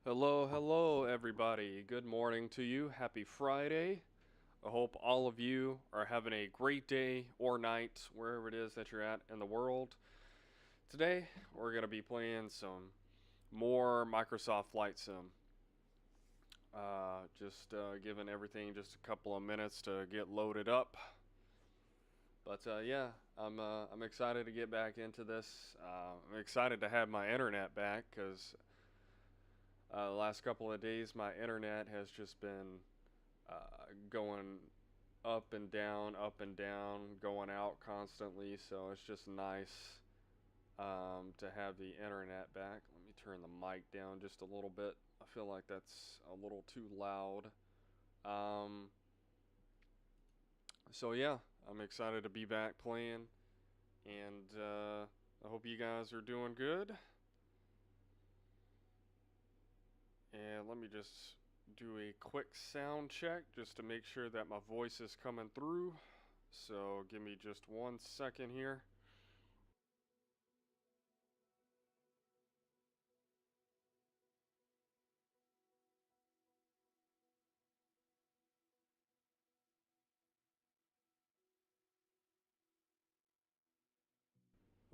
Hello, hello, everybody. Good morning to you. Happy Friday. I hope all of you are having a great day or night, wherever it is that you're at in the world. Today, we're going to be playing some more Microsoft Flight Sim. Just giving everything just a couple of minutes to get loaded up. But yeah, I'm excited to get back into this. I'm excited to have my internet back because the last couple of days my internet has just been going up and down, going out constantly. So it's just nice to have the internet back. Let me turn the mic down just a little bit. I feel like that's a little too loud. Um, so yeah, I'm excited to be back playing, and I hope you guys are doing good. And let me just do a quick sound check just to make sure that my voice is coming through. So give me just 1 second here.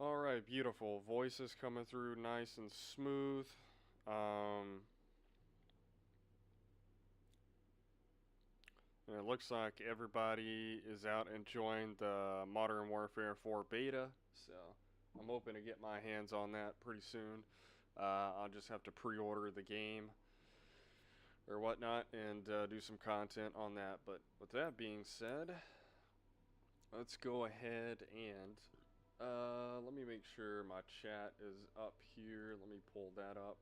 All right, beautiful. Voice is coming through nice and smooth. Um, and it looks like everybody is out enjoying the Modern Warfare 4 beta. So I'm hoping to get my hands on that pretty soon. I'll just have to pre-order the game or whatnot and do some content on that. But with that being said, let's go ahead and let me make sure my chat is up here. Let me pull that up.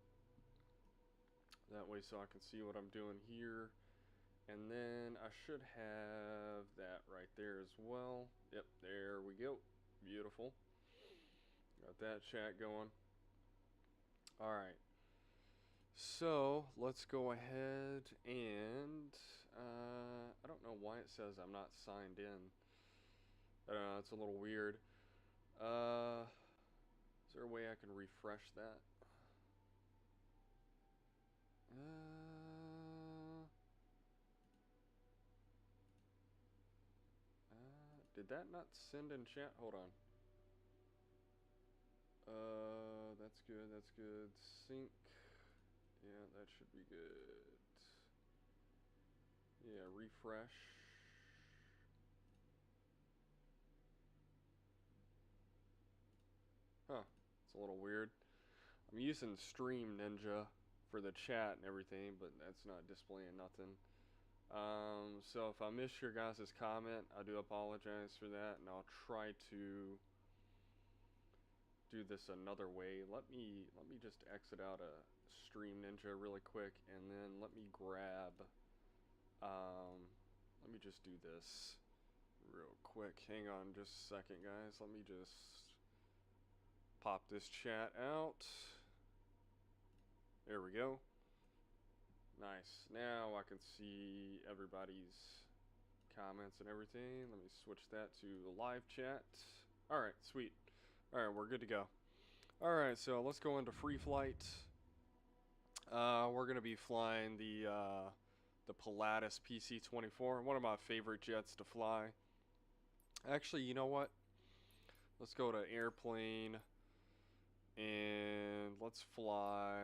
That way so I can see what I'm doing here. And then I should have that right there as well. Yep, there we go. Beautiful. Got that chat going. Alright. So, let's go ahead and I don't know why it says I'm not signed in. I don't know, it's a little weird. Is there a way I can refresh that? Uh, did that not send in chat? Hold on. That's good. That's good. Sync. Yeah, that should be good. Yeah, refresh. Huh. It's a little weird. I'm using Stream Ninja for the chat and everything, but that's not displaying nothing. So if I missed your guys' comment, I do apologize for that, and I'll try to do this another way. Let me just exit out a Stream Ninja really quick, and then let me grab. Um, let me just do this real quick. Hang on just a second, guys. Let me just pop this chat out. There we go. Nice. Now I can see everybody's comments and everything. Let me switch that to the live chat. Alright, sweet. Alright, we're good to go. Alright, so let's go into free flight. We're going to be flying the Pilatus PC-24, one of my favorite jets to fly. Actually, you know what? Let's go to airplane and let's fly.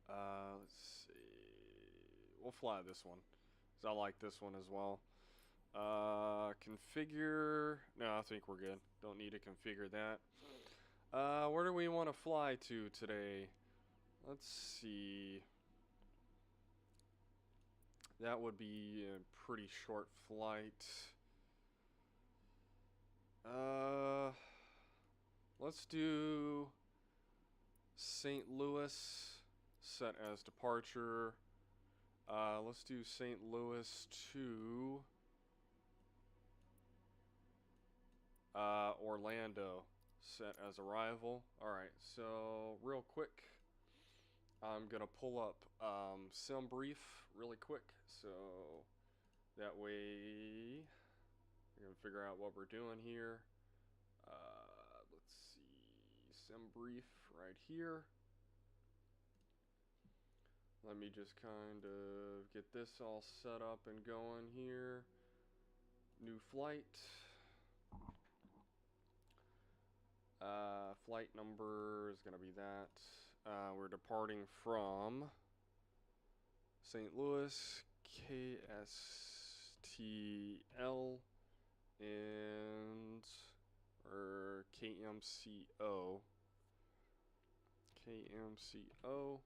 Let's see. We'll fly this one because I like this one as well. Configure. No, I think we're good. Don't need to configure that. Where do we want to fly to today? Let's see. That would be a pretty short flight. Uh, let's do St. Louis set as departure. Let's do St. Louis to Orlando set as arrival. Alright, so real quick, I'm gonna pull up Sim Brief really quick, so that way we can figure out what we're doing here. Let's see, Sim Brief right here. Let me just kind of get this all set up and going here. New flight. Flight number is going to be that. We're departing from St. Louis, KSTL, and or KMCO. KMCO.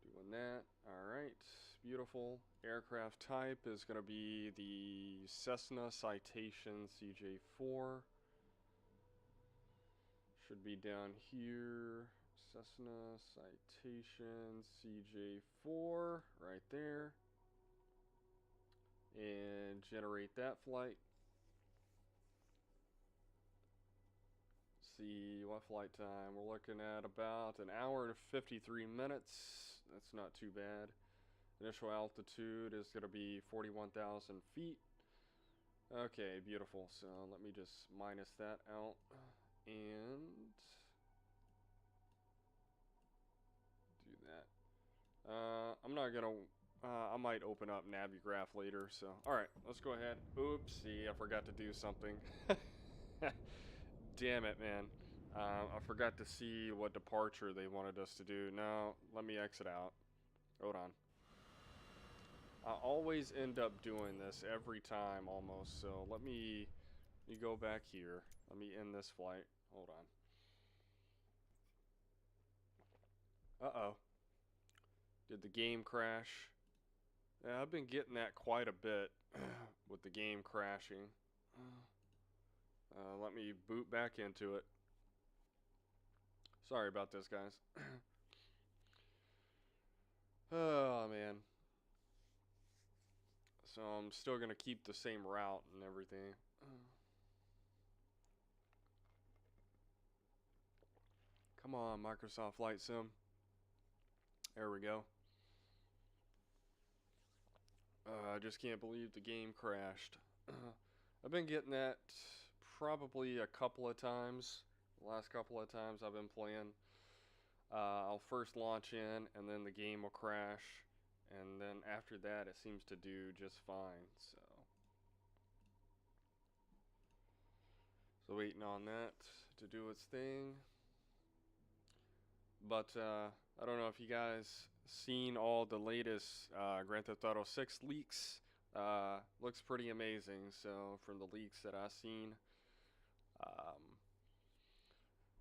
Doing that. Alright. Beautiful. Aircraft type is going to be the Cessna Citation CJ4. Should be down here. Cessna Citation CJ4 right there. And generate that flight. See what flight time. We're looking at about an hour and 53 minutes. That's not too bad. Initial altitude is going to be 41,000 feet. Okay, beautiful. So let me just minus that out. And do that. I'm not gonna. I might open up Navigraph later. So, all right, let's go ahead. Oopsie, I forgot to do something. Damn it, man. I forgot to see what departure they wanted us to do. No, let me exit out. Hold on. I always end up doing this every time almost. So let me go back here. Let me end this flight. Hold on. Uh-oh. Did the game crash? Yeah, I've been getting that quite a bit with the game crashing. Let me boot back into it. Sorry about this, guys. Oh, man. So I'm still going to keep the same route and everything. Come on, Microsoft Flight Sim. There we go. I just can't believe the game crashed. I've been getting that probably a couple of times. The last couple of times I've been playing. I'll first launch in and then the game will crash. And then after that it seems to do just fine. So waiting on that to do its thing. But I don't know if you guys seen all the latest Grand Theft Auto 6 leaks. Looks pretty amazing. So from the leaks that I've seen,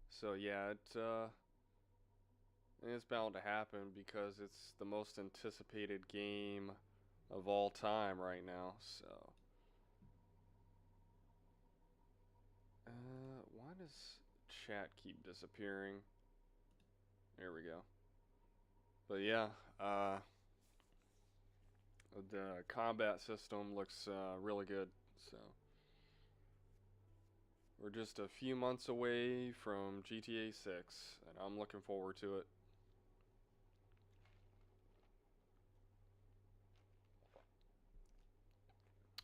so yeah, it's bound to happen because it's the most anticipated game of all time right now. So why does chat keep disappearing? There we go. But yeah, the combat system looks really good. So we're just a few months away from GTA 6, and I'm looking forward to it.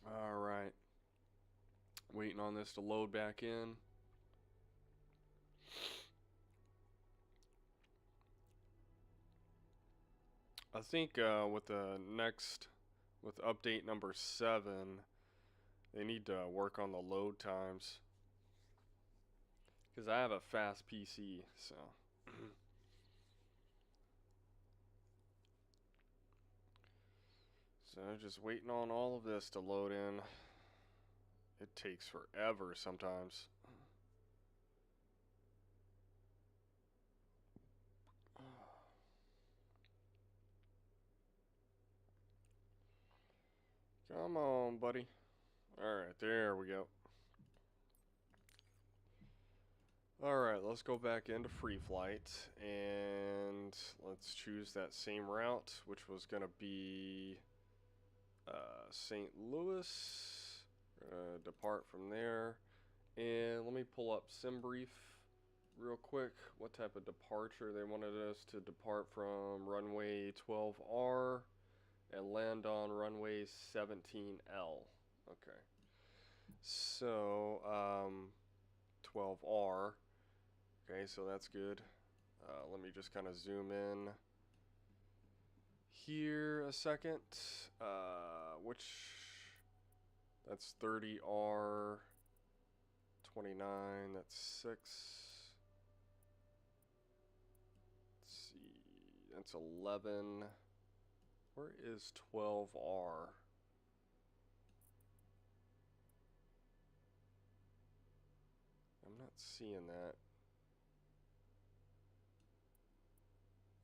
Alright. Waiting on this to load back in. I think with update number 7, they need to work on the load times. Because I have a fast PC, so. So just waiting on all of this to load in. It takes forever sometimes. Come on, buddy. Alright, there we go. Alright, let's go back into free flight and let's choose that same route, which was going to be St. Louis. Depart from there. And let me pull up SimBrief real quick. What type of departure they wanted us to depart from runway 12R and land on runway 17L. Okay. So, 12R. Okay, so that's good. Let me just kind of zoom in here a second. Which, that's 30R, 29, that's 6. Let's see, that's 11. Where is 12R? I'm not seeing that.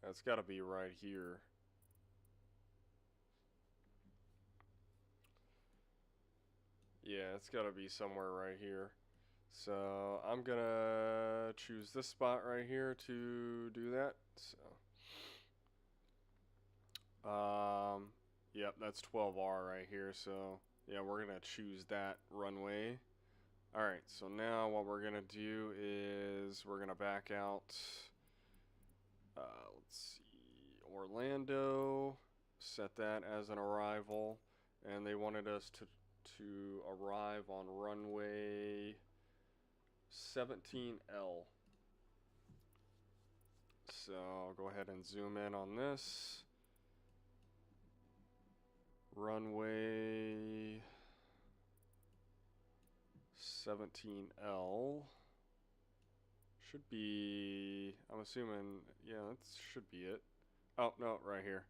That's got to be right here. Yeah, it's got to be somewhere right here. So I'm going to choose this spot right here to do that. So, yep, that's 12R right here. So, yeah, we're going to choose that runway. Alright, so now what we're going to do is we're going to back out. Let's see, Orlando, set that as an arrival, and they wanted us to arrive on runway 17L. So I'll go ahead and zoom in on this. Runway 17L. Should be, I'm assuming, yeah, that should be it. Oh, no, right here.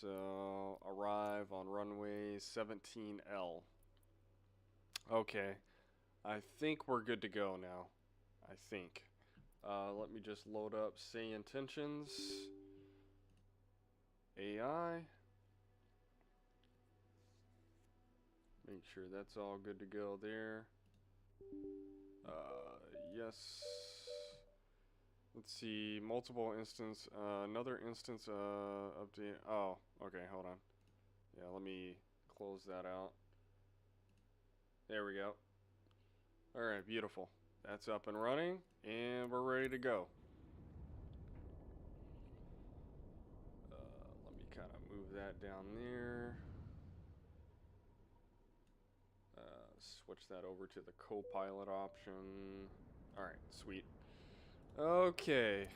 So, arrive on runway 17L. Okay, I think we're good to go now. I think. Let me just load up Sayintentionsai. Make sure that's all good to go there. Yes. Let's see, multiple instance, another instance update. Oh, okay, hold on. Yeah, let me close that out. There we go. Alright, beautiful. That's up and running, and we're ready to go. Let me kind of move that down there. Switch that over to the co-pilot option. Alright, sweet. Okay,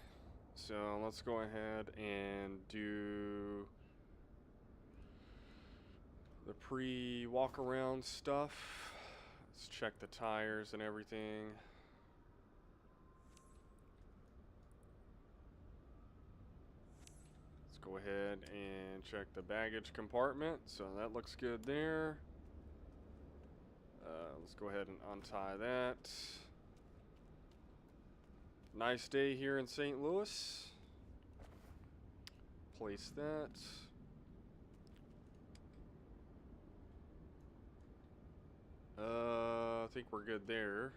so let's go ahead and do the pre-walk around stuff. Let's check the tires and everything. Let's go ahead and check the baggage compartment. So that looks good there. Let's go ahead and untie that. Nice day here in St. Louis. Place that. I think we're good there.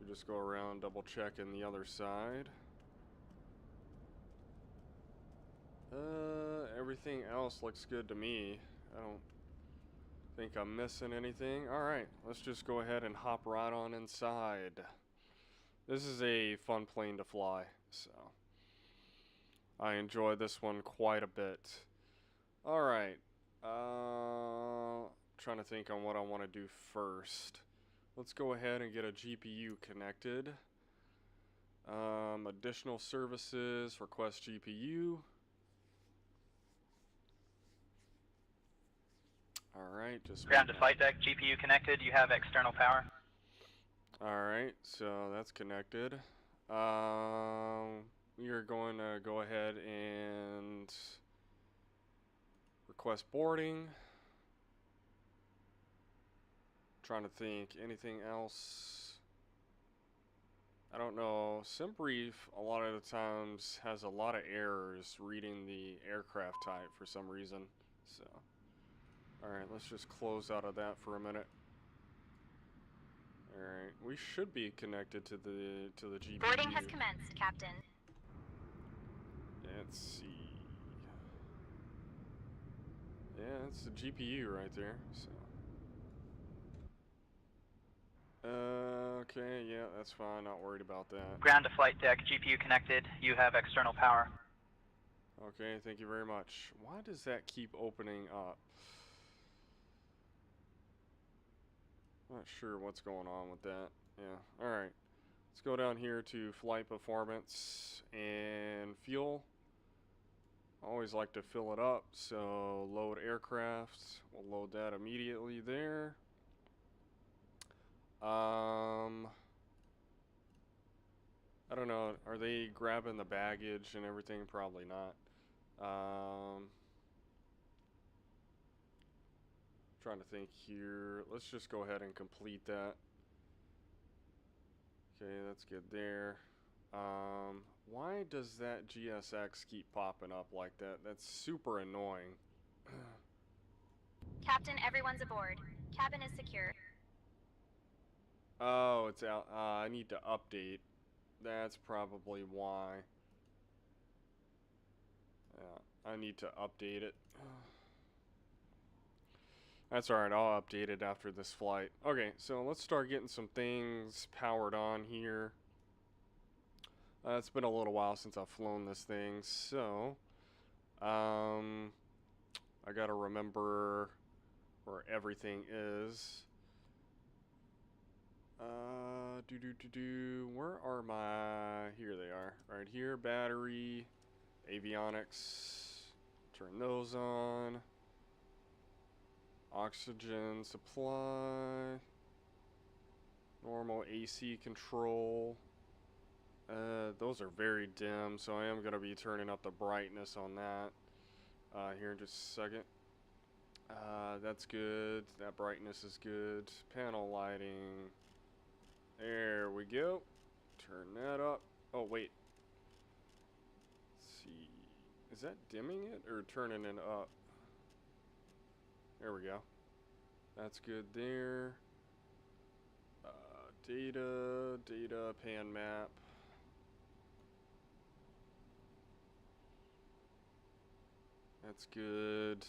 We just go around double checking the other side. Everything else looks good to me. I don't think I'm missing anything. Alright, let's just go ahead and hop right on inside. This is a fun plane to fly, so I enjoy this one quite a bit. Alright, trying to think on what I want to do first. Let's go ahead and get a GPU connected. Additional services, request GPU. Alright, just ground to flight deck, GPU connected, you have external power. Alright, so that's connected. We are going to go ahead and request boarding. Trying to think, anything else? I don't know. SimBrief a lot of the times has a lot of errors reading the aircraft type for some reason. So, alright, let's just close out of that for a minute. Alright, we should be connected to the GPU. Boarding has commenced, Captain. Let's see. Yeah, it's the GPU right there. So. Okay, yeah, that's fine. Not worried about that. Ground to flight deck, GPU connected, you have external power. Okay, thank you very much. Why does that keep opening up? Not sure what's going on with that. Yeah, alright. Let's go down here to flight performance and fuel. Always like to fill it up, so load aircraft. We'll load that immediately there. I don't know. Are they grabbing the baggage and everything? Probably not. Trying to think here. Let's just go ahead and complete that. Okay, that's good there. Why does that GSX keep popping up like that? That's super annoying. Captain, everyone's aboard. Cabin is secure. Oh, it's out. I need to update. That's probably why. Yeah, I need to update it. That's alright, I'll update it after this flight. Okay, so let's start getting some things powered on here. It's been a little while since I've flown this thing, so I gotta remember where everything is. Where are my... Here they are. Right here, battery, avionics. Turn those on. Oxygen supply. Normal AC control. Those are very dim, so I am going to be turning up the brightness on that here in just a second. That's good. That brightness is good. Panel lighting. There we go. Turn that up. Oh, wait. Let's see. Is that dimming it or turning it up? There we go. That's good there. Data, pan map. That's good.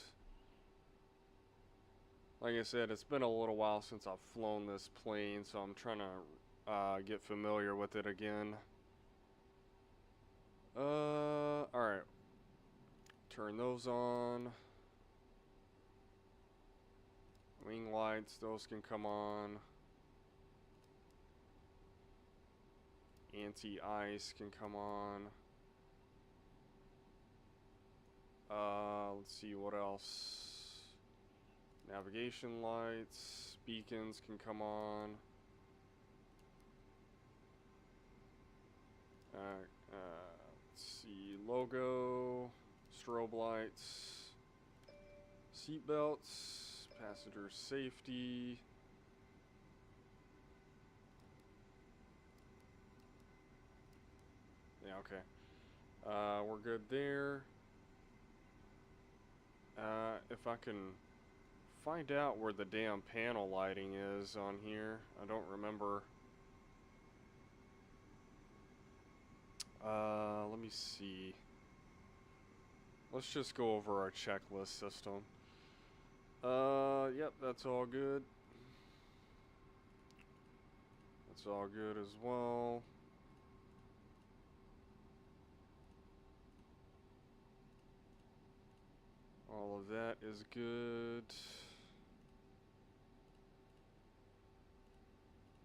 Like I said, it's been a little while since I've flown this plane, so I'm trying to get familiar with it again. Alright. Turn those on. Wing lights, those can come on. Anti-ice can come on. Let's see what else. Navigation lights, beacons can come on. Let's see, logo, strobe lights, seat belts, passenger safety. Yeah, okay. We're good there. If I can find out where the damn panel lighting is on here. I don't remember. Let me see. Let's just go over our checklist system. Yep, that's all good. That's all good as well. All of that is good.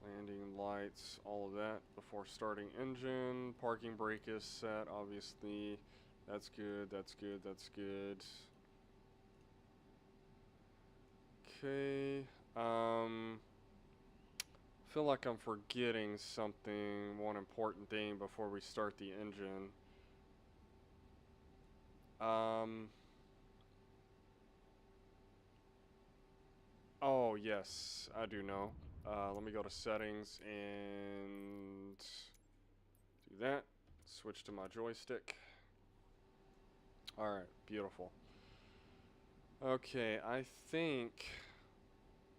Landing lights, all of that before starting engine. Parking brake is set, obviously. That's good, that's good, that's good. Okay. Feel like I'm forgetting something, one important thing before we start the engine. Oh, yes, I do know. Let me go to settings and do that. Switch to my joystick. Alright, beautiful. Okay, I think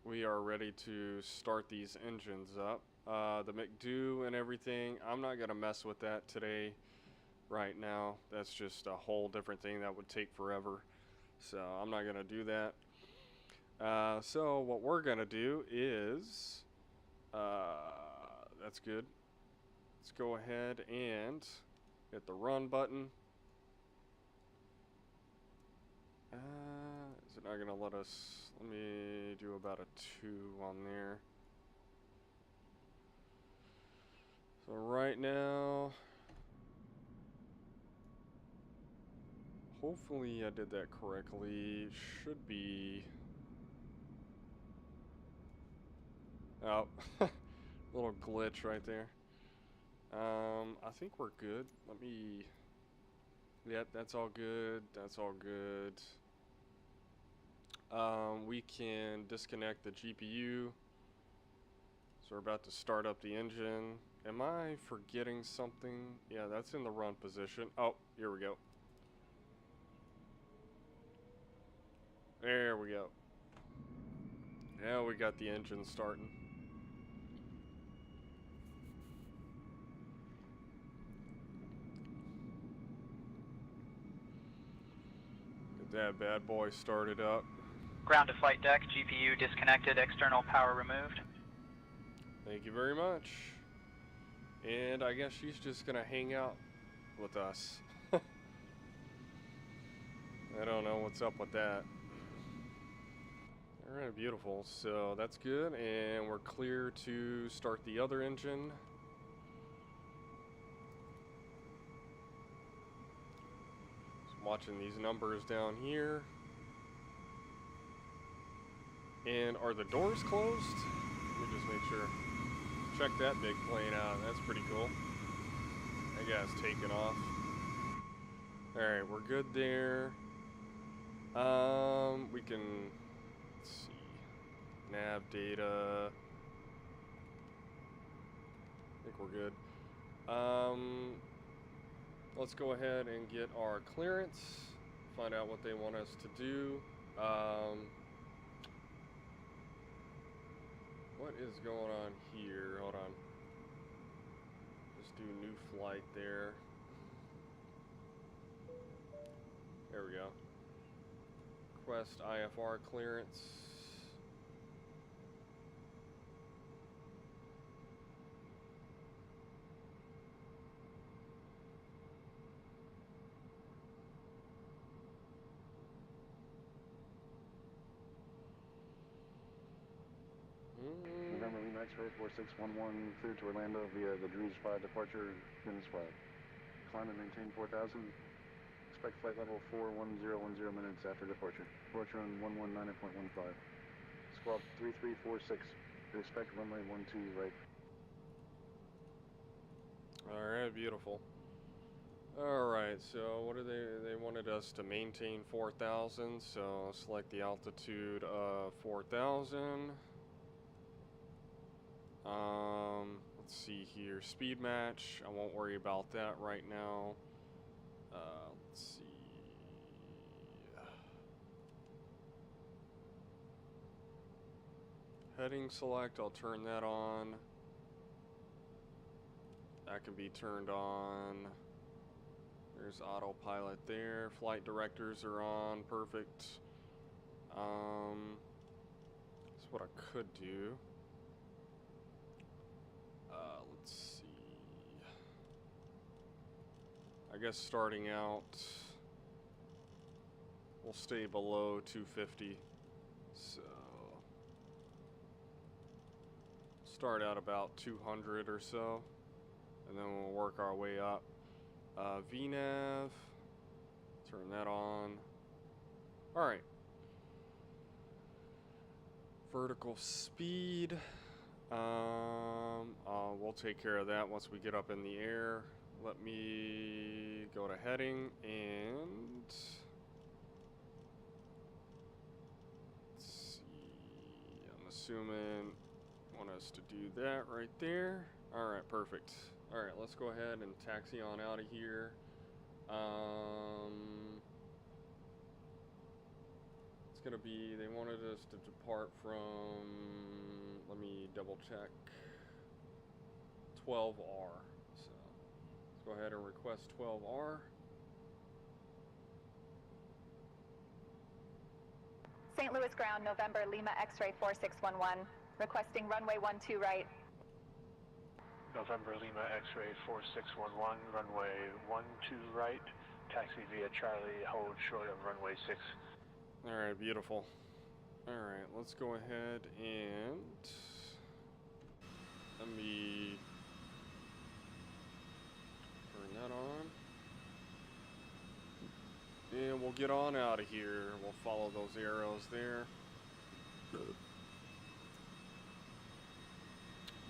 we are ready to start these engines up. The McDo and everything, I'm not going to mess with that today, right now. That's just a whole different thing that would take forever. So I'm not going to do that. So what we're going to do is, that's good. Let's go ahead and hit the run button. Is it not going to let us? Let me do about a 2 on there. So right now, hopefully I did that correctly. Should be... Oh, little glitch right there. I think we're good. Let me... Yep, that's all good. That's all good. We can disconnect the GPU. So we're about to start up the engine. Am I forgetting something? Yeah, that's in the run position. Oh, here we go. There we go. Now we got the engine starting. Get that bad boy started up. Ground to flight deck, GPU disconnected, external power removed. Thank you very much. And I guess she's just gonna hang out with us. I don't know what's up with that. Alright, beautiful. So that's good, and we're clear to start the other engine. Just watching these numbers down here. And are the doors closed? Let me just make sure. Check that big plane out. That's pretty cool. That guy's taking off. Alright, we're good there. We can... Let's see. Nav data. I think we're good. Let's go ahead and get our clearance. Find out what they want us to do. What is going on here? Hold on. Just do new flight there. There we go. Request IFR clearance. November Lima X-ray 4611 cleared to Orlando via the Drews 5 departure, Guinness flight. Climb and maintain 4000. Expect flight level 41010 minutes after departure. Departure on 119.15. Squawk 3346. Expect runway 12 right. Alright, beautiful. Alright, so what do they wanted us to maintain 4,000, so select the altitude of 4,000. Let's see here, speed match, I won't worry about that right now. Let's see. Heading select, I'll turn that on. That can be turned on. There's autopilot there. Flight directors are on. Perfect. That's what I could do. Let's see. I guess starting out, we'll stay below 250. So start out about 200 or so, and then we'll work our way up. VNav, turn that on. Alright. Vertical speed. We'll take care of that once we get up in the air. Let me go to heading and let's see. I'm assuming want us to do that right there. Alright, perfect. Alright, let's go ahead and taxi on out of here. It's gonna be, they wanted us to depart from, let me double check, 12R. So let's go ahead and request 12R. St. Louis ground, November Lima X-ray 4611, requesting runway 12 right. November Lima X-ray 4611, runway 12 right, taxi via Charlie, hold short of runway 6. Alright, beautiful. Alright, let's go ahead and let me turn that on. And And we'll get on out of here. We'll follow those arrows there.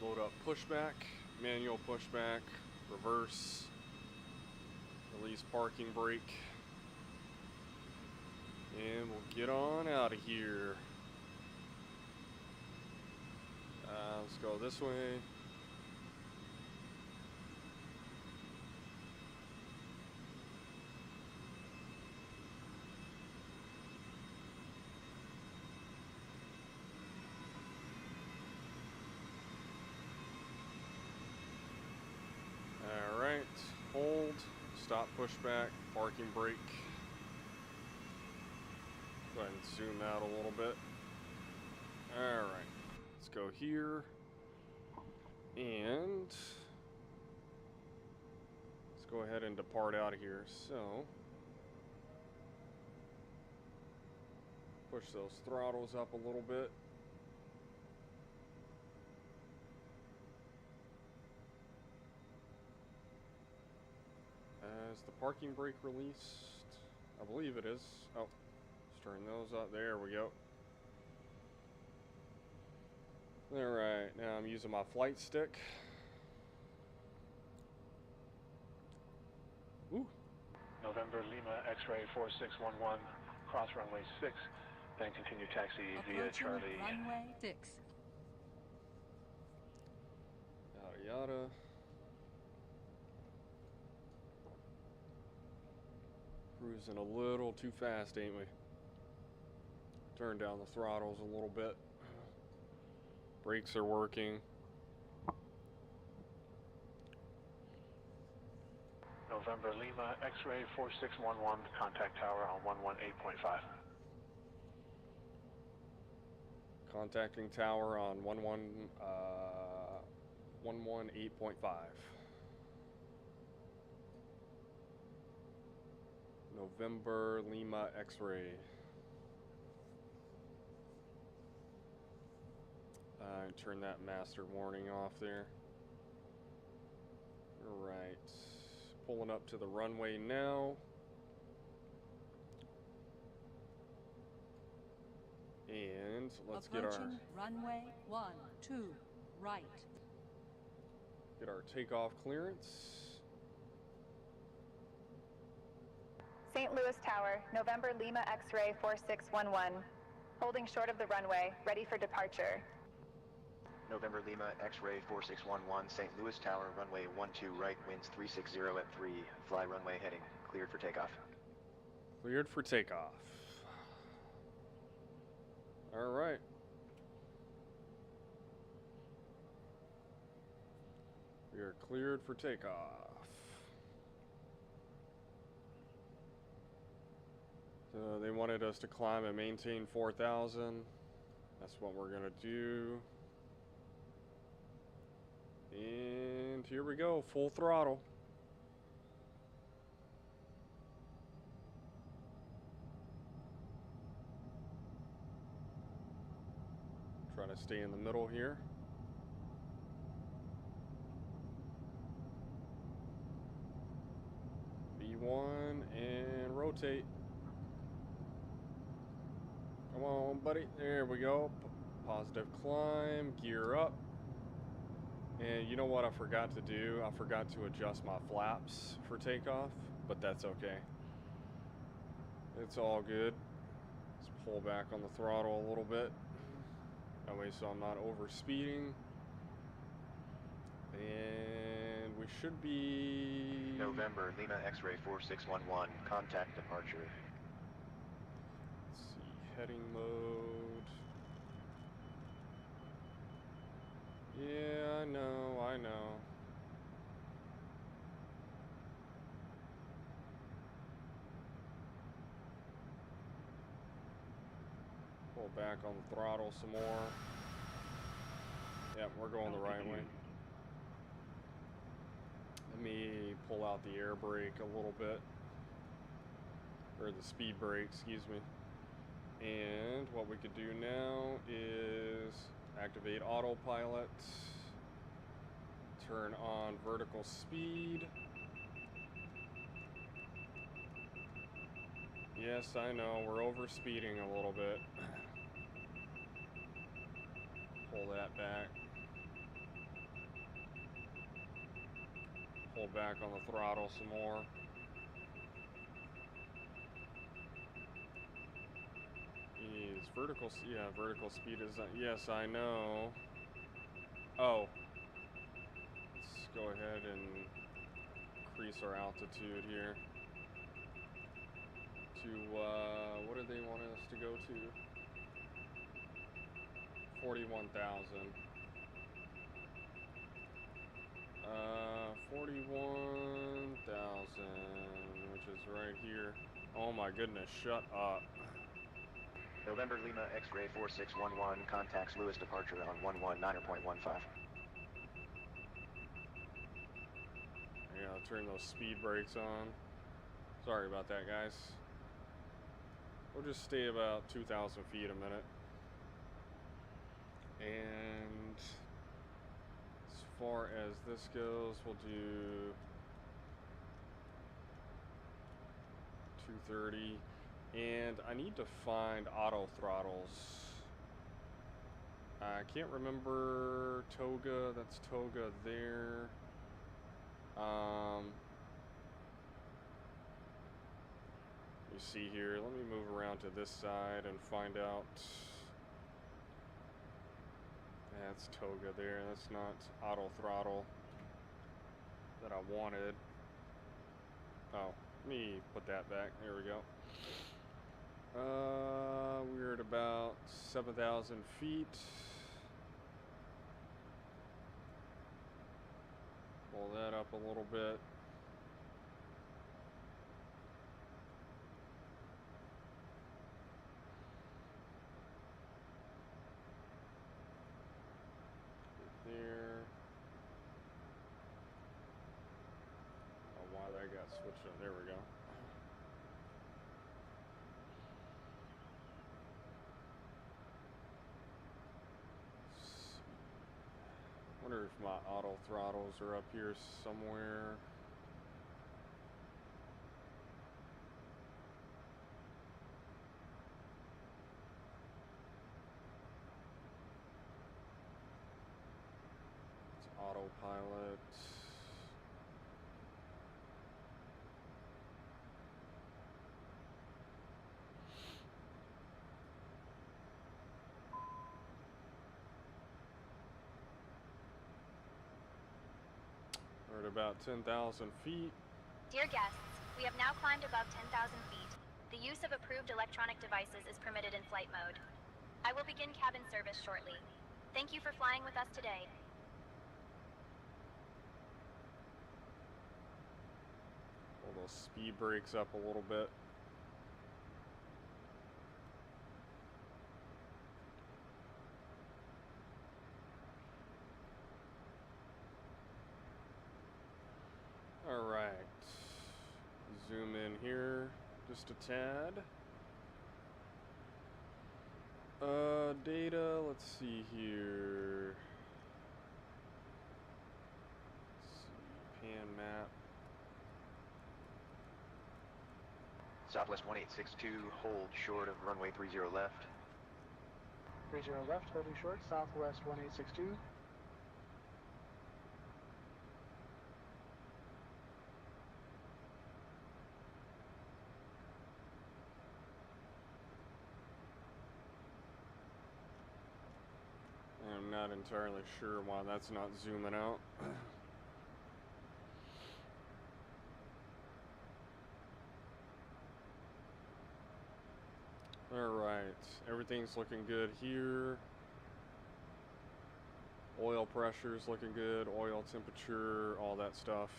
Load up pushback, manual pushback, reverse, release parking brake. And we'll get on out of here. Let's go this way. Alright, hold, stop pushback, parking brake. Go ahead and zoom out a little bit. Alright, let's go here. And let's go ahead and depart out of here. So, push those throttles up a little bit. Is the parking brake released? I believe it is. Oh, let's turn those up. There we go. Alright, now I'm using my flight stick. Ooh. November Lima X-ray 4611, cross runway 6, then continue taxi via Approaching Charlie. runway 6. Yada yada. Cruising a little too fast, ain't we? Turn down the throttles a little bit. Brakes are working. November Lima X-ray 4611, contact tower on 118.5. Contacting tower on 118.5. November Lima X-ray. And turn that master warning off there. Alright. Pulling up to the runway now. And let's get our runway 12 right. Get our takeoff clearance. St. Louis Tower, November Lima X-ray 4611. Holding short of the runway, ready for departure. November Lima X-ray 4611, St. Louis Tower, runway 12 right, winds 360 at 3, fly runway heading, cleared for takeoff. Cleared for takeoff. Alright. We are cleared for takeoff. So they wanted us to climb and maintain 4,000. That's what we're gonna do. And here we go, full throttle. Try to stay in the middle here. V1 and rotate. Come on, buddy. There we go. Positive climb, gear up. And you know what I forgot to do? I forgot to adjust my flaps for takeoff, but that's okay. It's all good. Let's pull back on the throttle a little bit. That way so I'm not over speeding. And we should be... November Lima X-ray 4611, contact departure. Let's see, heading mode. Yeah, I know. Pull back on the throttle some more. Yep, we're going the right way. Let me pull out the air brake a little bit. Or the speed brake, excuse me. And what we could do now is activate autopilot. Turn on vertical speed. Yes, I know, we're over speeding a little bit. Pull that back. Pull back on the throttle some more. Is vertical, yeah, vertical speed is, yes, I know. Oh. Let's go ahead and increase our altitude here. To, what do they want us to go to? 41,000. 41,000, which is right here. Oh my goodness, shut up. November Lima X-ray 4611 contacts Lewis departure on 119.15. I gotta turn those speed brakes on. Sorry about that, guys. We'll just stay about 2,000 feet a minute. And as far as this goes, we'll do 230. And I need to find auto throttles. I can't remember Toga. That's Toga there. You see here, let me move around to this side and find out. That's Toga there. That's not auto throttle that I wanted. Oh, let me put that back. There we go. We're at about 7,000 feet. Pull that up a little bit. There. Oh, why that got switched up. There we go. Wonder if my auto throttles are up here somewhere. It's autopilot. We're at about 10,000 feet. Dear guests, we have now climbed above 10,000 feet. The use of approved electronic devices is permitted in flight mode. I will begin cabin service shortly. Thank you for flying with us today. Pull those speed brakes up a little bit. Alright. Zoom in here just a tad. Data, let's see here. Let's see, pan map. Southwest 1862, hold short of runway 30 left. 30 left, holding short, Southwest 1862. I'm not entirely sure why that's not zooming out. Alright, everything's looking good here. Oil pressure's looking good, oil temperature, all that stuff.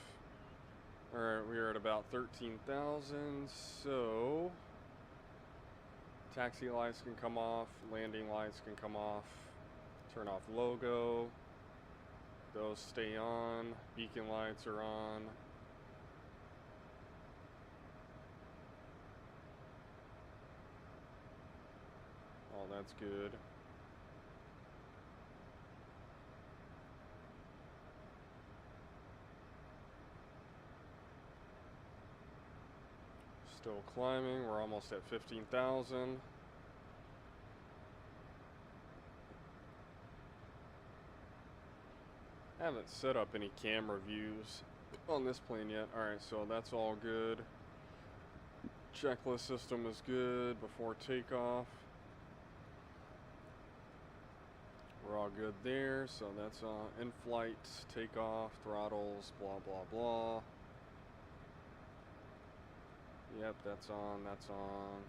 Alright, we are at about 13,000, so taxi lights can come off, landing lights can come off. Turn off logo. Those stay on. Beacon lights are on. Oh, that's good. Still climbing. We're almost at 15,000. I haven't set up any camera views on this plane yet. Alright, so that's all good. Checklist system is good before takeoff. We're all good there, so that's in-flight, takeoff, throttles, blah, blah, blah. Yep, that's on, that's on.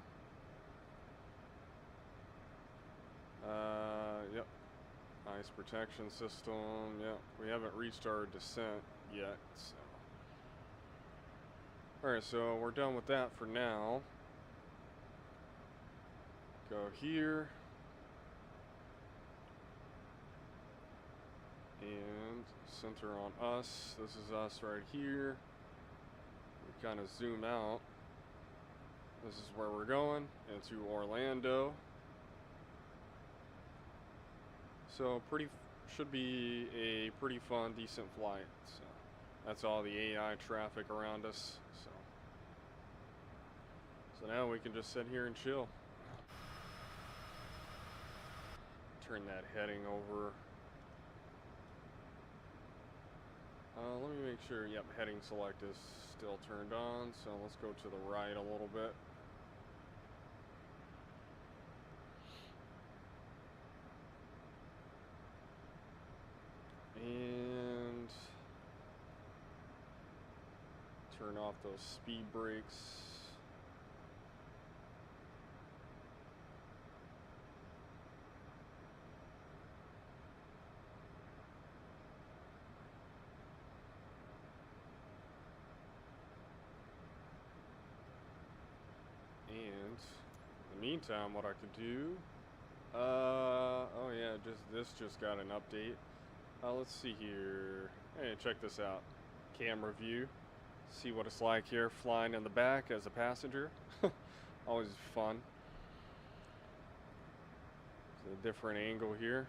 Yep. Ice protection system, yep. We haven't reached our descent yet, so. Alright, so we're done with that for now. Go here. And center on us. This is us right here. We kind of zoom out. This is where we're going, into Orlando. So should be a pretty fun, decent flight. So that's all the AI traffic around us. So now we can just sit here and chill. Turn that heading over. Let me make sure, yep, heading select is still turned on, so let's go to the right a little bit. And turn off those speed brakes. And in the meantime, what I could do, oh yeah, this just got an update. Let's see here. Hey, check this out. Camera view. See what it's like here, flying in the back as a passenger. Always fun. It's a different angle here.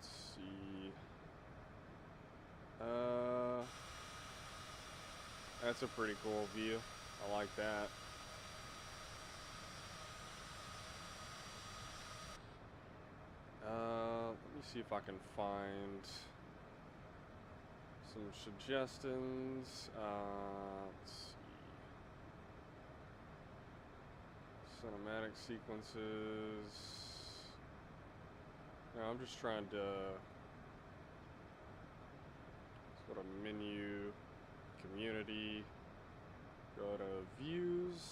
Let's see. That's a pretty cool view. I like that. Let me see if I can find some suggestions. Let's see. Cinematic sequences. No, I'm just trying to. Let's go to menu, community, go to views.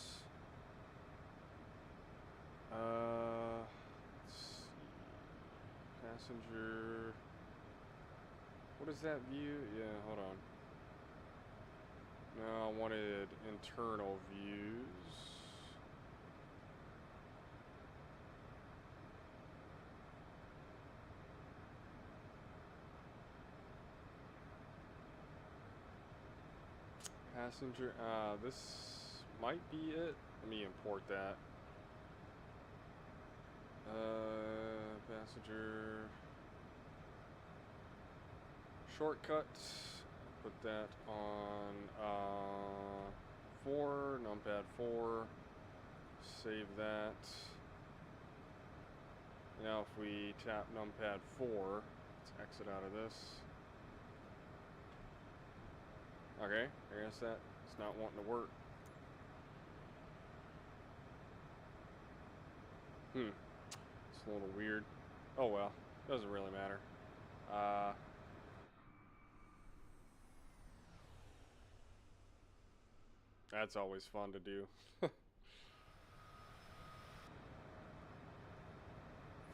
Passenger. What is that view? Yeah, hold on. No, I wanted internal views. Passenger. This might be it. Let me import that. Passenger shortcut. Put that on 4, numpad 4. Save that. Now if we tap numpad 4, let's exit out of this. Okay, I guess that it's not wanting to work. It's a little weird. Oh well, doesn't really matter. That's always fun to do.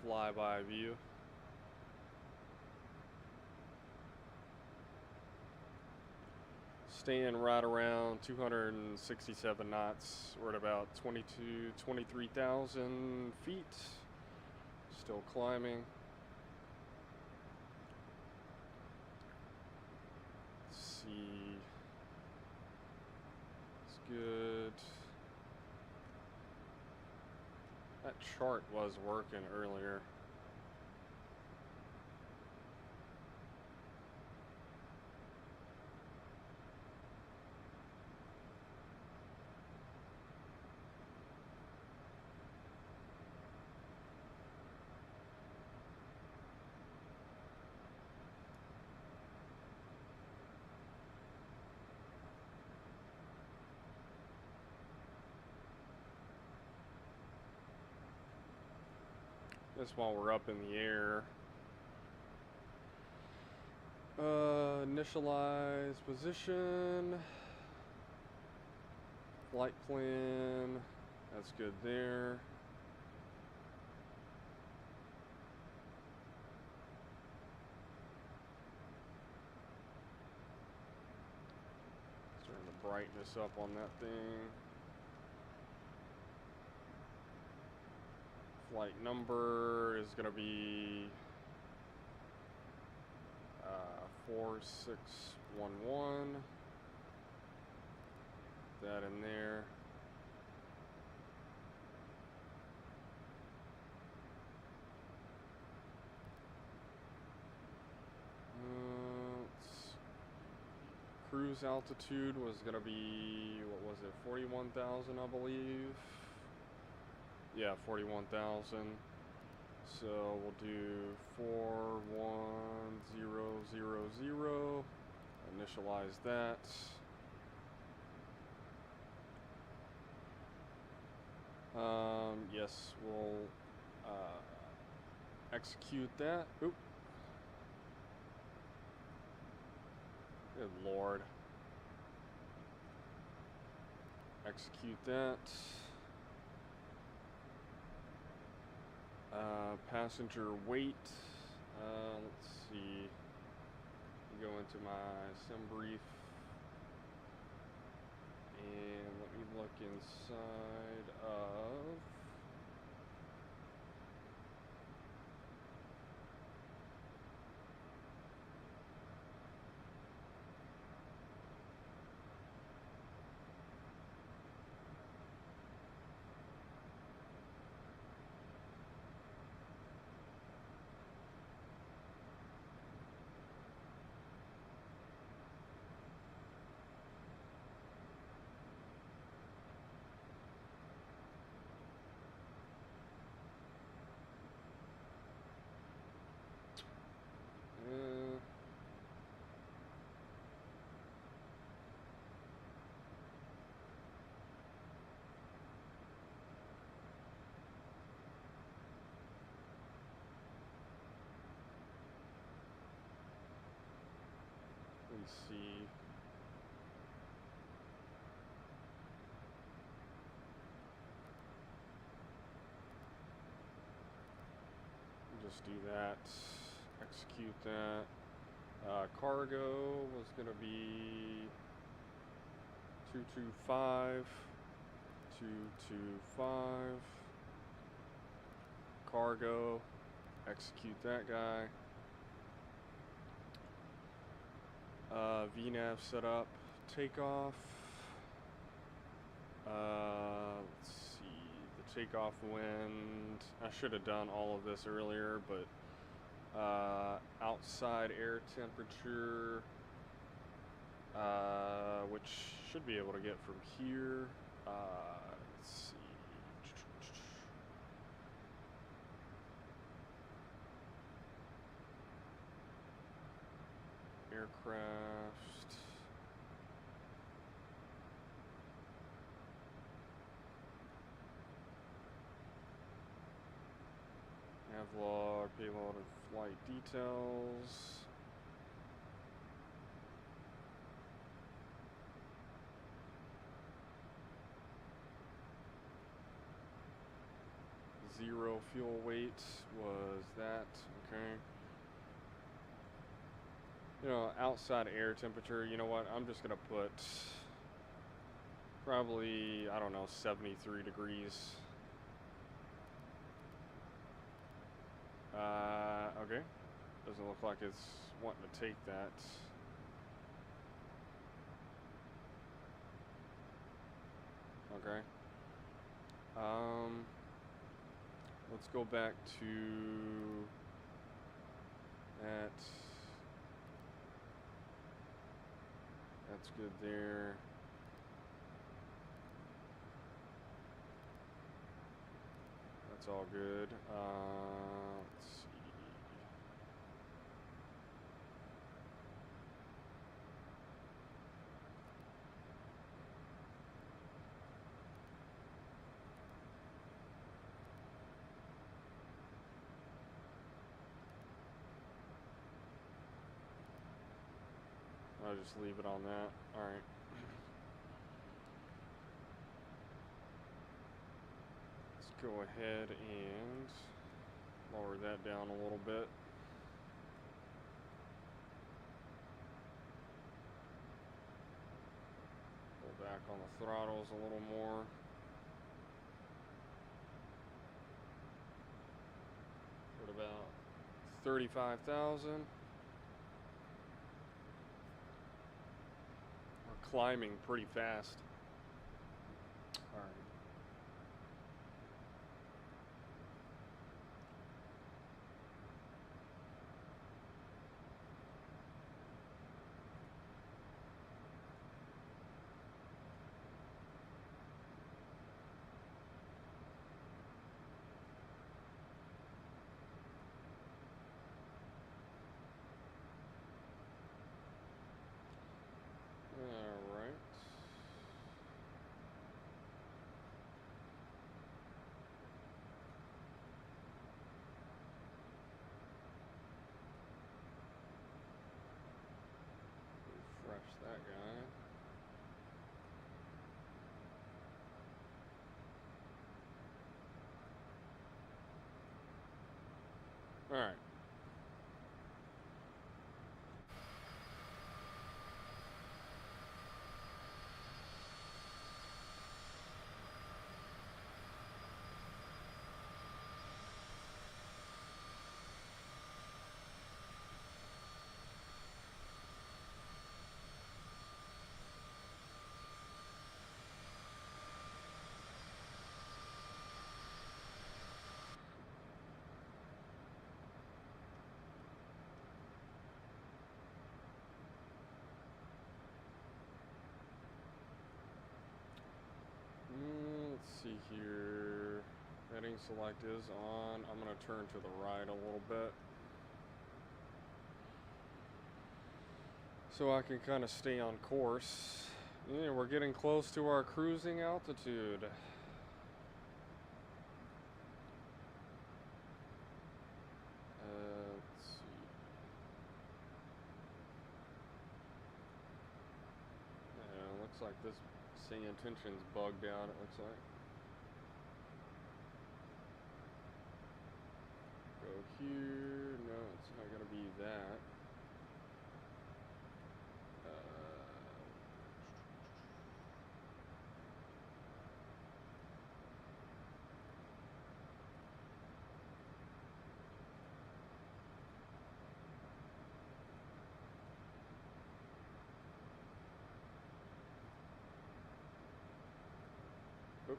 Flyby view. Staying right around 267 knots. We're at about 23,000 feet. Still climbing. Let's see. It's good. That chart was working earlier. This while we're up in the air. Initialize position. Flight plan. That's good there. Turn the brightness up on that thing. Flight number is going to be 4611. That in there. Cruise altitude was going to be, what was it, 41,000 I believe. Yeah, 41,000. So we'll do 41000. Initialize that. Yes, we'll execute that. Oop. Good Lord. Execute that. Passenger weight. Let's see. Go into my sim brief. And let me look inside of. Let me see. Just do that. Execute that. Cargo was going to be 225. 225. Cargo. Execute that guy. VNAV setup. Takeoff. Let's see. The takeoff wind. I should have done all of this earlier, but outside air temperature, which should be able to get from here. Let's see. Aircraft. Navlog, payload, and flight details. Zero fuel weight was that, okay. You know, outside air temperature, you know what, I'm just gonna put probably, I don't know, 73 degrees. Okay. Doesn't look like it's wanting to take that. Okay. Let's go back to that. That's good there. That's all good. Let's see. I'll just leave it on that. Alright. Let's go ahead and lower that down a little bit. Pull back on the throttles a little more. At about 35,000. We're climbing pretty fast. All right. Refresh that guy. All right. Let's see here. Heading select is on. I'm going to turn to the right a little bit, so I can kind of stay on course. Yeah, we're getting close to our cruising altitude. Let's see. Yeah, looks like this Sayintentionsai bugged out, it looks like. Go here. No, it's not going to be that. Oops.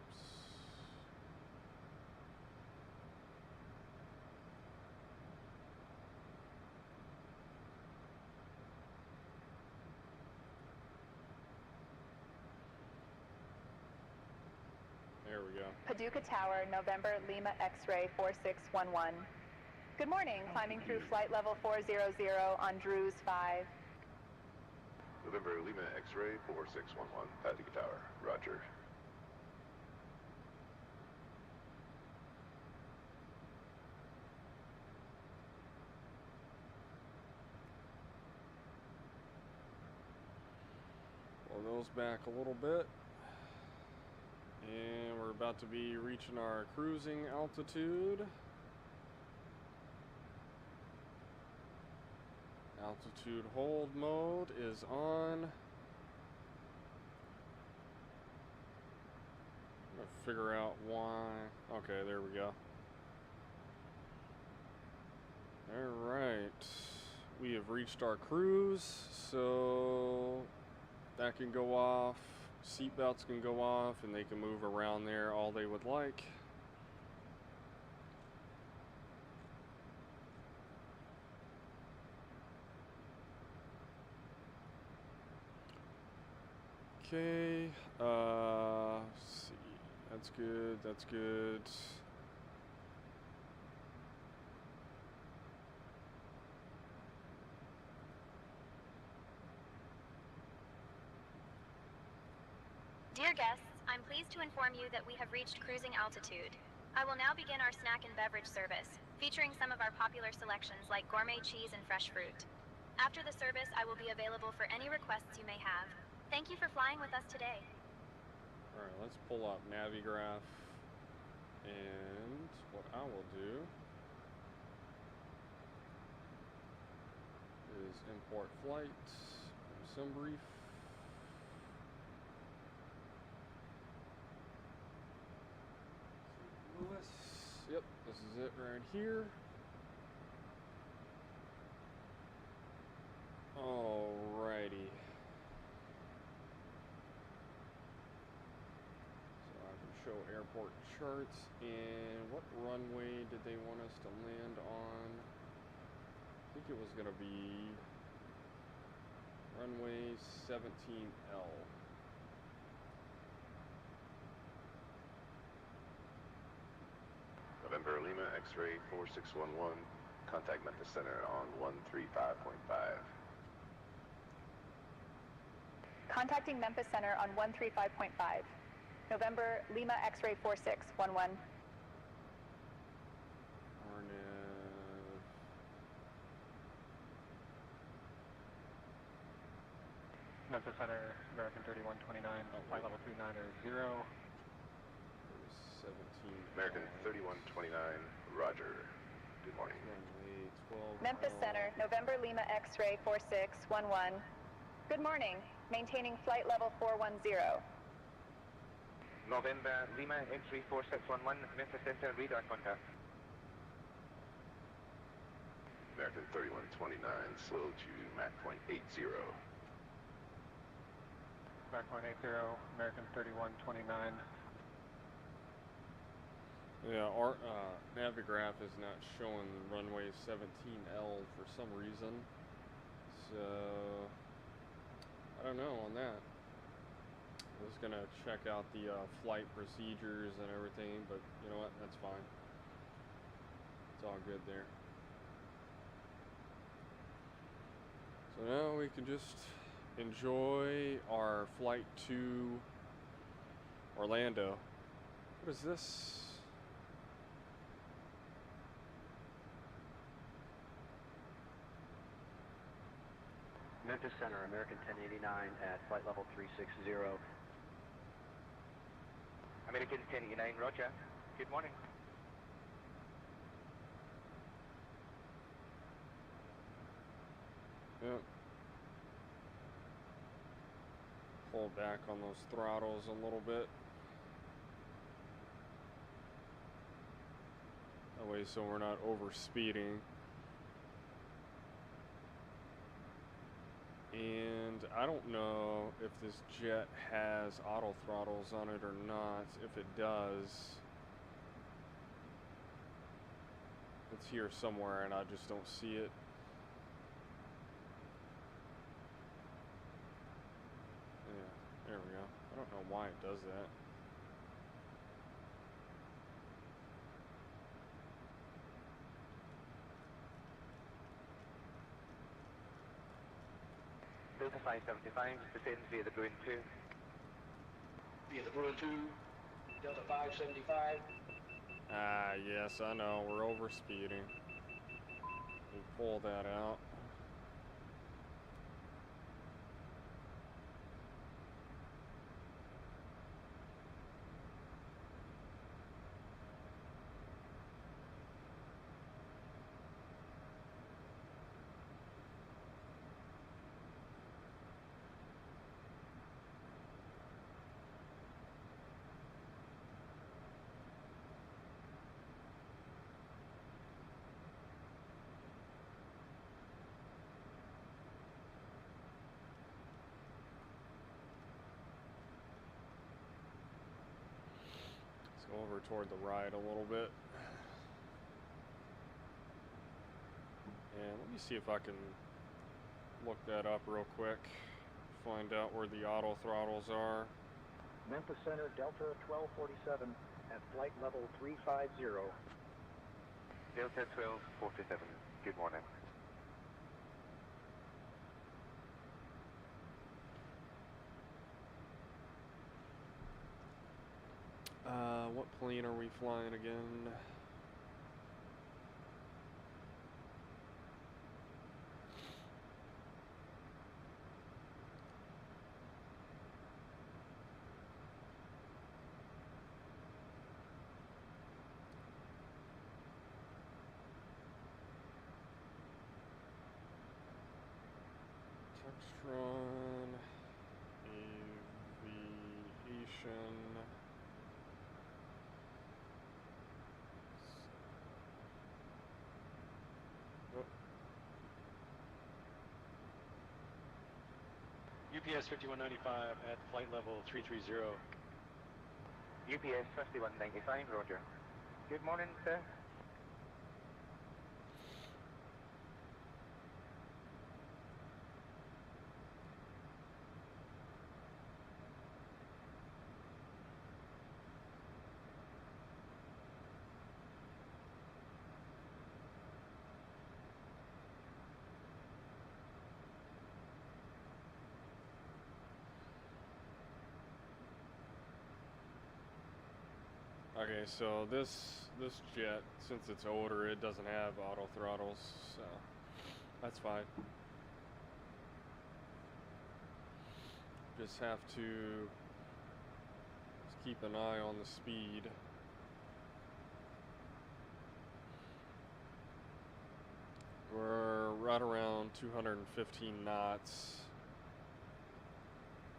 There we go. Paducah Tower, November, Lima X-ray 4611. Good morning, climbing through flight level 400 on Drews 5. November, Lima X-ray 4611, Paducah Tower, roger. Pull those back a little bit. And we're about to be reaching our cruising altitude. Altitude hold mode is on. I'm gonna figure out why. Okay, there we go. Alright. We have reached our cruise, so that can go off. Seatbelts can go off and they can move around there all they would like. Okay, let's see. That's good, that's good. Dear guests, I'm pleased to inform you that we have reached cruising altitude. I will now begin our snack and beverage service, featuring some of our popular selections like gourmet cheese and fresh fruit. After the service, I will be available for any requests you may have. Thank you for flying with us today. Alright, let's pull up Navigraph, and what I will do is import flight from SimBrief. Lewis. Yep, this is it right here. Alrighty. So I can show airport charts, and what runway did they want us to land on? I think it was gonna be runway 17L. November Lima X-ray 4611. Contact Memphis Center on 135.5. Contacting Memphis Center on 135.5. November Lima X-ray 4611. Arnav. Memphis Center, American 3129, flight level 290. 17. American 3129, Roger. Good morning. Runway 12. Memphis Center, November Lima X-ray 4611. Good morning. Maintaining flight level 410. November Lima X-ray 4611, Memphis Center, radar contact. American 3129, slow to Mach point 80. Mach point 80, American 3129. Yeah, our Navigraph is not showing runway 17L for some reason. So I don't know on that. I was gonna check out the flight procedures and everything, but you know what? That's fine. It's all good there. So now we can just enjoy our flight to Orlando. What is this? Memphis Center, American 1089 at flight level 360. American 1089, roger. Good morning. Yep. Pull back on those throttles a little bit. That way so we're not over speeding. And I don't know if this jet has auto throttles on it or not. If it does, it's here somewhere and I just don't see it. Yeah, there we go. I don't know why it does that. Delta 575, descends via the Bruin 2. Via the Bruin 2, Delta 575. Ah, yes, I know. We're over speeding. We pull that out. Go over toward the right a little bit. And let me see if I can look that up real quick. Find out where the auto throttles are. Memphis Center, Delta 1247 at flight level 350. Delta 1247, good morning. What plane are we flying again? Extron Aviation. Oh. UPS 5195 at flight level 330. UPS 5195, roger. Good morning, sir. Okay, so this jet, since it's older, it doesn't have auto throttles, so that's fine. Just have to keep an eye on the speed. We're right around 215 knots.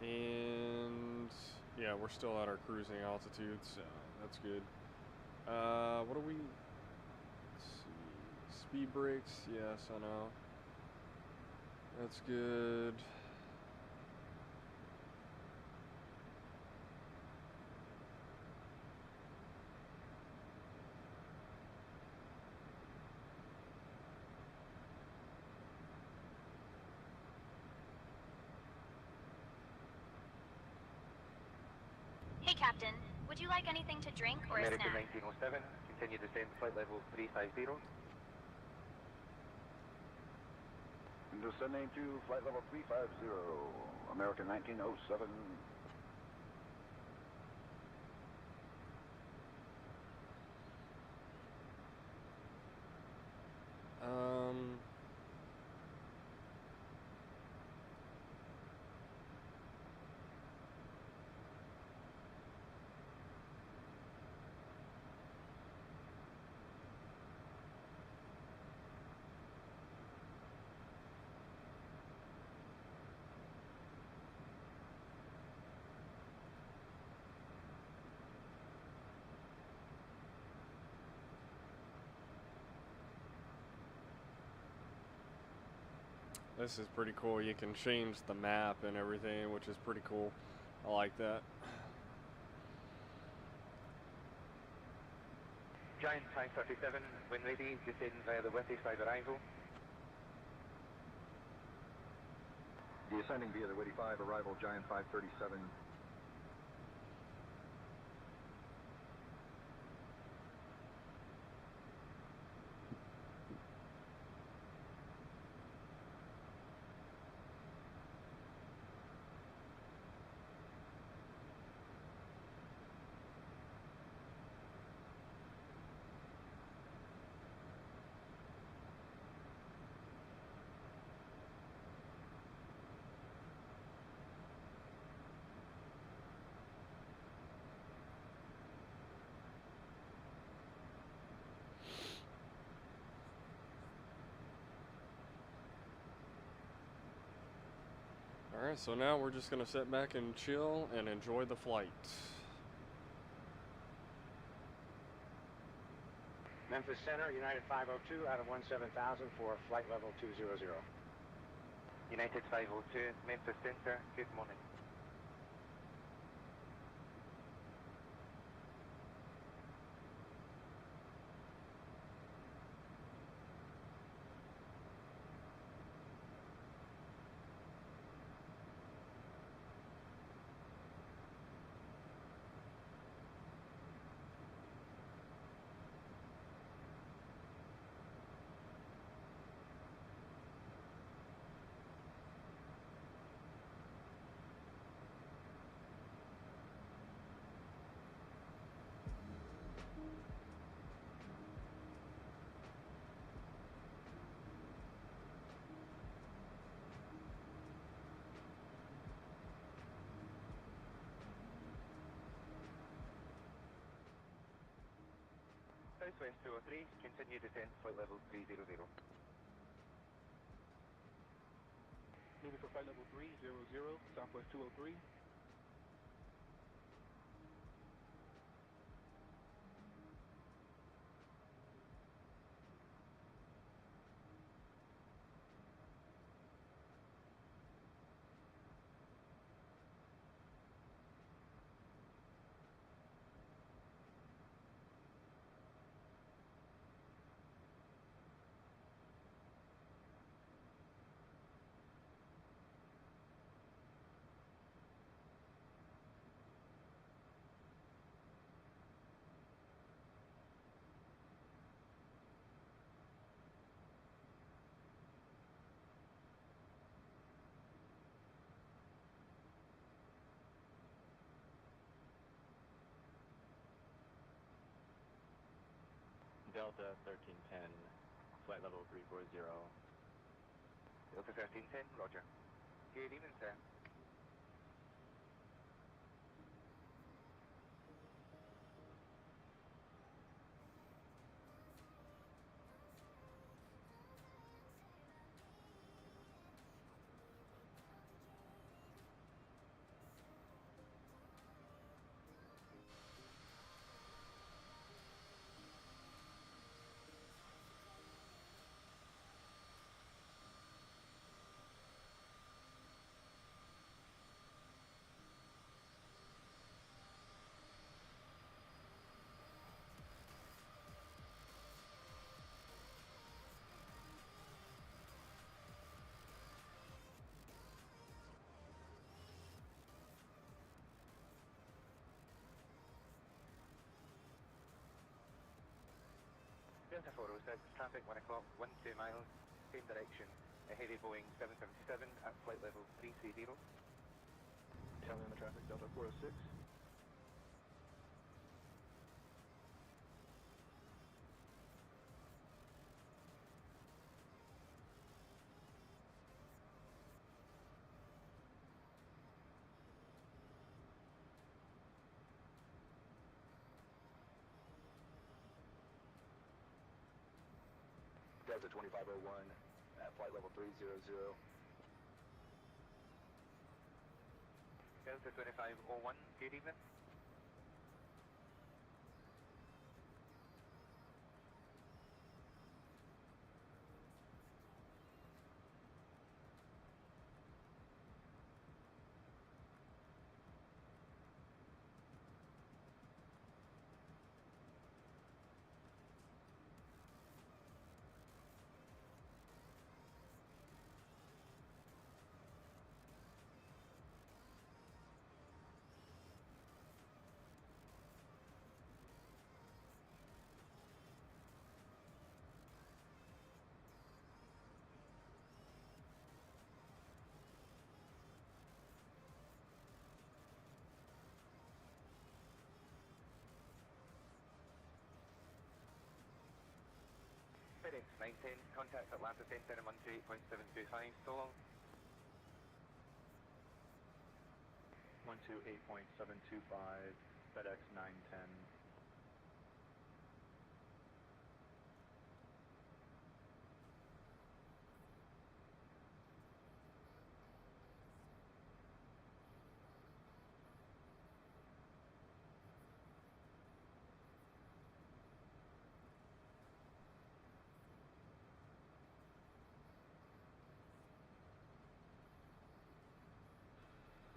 And yeah, we're still at our cruising altitude, so that's good. What do we... Let's see. Speed brakes, yes, I know. That's good. Hey, Captain. Would you like anything to drink or a American snack? 1907, continue descent flight level 350. Descending to flight level 350, American 1907. This is pretty cool. You can change the map and everything, which is pretty cool. I like that. Giant 537, when ready, descend via the Witty side arrival. Descending via the Witty 5, arrival Giant 537. Alright, so now we're just going to sit back and chill and enjoy the flight. Memphis Center, United 502 out of 17,000 for flight level 200. United 502, Memphis Center, good morning. Southwest 203, continue descent flight level 300. moving for flight level 300, Southwest 203. Delta 1310, flight level 340. Delta 1310, roger. Good evening, sir. Delta 406, traffic 1 o'clock, 12 miles, same direction, a heavy Boeing 777 at flight level 330. Telling the traffic, Delta 406. Delta 2501 at flight level 300. Delta 2501, good evening. FedEx 910, contact Atlanta Center in 128.725, so long. 128.725, FedEx 910.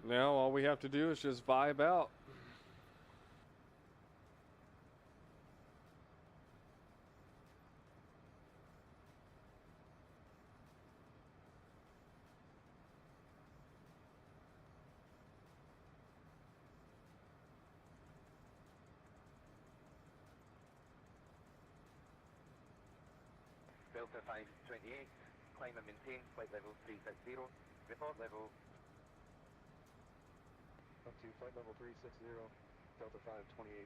Now all we have to do is just vibe out. Delta 528, climb and maintain, flight level 360, report level. Up to flight level 360, Delta 528.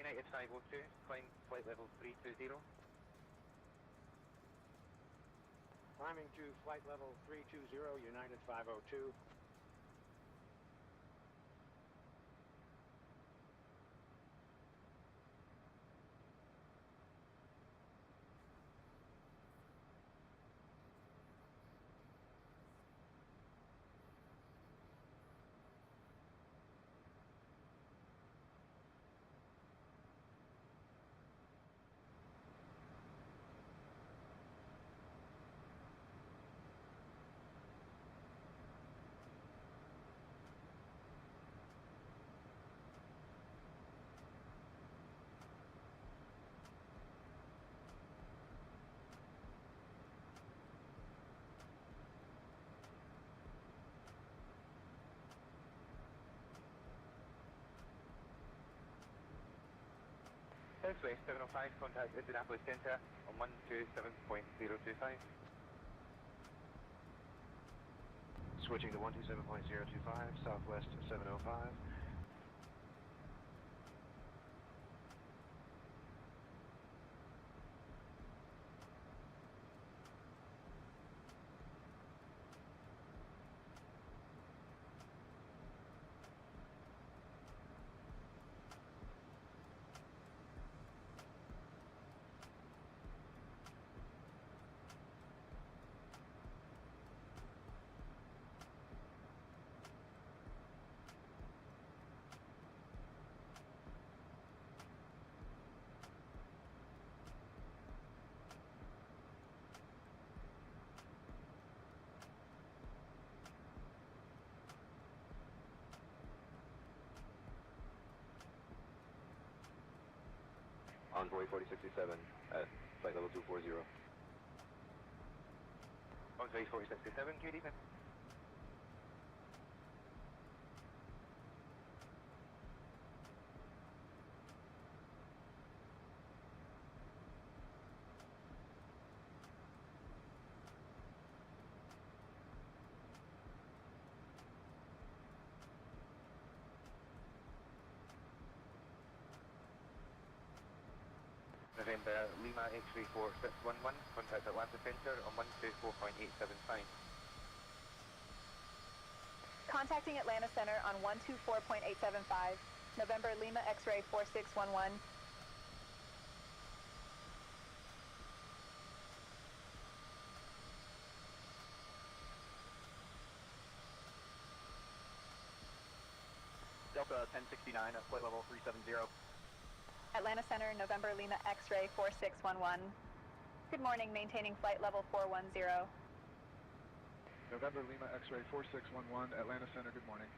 United 502, climb flight level 320. Climbing to flight level 320, United 502. Southwest 705, contact Indianapolis Center on 127.025. Switching to 127.025, Southwest 705. Envoy 4067 at flight level 240. Envoy 4067, good evening. November Lima X-ray 4611, contact Atlanta Center on 124.875. Contacting Atlanta Center on 124.875. November Lima X-ray 4611. Delta 1069 at flight level 370. Atlanta Center, November Lima X-ray 4611. Good morning, maintaining flight level 410. November Lima X-ray 4611, Atlanta Center, good morning.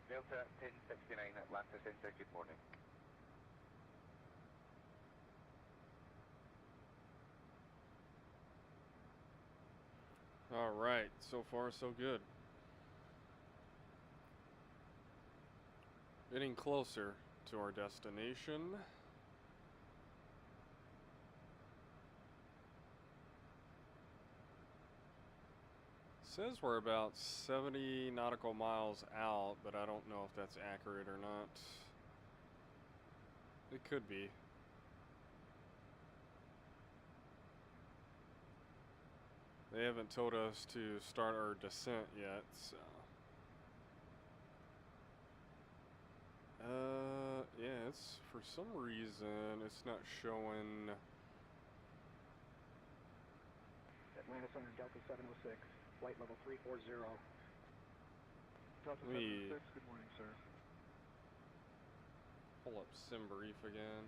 Delta 1069 Atlanta Center, good morning. All right, so far so good. Getting closer to our destination. Says we're about 70 nautical miles out, but I don't know if that's accurate or not. It could be. They haven't told us to start our descent yet, so. Yeah, it's, for some reason, it's not showing. Atlanta Center, Delta 706, flight level 340. Delta 706, good morning, sir. Pull up SimBrief again.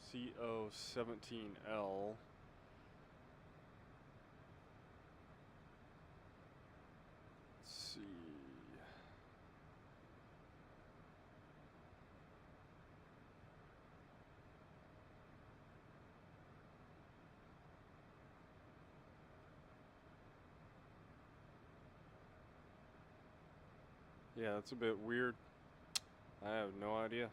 KMCO17L. Let's see. Yeah, that's a bit weird. I have no idea.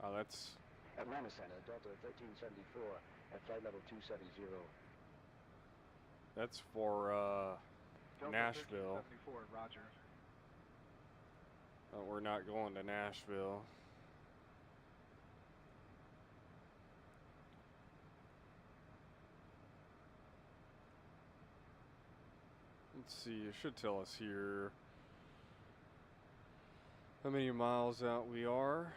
Oh, that's Atlanta Center, Delta 1374 at flight level 270. that's for Delta Nashville. 1374, roger. We're not going to Nashville. Let's see, it should tell us here how many miles out we are.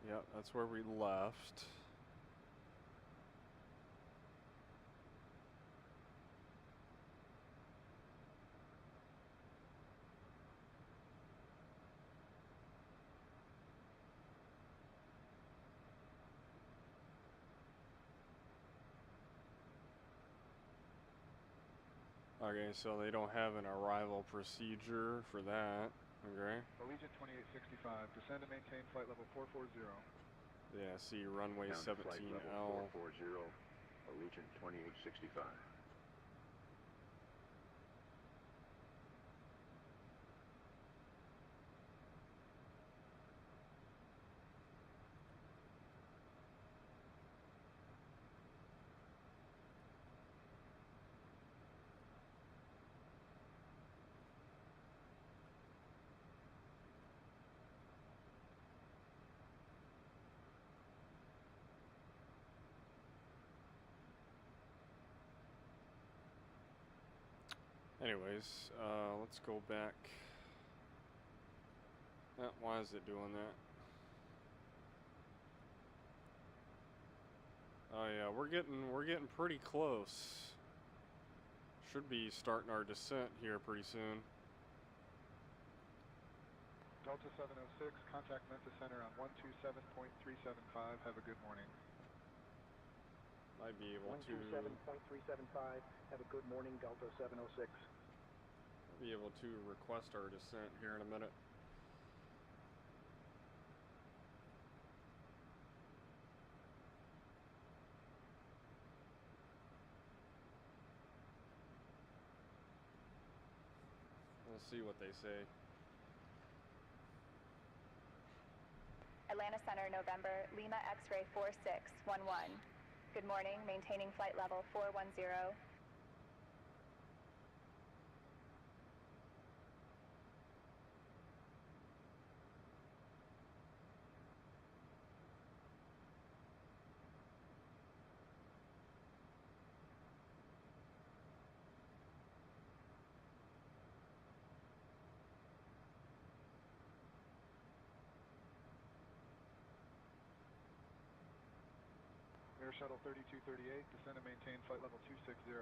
Yep, that's where we left. Okay, so they don't have an arrival procedure for that. Okay. Allegiant 2865, descend and maintain flight level 440. Yeah, see runway Down to flight 17L. level 440, Allegiant 2865. Anyways, let's go back. Why is it doing that? Oh yeah, we're getting pretty close. Should be starting our descent here pretty soon. Delta 706, contact Memphis Center on 127.375. Have a good morning. Might be able to 127.375. Have a good morning, Delta 706. I'll be able to request our descent here in a minute. We'll see what they say. Atlanta Center, November, Lima X-ray 4611. Good morning, maintaining flight level 410. Air Shuttle 3238, descend and maintain flight level 260.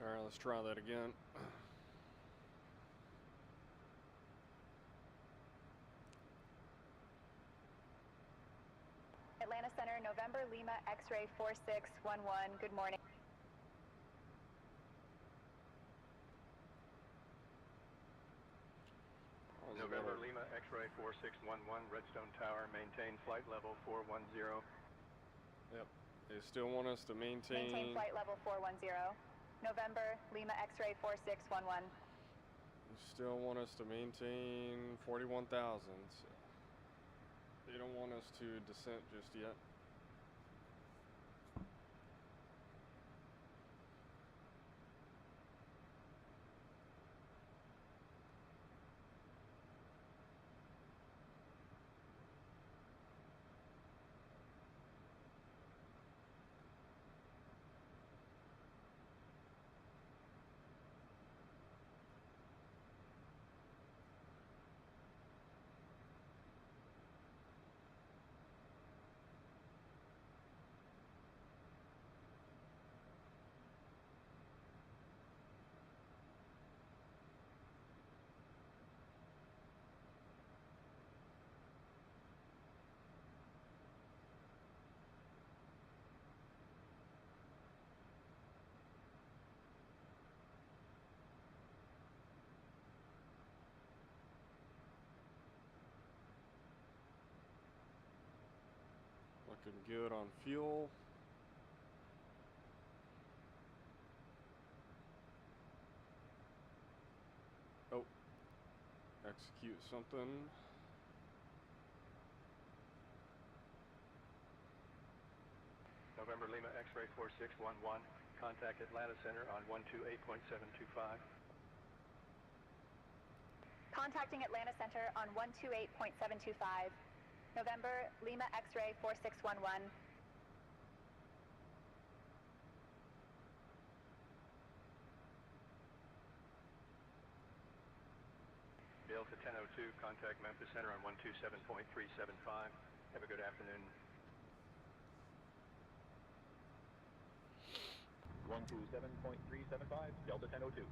Alright, let's try that again. Atlanta Center, November, Lima X-ray 4611. Good morning. November, Lima X-ray 4611, Redstone Tower, maintain flight level 410. Yep. They still want us to maintain Flight level 410. November, Lima X-ray 4611. They still want us to maintain 41,000. So they don't want us to descent just yet. Looking good on fuel. Oh, execute something. November Lima X-ray 4611, contact Atlanta Center on 128.725. Contacting Atlanta Center on 128.725. November Lima X-ray 4611. Delta 1002, contact Memphis Center on 127.375. Have a good afternoon. 127.375, Delta 1002.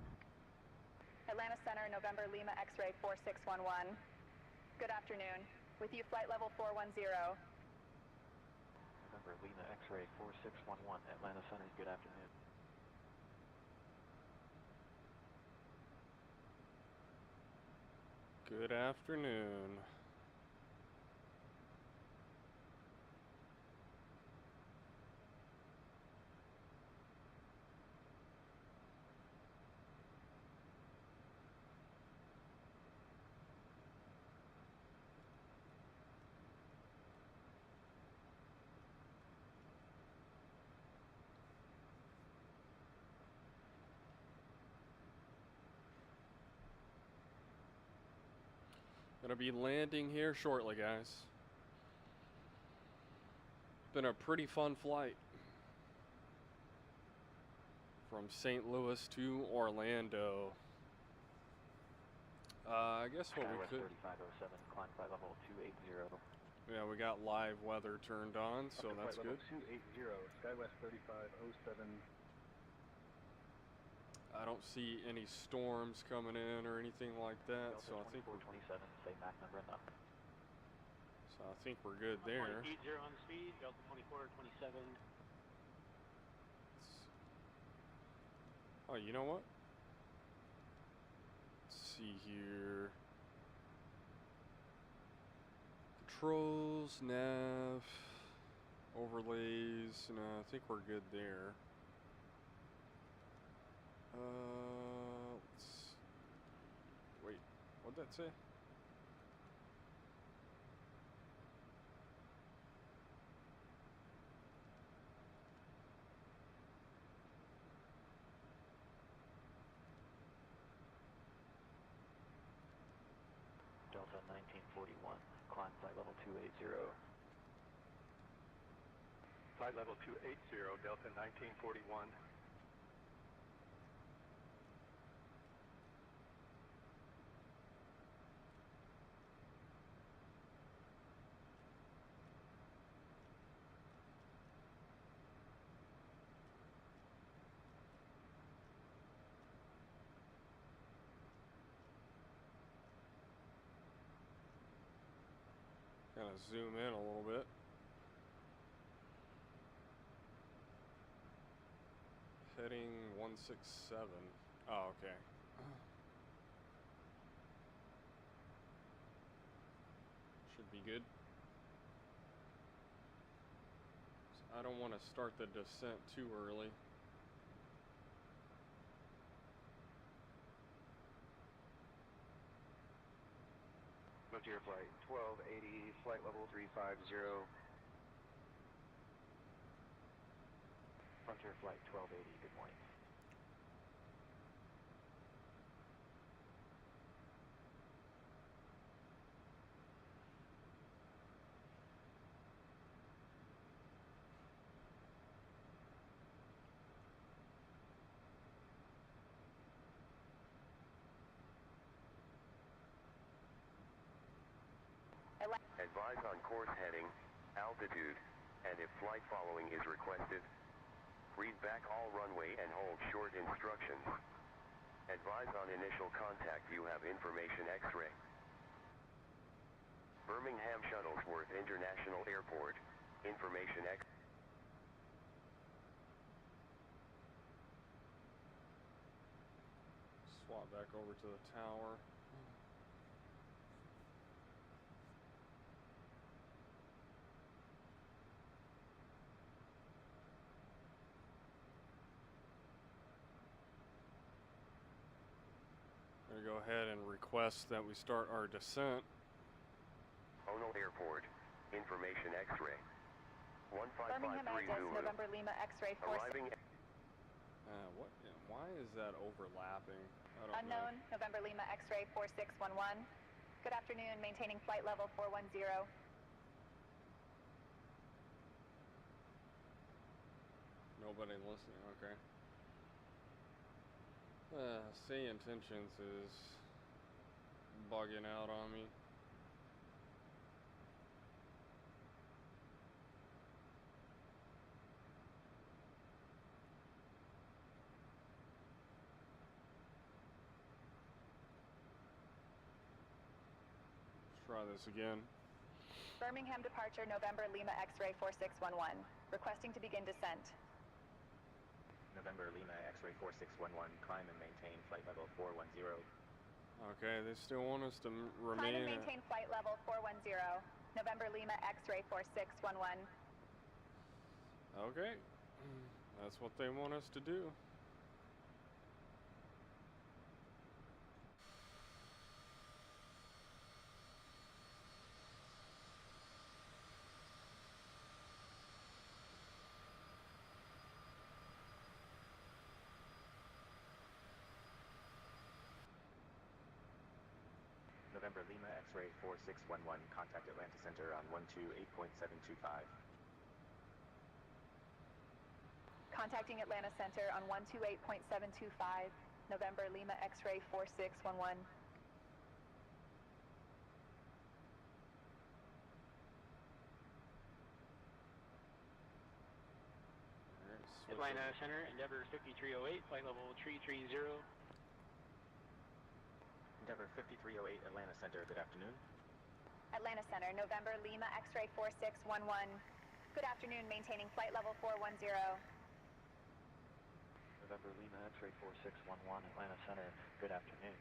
Atlanta Center, November Lima X-ray 4611. Good afternoon. With you, flight level 410. November Lima X-ray 4611, Atlanta Center, good afternoon. Good afternoon. Gonna be landing here shortly, guys. Been a pretty fun flight from St. Louis to Orlando. I guess what we could. 3507, climb flight level 280. Yeah, we got live weather turned on, so that's good. 280, SkyWest 3507. I don't see any storms coming in or anything like that, Delta so I think 2427, say Mac number and up. So I think we're good there. 80 on speed, Delta 2427. Oh, you know what? Let's see here. Controls, nav, overlays. No, I think we're good there. Let's wait. What'd that say? Delta 1941, climb flight level 280. Flight level 280, Delta 1941. Kind of zoom in a little bit. Heading 167. Oh, okay. Should be good. So I don't want to start the descent too early. Frontier flight 1280, flight level 350. Frontier flight 1280, good morning. Advise on course heading, altitude, and if flight following is requested, read back all runway and hold short instructions. Advise on initial contact, you have information X-ray. Birmingham Shuttlesworth International Airport, information X. Swap back over to the tower. go ahead and request that we start our descent. Ono Airport. Information X-ray. Birmingham 15530 Aegis, Zulu. November Lima X-ray 46. Arriving. What? Why is that overlapping? I don't Unknown, know. November Lima X-ray 4611. Good afternoon, maintaining flight level 410. Nobody listening. Okay. Sayintentionsai is bugging out on me. Try this again. Birmingham departure, November Lima X-ray 4611. Requesting to begin descent. November Lima X-ray 4611, climb and maintain flight level 410. Okay, they still want us to Climb remain and maintain flight level 410. November Lima X-ray 4611. Okay, that's what they want us to do. November Lima X-ray 4611, contact Atlanta Center on 128.725. Contacting Atlanta Center on 128.725. November Lima X-ray 4611. Atlanta Center, Endeavor 5308, flight level 330. Endeavor 5308, Atlanta Center, good afternoon. Atlanta Center, November Lima X-ray 4611. Good afternoon, maintaining flight level 410. November Lima X-ray 4611, Atlanta Center, good afternoon.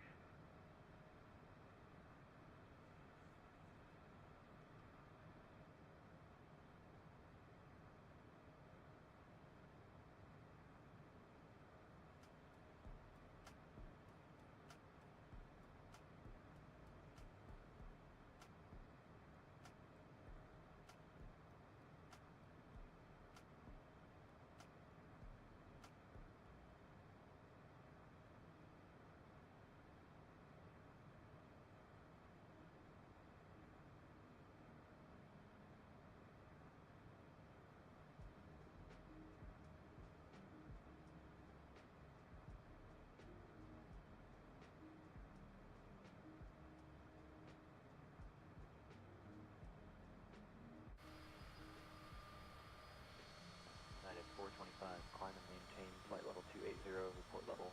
United 425, climb and maintain flight level 280, report level.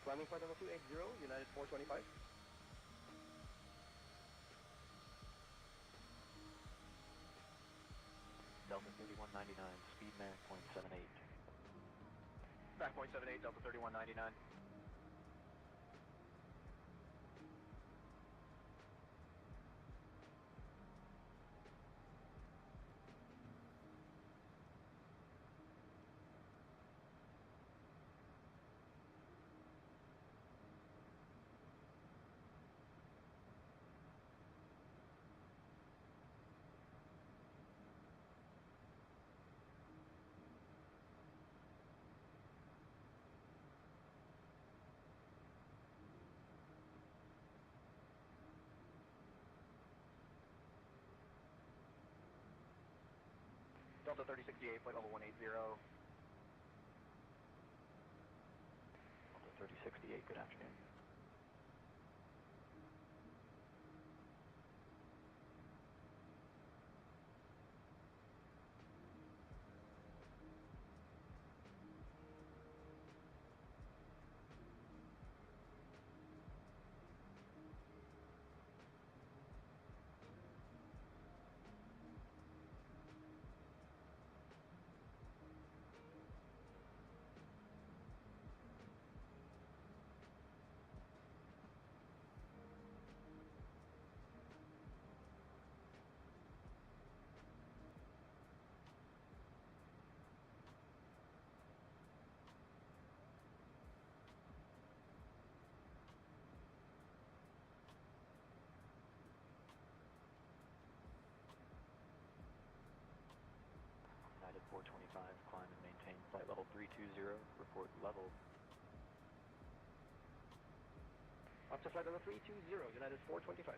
Climbing flight level 280, United 425. Delta 3199, speed Mach .78. Mach .78, Delta 3199. Delta 3068, flight level 180. Delta 3068, good afternoon. 425, climb and maintain flight level 320, report level. Up to flight level 320, United 425.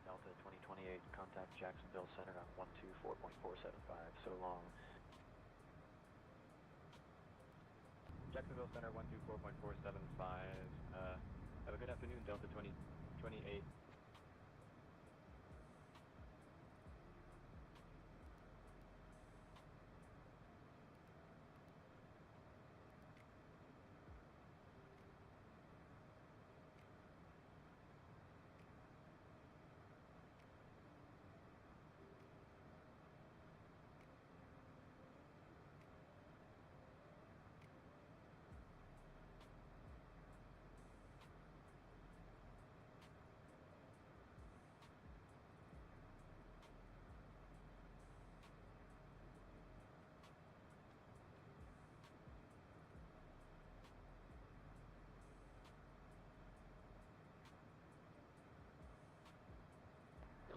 Delta 2028, contact Jacksonville Center on 124.475, so long. Jacksonville Center 124.475, have a good afternoon, Delta 2028.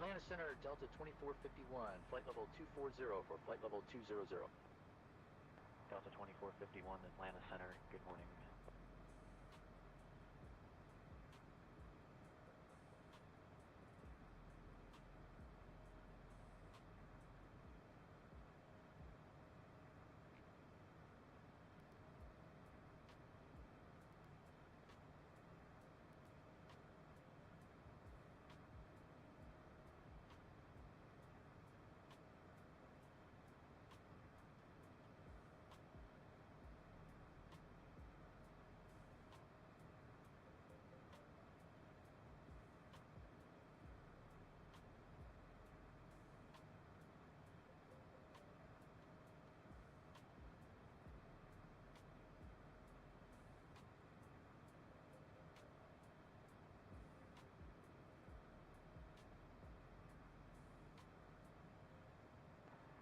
Atlanta Center, Delta 2451, flight level 240 for flight level 200. Delta 2451, Atlanta Center, good morning.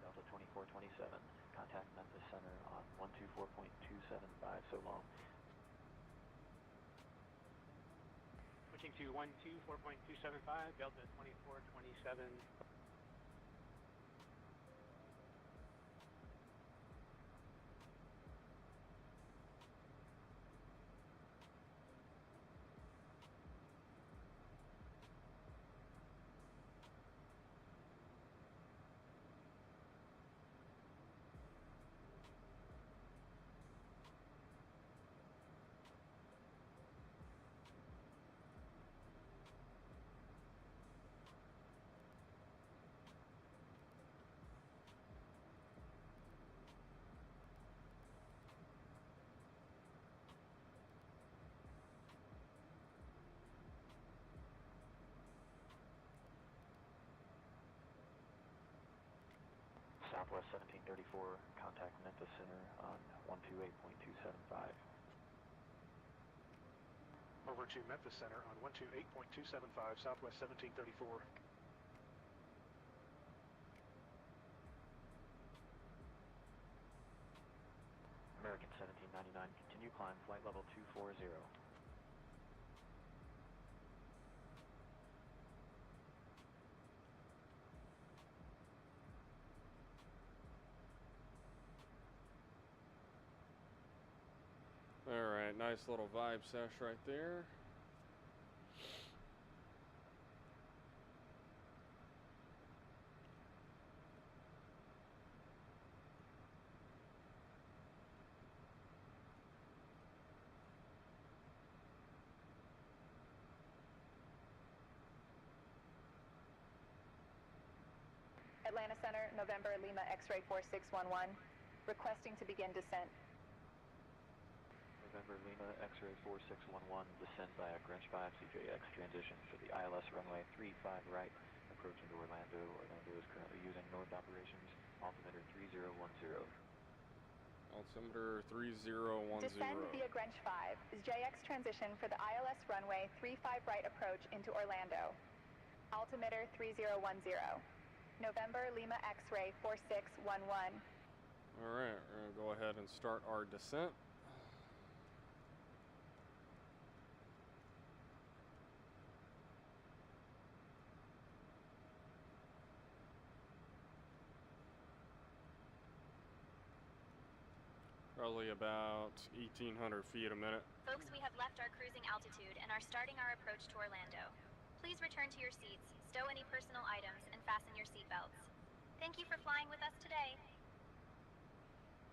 Delta 2427, contact Memphis Center on 124.275, so long. Switching to 124.275, Delta 2427. Southwest 1734, contact Memphis Center on 128.275. Over to Memphis Center on 128.275, Southwest 1734. American 1799, continue climb, flight level 240. Alright, nice little vibe sesh right there. Atlanta Center, November Lima X-ray 4611, requesting to begin descent. November Lima X-ray 4611, descend via Greenwich 5 CJX transition for the ILS runway 35 right, approaching to Orlando. Orlando is currently using north operations, altimeter 3010. Altimeter 3010. Descend via Greenwich 5 is JX transition for the ILS runway 35 right approach into Orlando. Altimeter 3010. November Lima X-ray 4611. Alright, we're going to go ahead and start our descent. Probably about 1,800 feet a minute. Folks, we have left our cruising altitude and are starting our approach to Orlando. Please return to your seats, stow any personal items, and fasten your seatbelts. Thank you for flying with us today.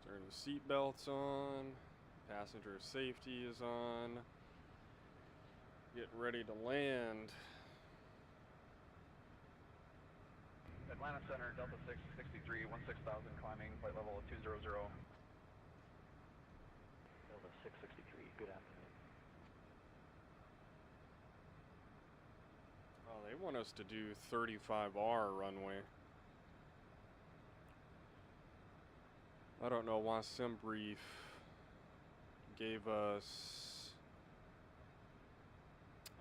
Turn the seatbelts on. Passenger safety is on. Get ready to land. Atlanta Center, Delta 663, 16,000, climbing, flight level 200. Delta 663, good afternoon. Oh, they want us to do 35R runway. I don't know why SimBrief gave us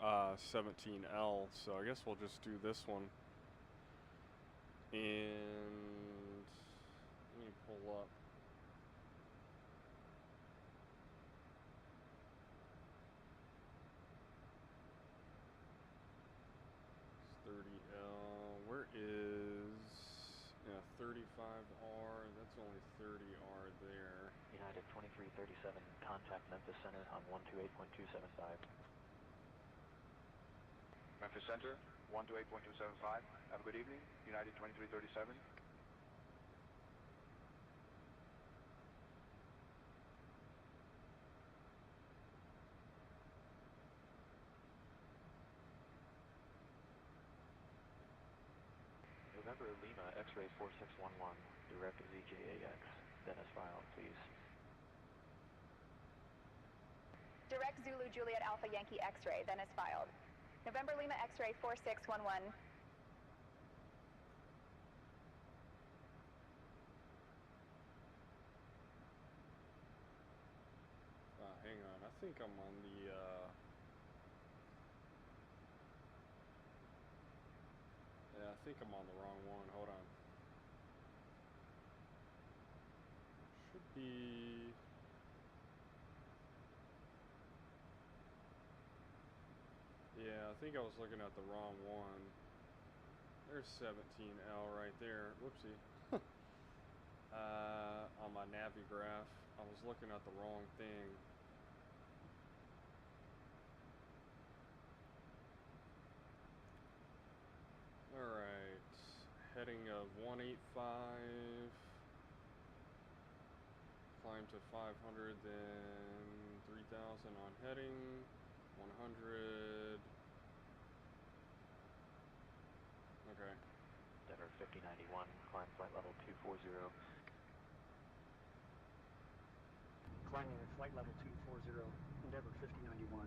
17L, so I guess we'll just do this one. And let me pull up. It's 30L. Where is 35R? That's only 30R there. United 2337, contact Memphis Center on 128.275. Memphis Center, 128.275. Have a good evening. United 2337. November Lima X-ray 4611, direct ZJAX. Dennis file, please. Direct Zulu Juliet Alpha Yankee X-ray, then is filed. November Lima X-ray 4611. Hang on, I think I'm on the, yeah, I think I'm on the wrong one. Hold on. Should be... Yeah, I think I was looking at the wrong one. There's 17L right there. Whoopsie. On my Navigraph, I was looking at the wrong thing. Alright, heading of 185, climb to 500, then 3,000 on heading, 100, okay. Denver 5091, climb flight level 240. Climbing at flight level 240, Endeavor 5091.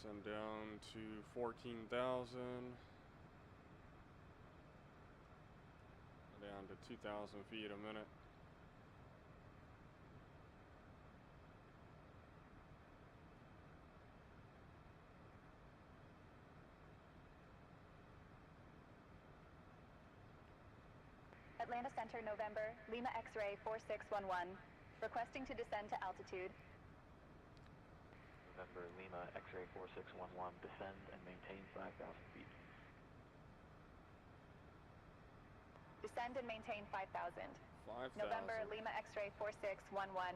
Send down to 14,000. Down to 2,000 feet a minute. Atlanta Center, November, Lima X-ray 4611, requesting to descend to altitude. November Lima X-ray 4611, descend and maintain 5,000 feet. Descend and maintain 5,000. 5,000. November Lima X-ray 4611.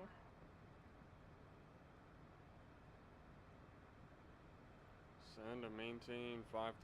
Send and maintain 5,000.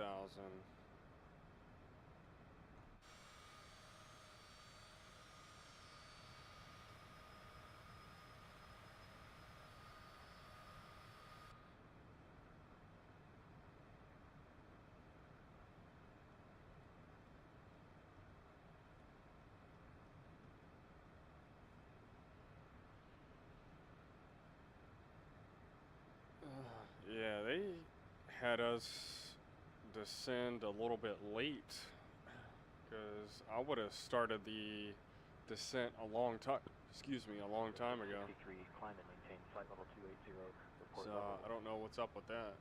had us descend a little bit late, because I would have started the descent a long time. Excuse me, a long time ago. 63, climb and maintain flight level 280. Report So level. I don't know what's up with that.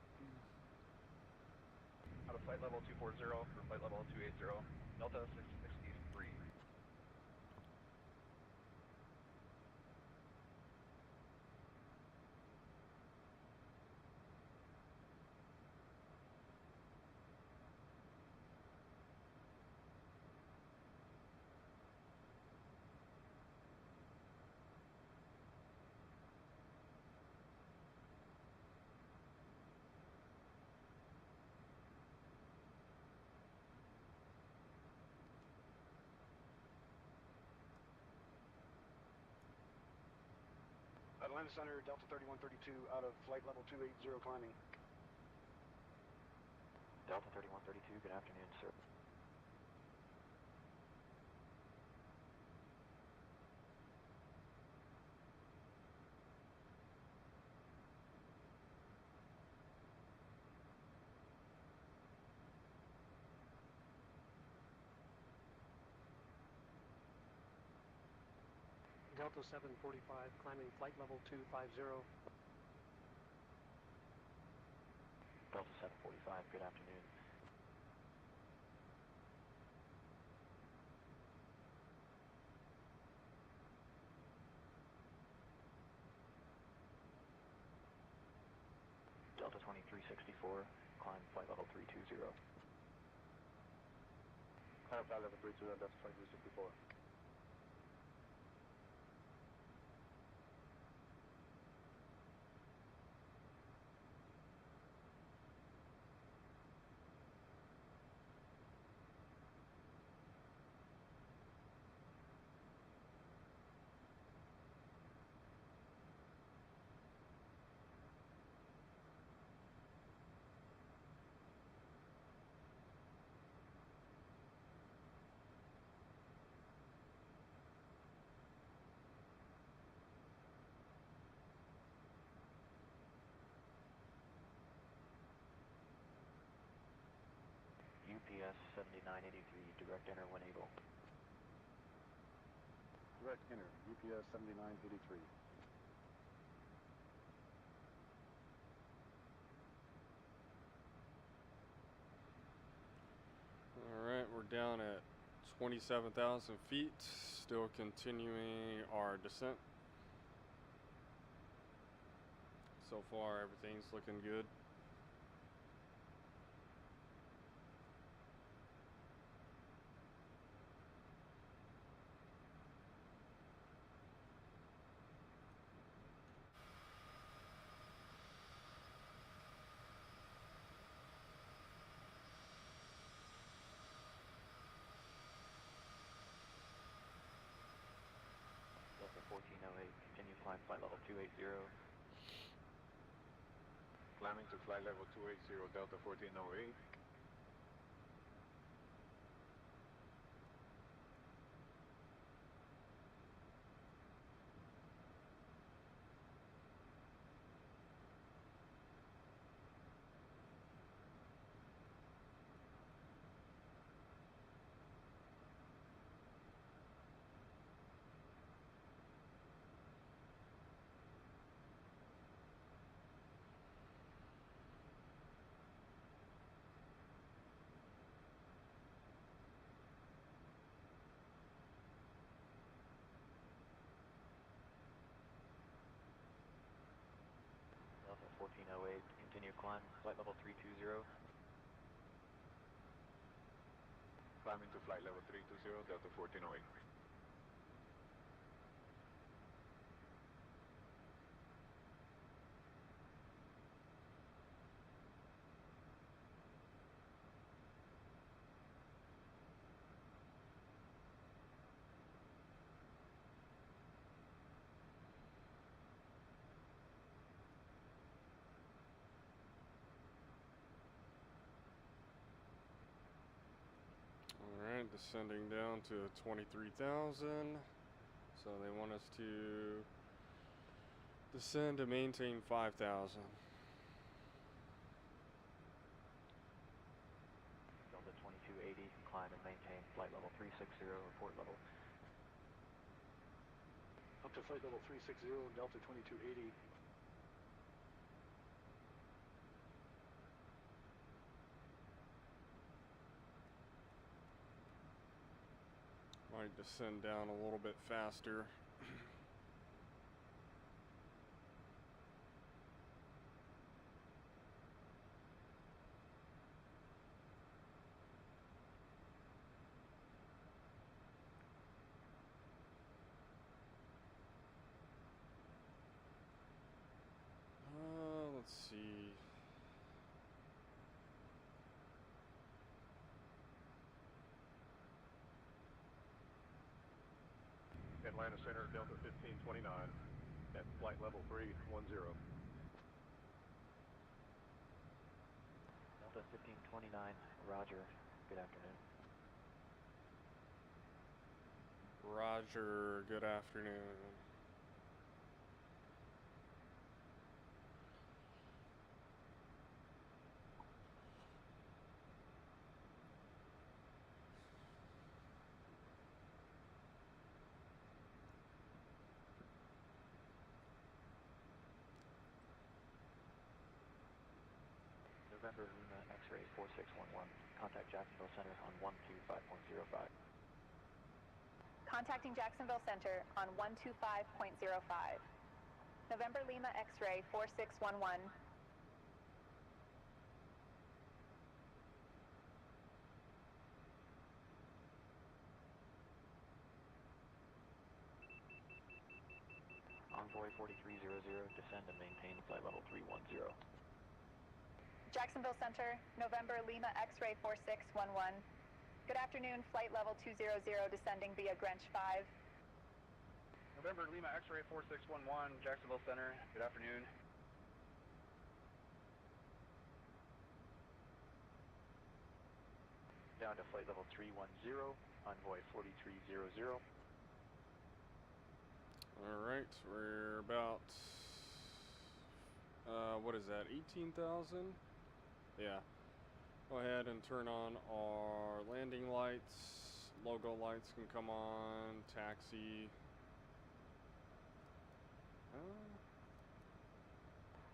Out of flight level 240 for flight level 280, Delta 663. Atlanta Center, Delta 3132, out of flight level 280, climbing. Delta 3132, good afternoon, sir. Delta 745, climbing flight level 250. Delta 745, good afternoon. Delta 2364, climb flight level 320. Climb flight level 320, Delta 2364. UPS 7983, direct enter when able. Direct enter, UPS 7983. Alright, we're down at 27,000 feet, still continuing our descent. So far, everything's looking good. Delta 1408, continue climb flight level 280. Climbing to flight level 280, Delta 1408. Delta 1408, continue climb flight level 320. Climbing to flight level 320, Delta 1408. Alright, descending down to 23,000. So they want us to descend to maintain 5,000. climb and maintain flight level 360, report level. Up to flight level 360, Delta 2280. Might descend down a little bit faster. Let's see. Atlanta Center, Delta 1529, at flight level 310. Delta 1529, roger. Good afternoon. Roger, good afternoon. November Lima X-ray 4611. Contact Jacksonville Center on 125.05. Contacting Jacksonville Center on 125.05. November Lima X-ray 4611. Envoy 4300, descend and maintain flight level 310. Jacksonville Center, November Lima X-ray 4611. Good afternoon, flight level 200 descending via Greenwich 5. November Lima X-ray 4611, Jacksonville Center, good afternoon. Down to flight level 310, Envoy 4300. Alright, we're about, what is that, 18,000? Yeah. Go ahead and turn on our landing lights. Logo lights can come on. Taxi.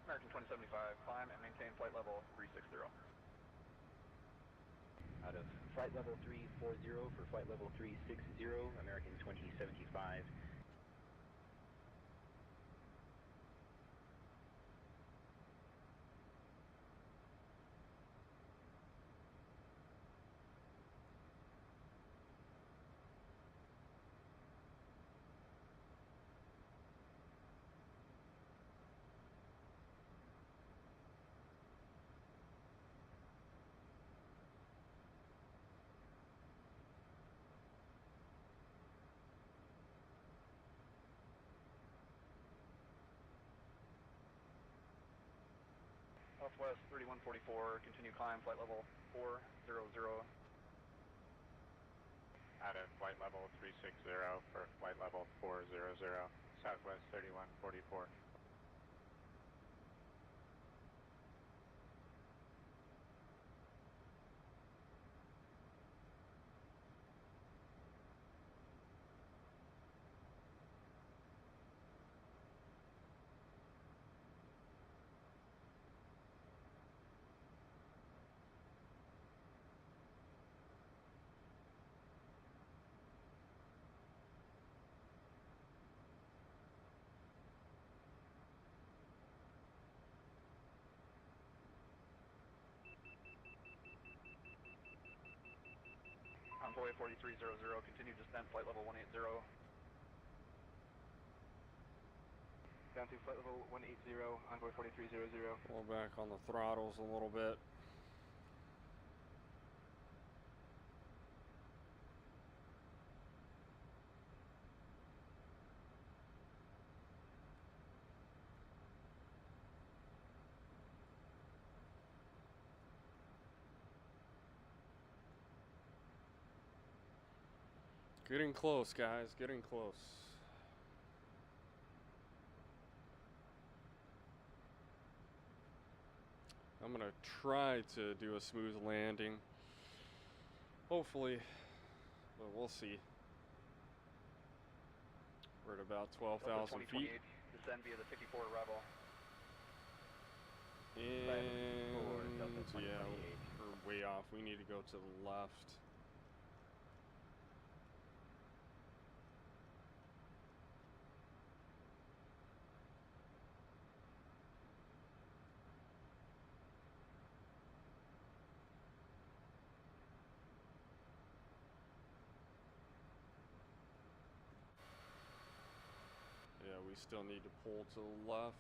American 2075, climb and maintain flight level 360. Out of flight level 340 for flight level 360, American 2075. Southwest 3144, continue climb, flight level 400. Out of flight level 360 for flight level 400, Southwest 3144. Envoy 4300, continue descent, flight level 180. Down to flight level 180, Envoy 4300. Pull back on the throttles a little bit. Getting close, guys. Getting close. I'm gonna try to do a smooth landing. Hopefully, but we'll see. We're at about 12,000 feet. Descend via the 54 arrival. And yeah, we're way off. We need to go to the left. Yeah, we still need to pull to the left.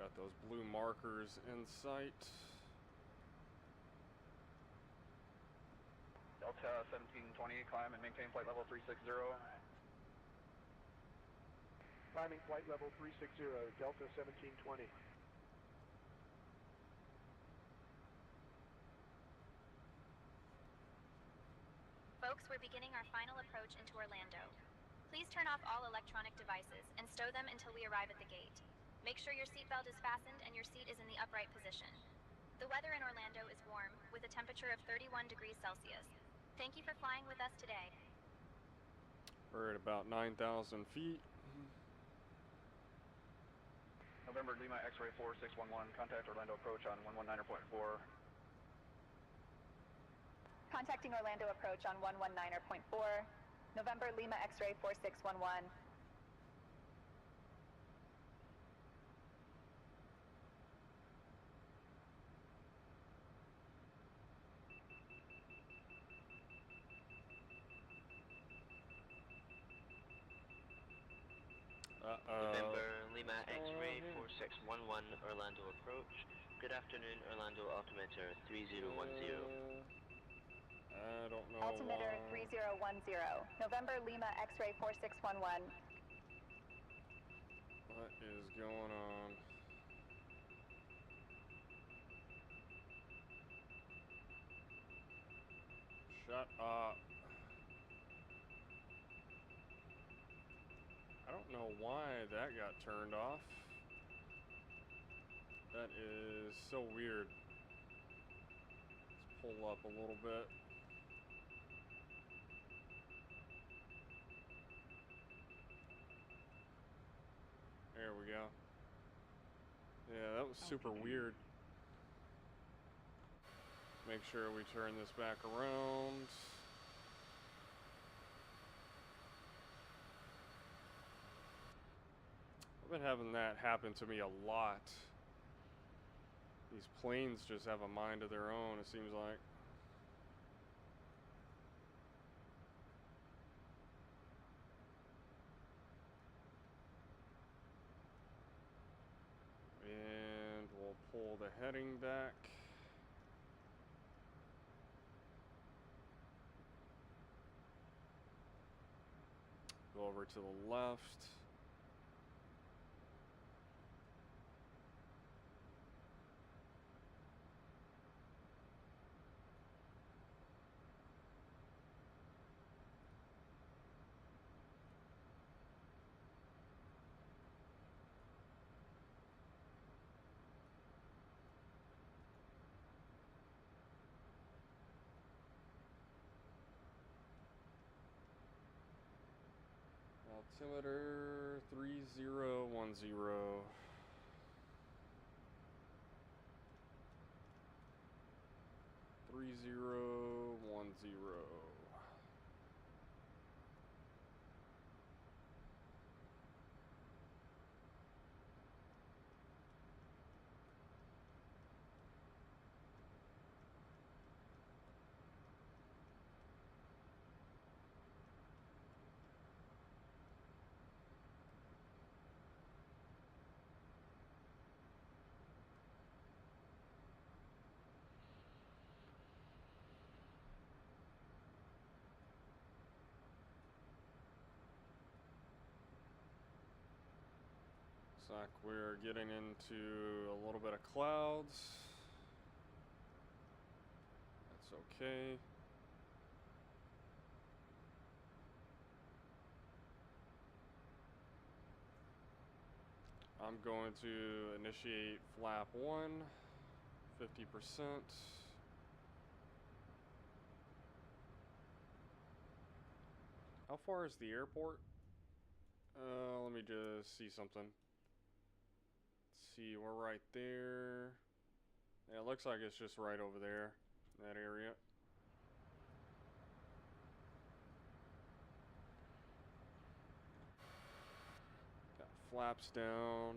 Got those blue markers in sight. Delta 1720, climb and maintain flight level 360. Climbing flight level 360, Delta 1720. Folks, we're beginning our final approach into Orlando. Please turn off all electronic devices and stow them until we arrive at the gate. Make sure your seatbelt is fastened and your seat is in the upright position. The weather in Orlando is warm, with a temperature of 31 degrees Celsius. Thank you for flying with us today. We're at about 9,000 feet. November Lima X-ray 4611, contact Orlando approach on 119.4. Contacting Orlando approach on 119.4. November Lima X-ray 4611. November Lima X-ray 4611 Orlando approach. Good afternoon, Orlando altimeter 3010. I don't know Altimeter why. 3010. November Lima X-ray 4611. What is going on? Shut up. I don't know why that got turned off. That is so weird. Let's pull up a little bit. There we go. Yeah, that was super weird. Make sure we turn this back around. I've been having that happen to me a lot. These planes just have a mind of their own, it seems like. And we'll pull the heading back. Go over to the left. Altimeter 3010. Looks like we're getting into a little bit of clouds. That's okay. I'm going to initiate flap 1, 50%. How far is the airport? Let me just see something. Let's see, we're right there. Yeah, it looks like it's just right over there, that area. Got flaps down.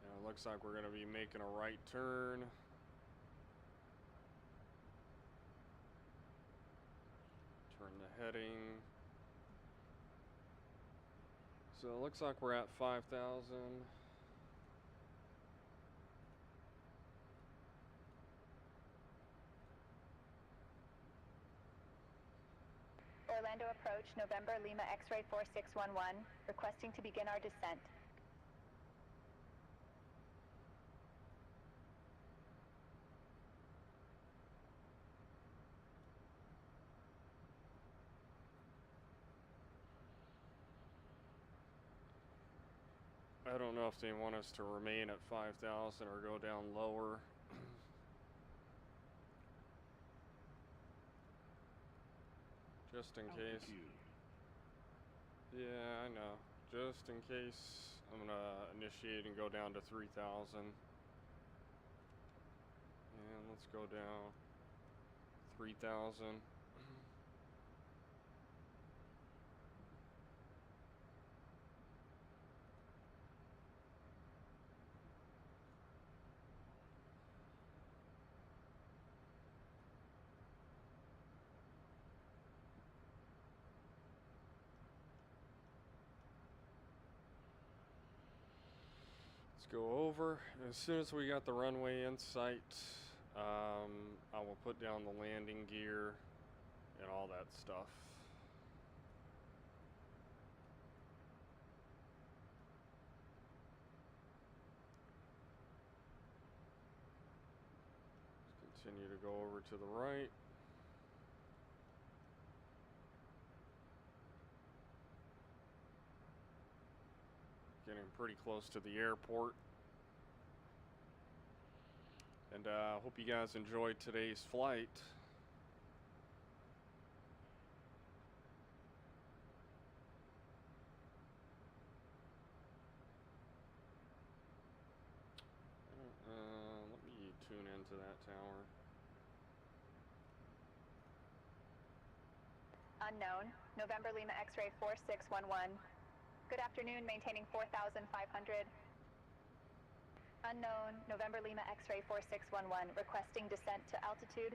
And it looks like we're going to be making a right turn. Turn the heading. So it looks like we're at 5,000. Orlando approach, November Lima X-ray 4611, requesting to begin our descent. I don't know if they want us to remain at 5,000 or go down lower. Just in case. Yeah, I know. Just in case, I'm gonna initiate and go down to 3,000. And let's go down 3,000. Go over. As soon as we got the runway in sight, I will put down the landing gear and all that stuff. Let's continue to go over to the right. Getting pretty close to the airport. And hope you guys enjoyed today's flight. Let me tune into that tower. Unknown, November Lima X-ray 4611. Good afternoon, maintaining 4,500. Unknown, November Lima X-ray 4611, requesting descent to altitude.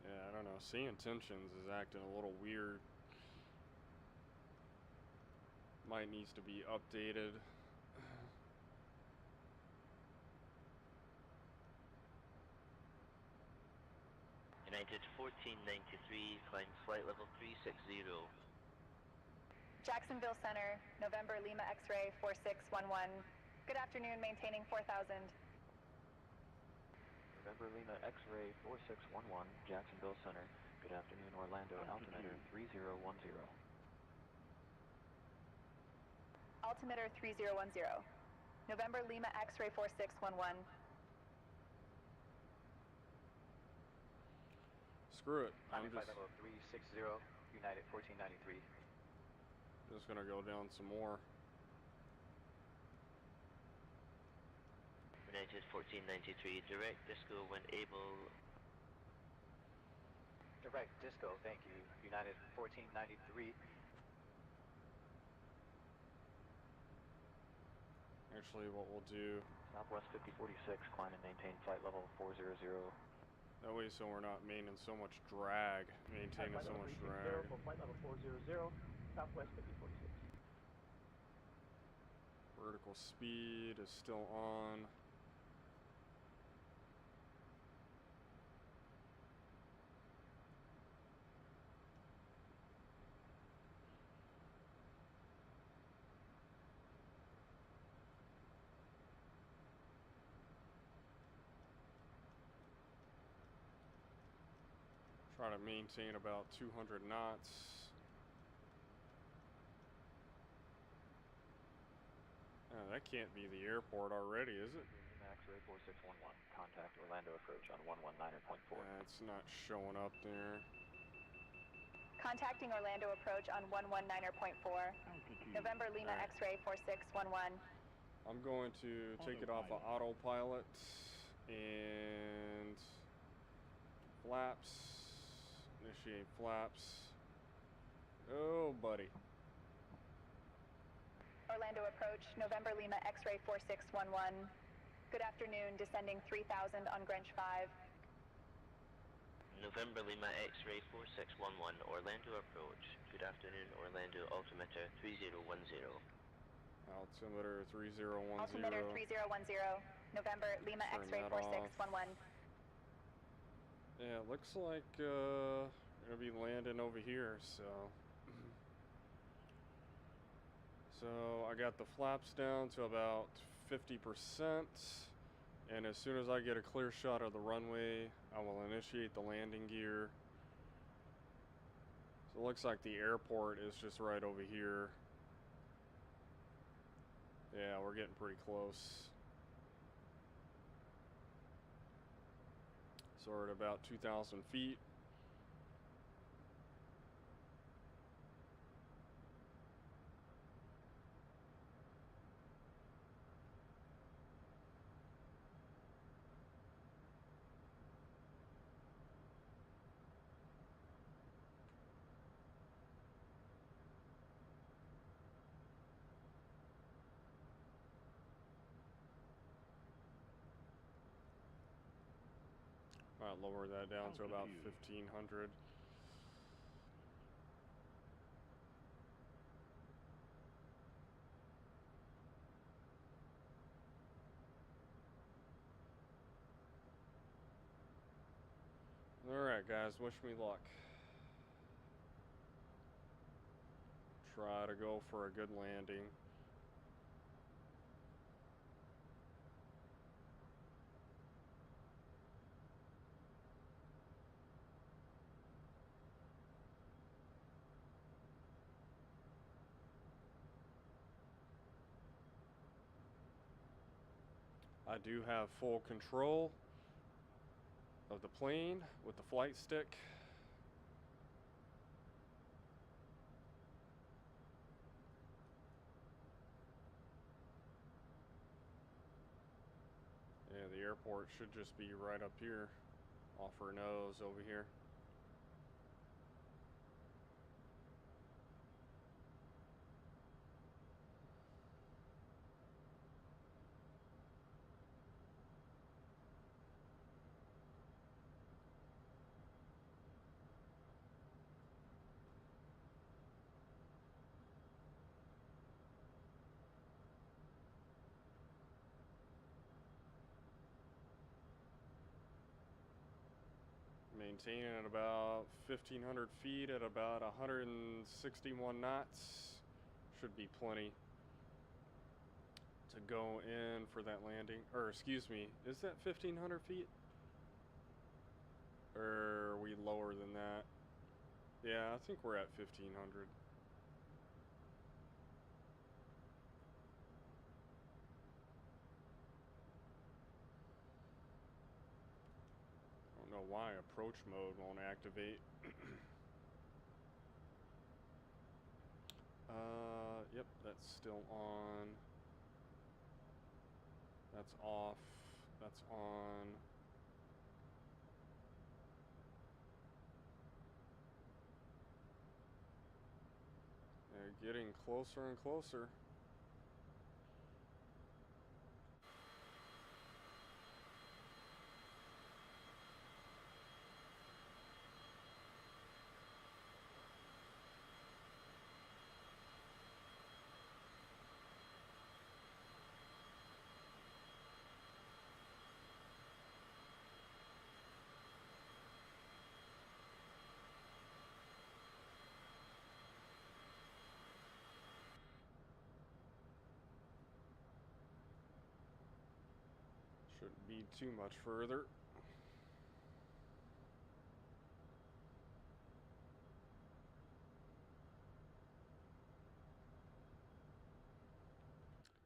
Yeah, I don't know. Sayintentionsai is acting a little weird. Might needs to be updated. United 1493, climb flight level 360. Jacksonville Center, November Lima X-ray 4611. Good afternoon, maintaining 4,000. November Lima X-ray 4611, Jacksonville Center. Good afternoon, Orlando, altimeter 3010. Altimeter 3010. November Lima X-ray 4611. Screw it. I'm Flight level 360, United 1493. just gonna go down some more. United 1493, direct disco when able. Direct disco, thank you. United 1493. Actually, what we'll do... Southwest 5046, climb and maintain flight level 400. That way so we're not maintaining so much drag. Maintaining so much drag. For flight level 400, Southwest 5046. Vertical speed is still on. Try to maintain about 200 knots. That can't be the airport already, is it? Lima X-ray 4611. Contact Orlando approach on 119.4. It's not showing up there. Contacting Orlando approach on 119.4. November Lima X-ray 4611. I'm going to take it off of autopilot and flaps. Initiate flaps. Oh, buddy. Orlando approach, November Lima X-ray 4611. Good afternoon, descending 3000 on Greenwich 5. November Lima X-ray 4611, Orlando approach. Good afternoon, Orlando altimeter 3010. Altimeter 3010. Altimeter 3010. November Lima X-ray 4611. Yeah, it looks like we're gonna be landing over here, so I got the flaps down to about 50%, and as soon as I get a clear shot of the runway, I will initiate the landing gear. So it looks like the airport is just right over here. Yeah, we're getting pretty close. So we're at about 2,000 feet. I'll lower that down to about 1,500. Alright guys, wish me luck. Try to go for a good landing. I do have full control of the plane with the flight stick. Yeah, the airport should just be right up here, off her nose over here. Maintaining at about 1,500 feet at about 161 knots. Should be plenty to go in for that landing. Or excuse me, is that 1,500 feet? Or are we lower than that? Yeah, I think we're at 1,500. I don't know why approach mode won't activate. Yep, that's still on. That's off. That's on. They're getting closer and closer. Shouldn't be too much further.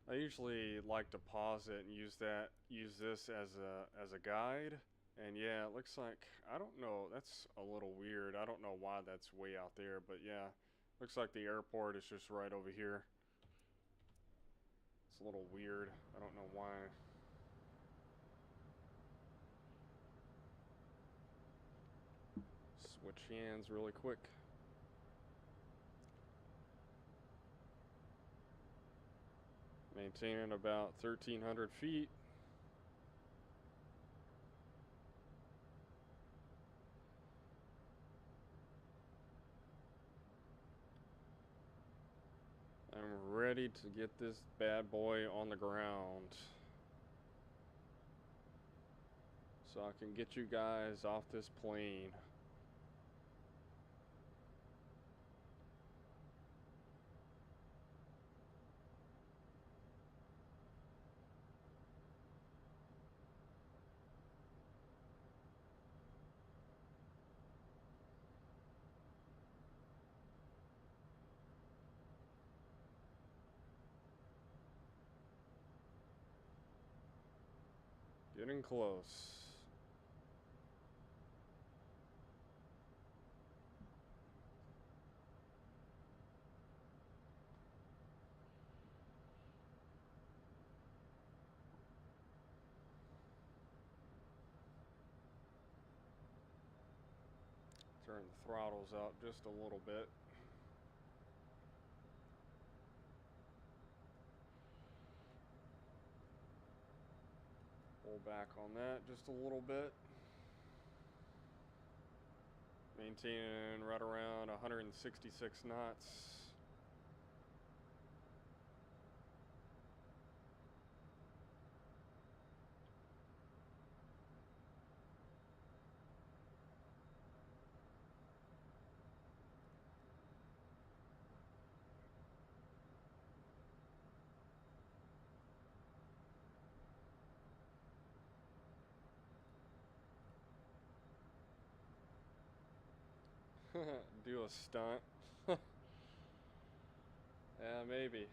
I usually like to pause it and use this as a guide. And yeah, it looks like, I don't know, that's a little weird. I don't know why that's way out there, but yeah, looks like the airport is just right over here. It's a little weird. I don't know why. Switch hands really quick. Maintaining about 1,300 feet. I'm ready to get this bad boy on the ground, so I can get you guys off this plane. Getting close. Turn the throttles up just a little bit. Pull back on that just a little bit. Maintaining right around 166 knots. Do a stunt. Yeah, maybe.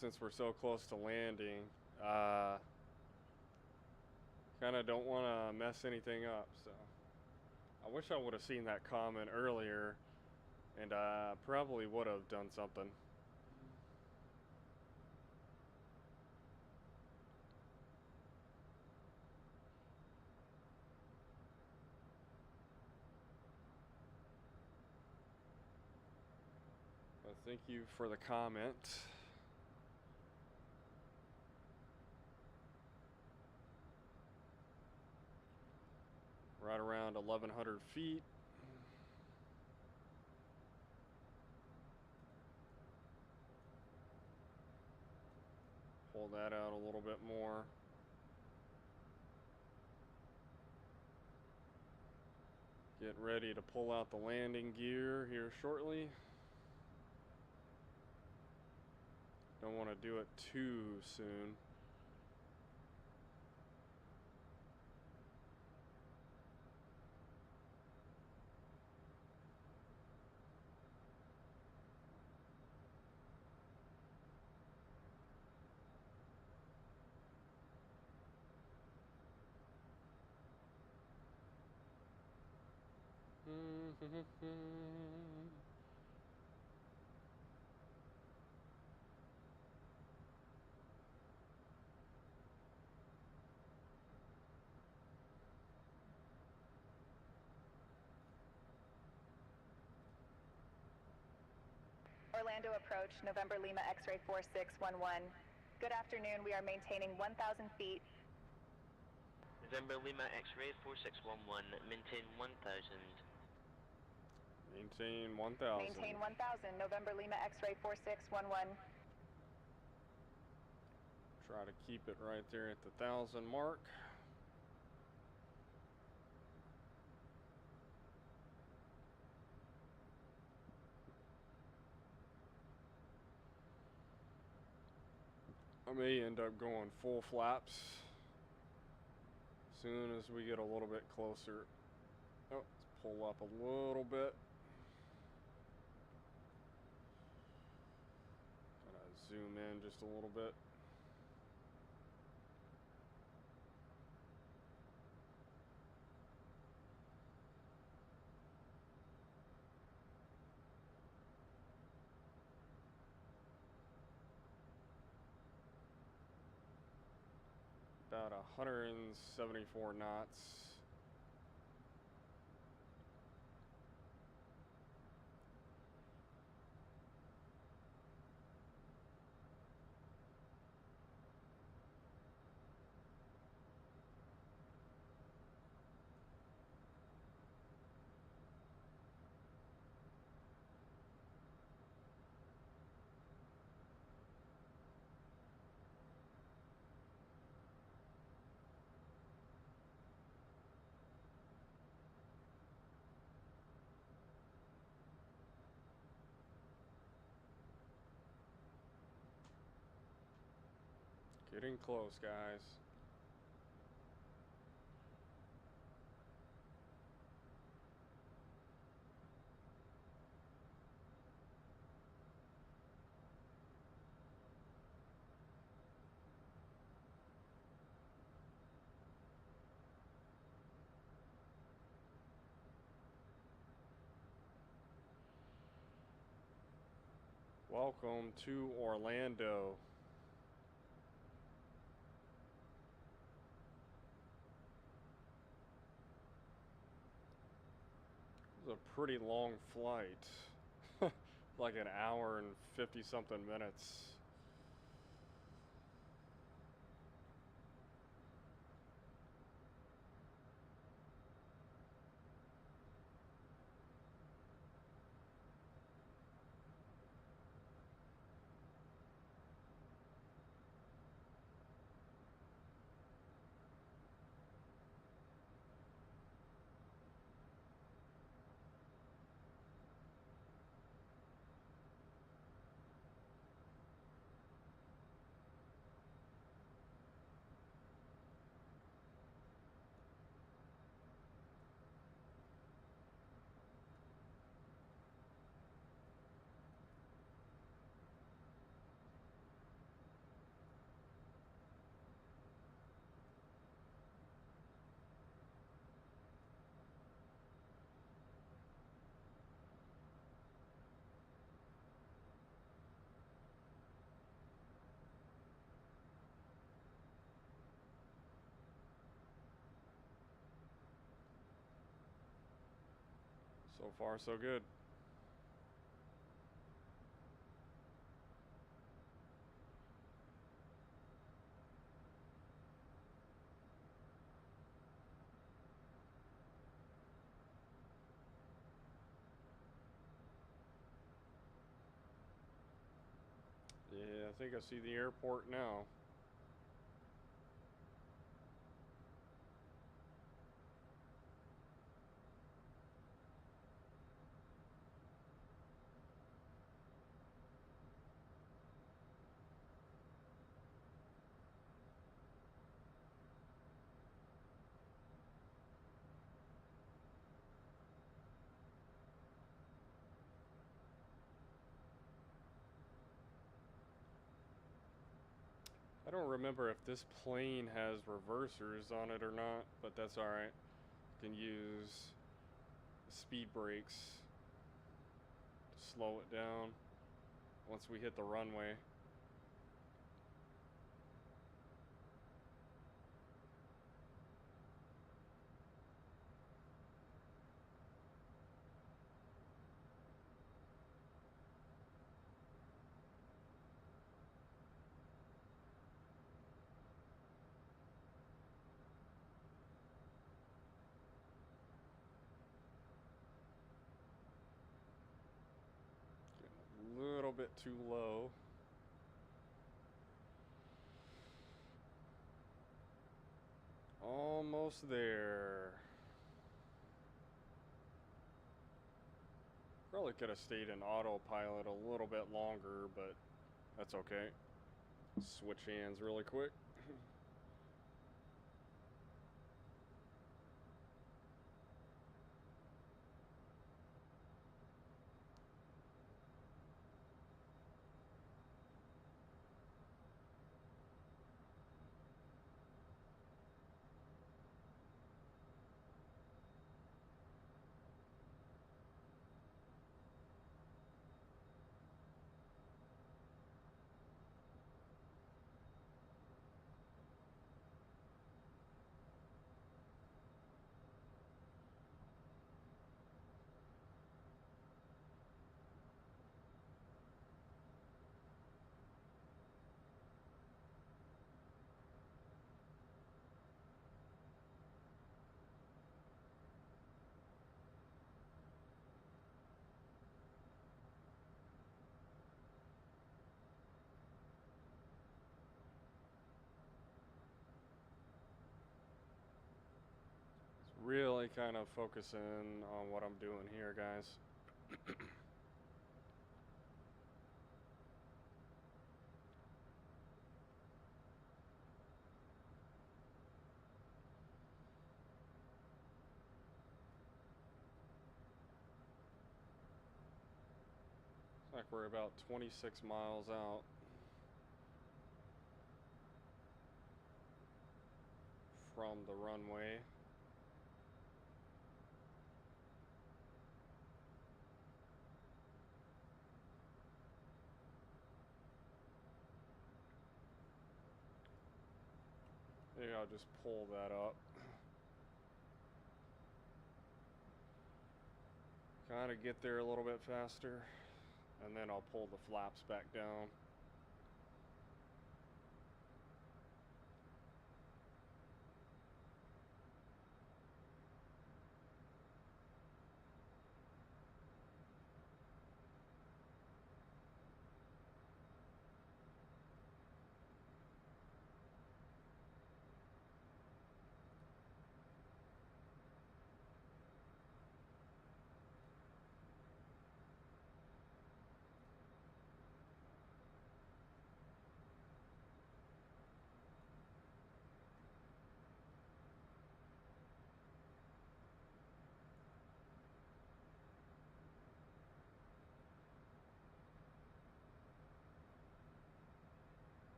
Since we're so close to landing, kind of don't want to mess anything up, so. I wish I would have seen that comment earlier, and probably would have done something. But thank you for the comment. Right around 1,100 feet. Pull that out a little bit more. Get ready to pull out the landing gear here shortly. Don't want to do it too soon. Orlando approach, November Lima X-ray 4611. Good afternoon, we are maintaining 1,000 feet. November Lima X-ray 4611, maintain 1,000. Maintain 1,000. Maintain 1,000, November Lima X-ray 4611. Try to keep it right there at the 1,000 mark. I may end up going full flaps as soon as we get a little bit closer. Oh, let's pull up a little bit. zoom in just a little bit. About 174 knots. Getting close, guys. Welcome to Orlando. It was a pretty long flight. Like an hour and 50 something minutes. So far, so good. Yeah, I think I see the airport now. I don't remember if this plane has reversers on it or not, but that's alright. You can use speed brakes to slow it down once we hit the runway. Getting a little bit too low. Almost there. Probably could have stayed in autopilot a little bit longer, but that's okay. Switch hands really quick. really kind of focusing on what I'm doing here, guys. Looks like we're about 26 miles out from the runway. Maybe I'll just pull that up. Kind of get there a little bit faster, and then I'll pull the flaps back down.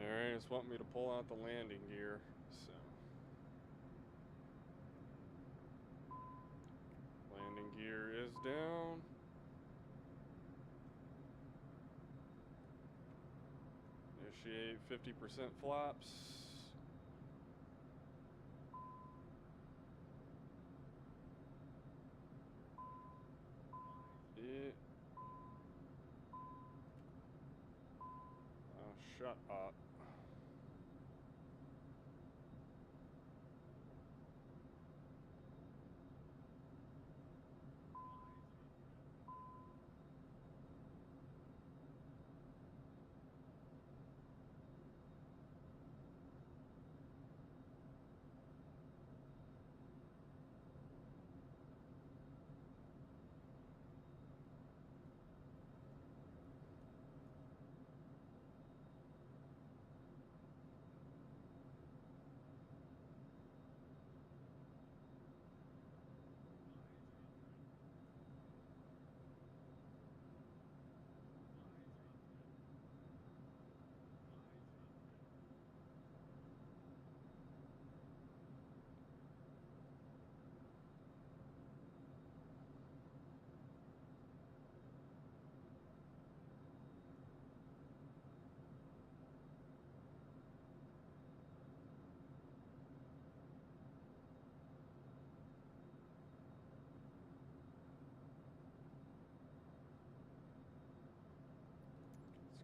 Alright, just want me to pull out the landing gear, so. Landing gear is down. Initiate 50% flaps. Oh, shut up.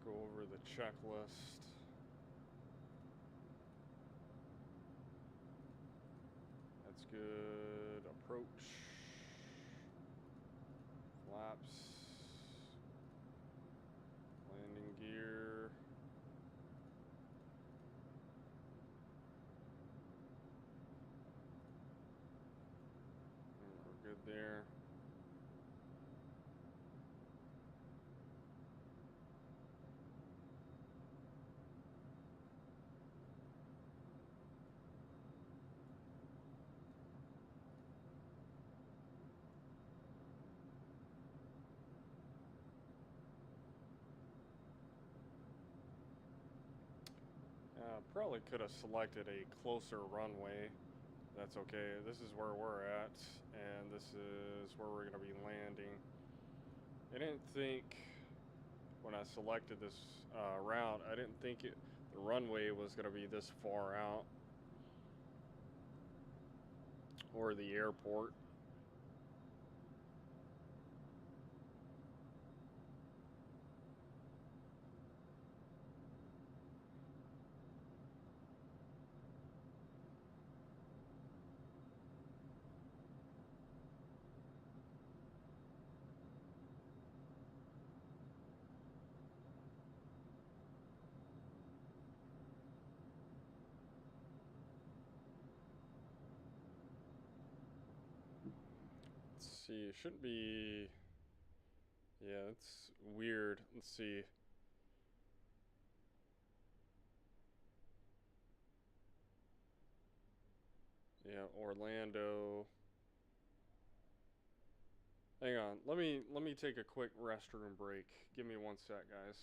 Go over the checklist. That's good. Approach. Flaps. Landing gear. We're good there. Probably could have selected a closer runway. That's okay. This is where we're at, and this is where we're going to be landing. I didn't think, when I selected this route, I didn't think the the runway was going to be this far out, or the airport. Let's see, it shouldn't be, yeah, it's weird. Let's see. Yeah, Orlando. Hang on, let me take a quick restroom break. Give me 1 sec, guys.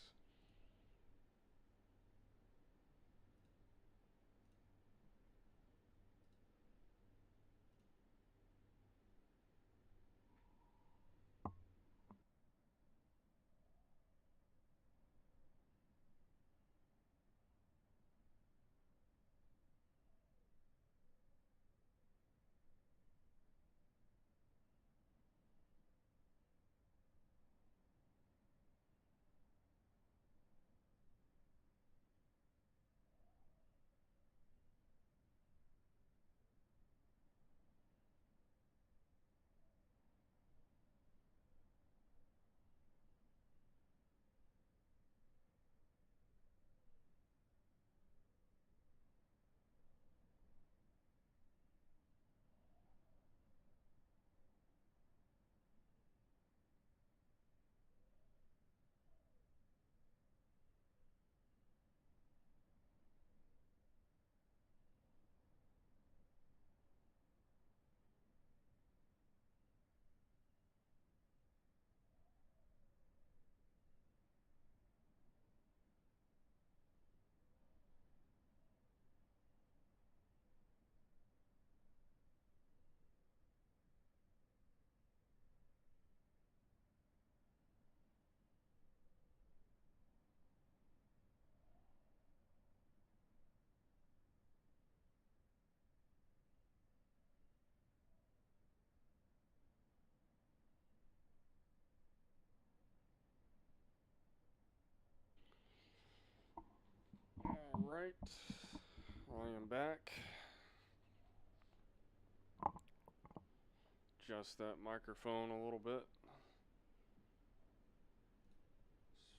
Alright, I am back. Adjust that microphone a little bit.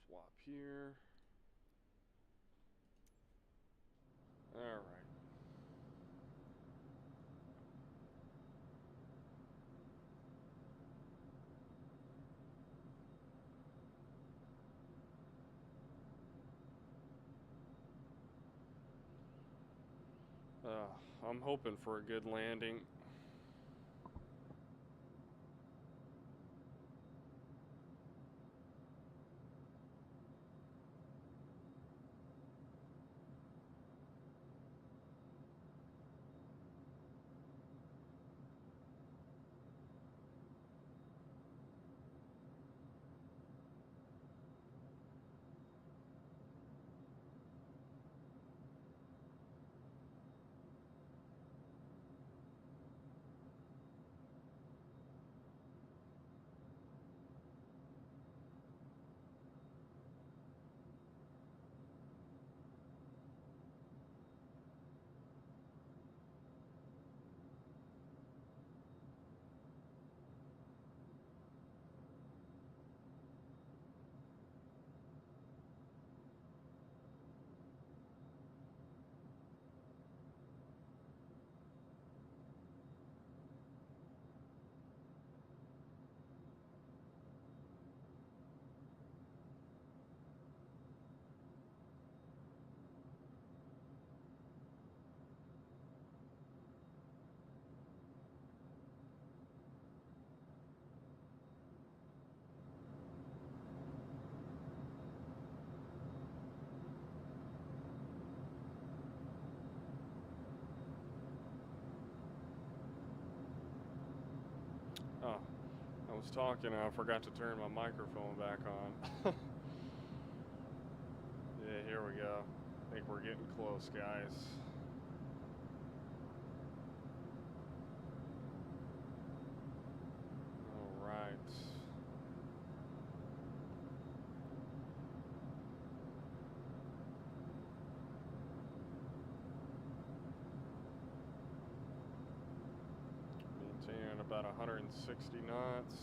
Swap here. Alright. I'm hoping for a good landing. Oh, I was talking, I forgot to turn my microphone back on. Yeah, here we go. I think we're good. close, guys. All right. Maintaining about 160 knots.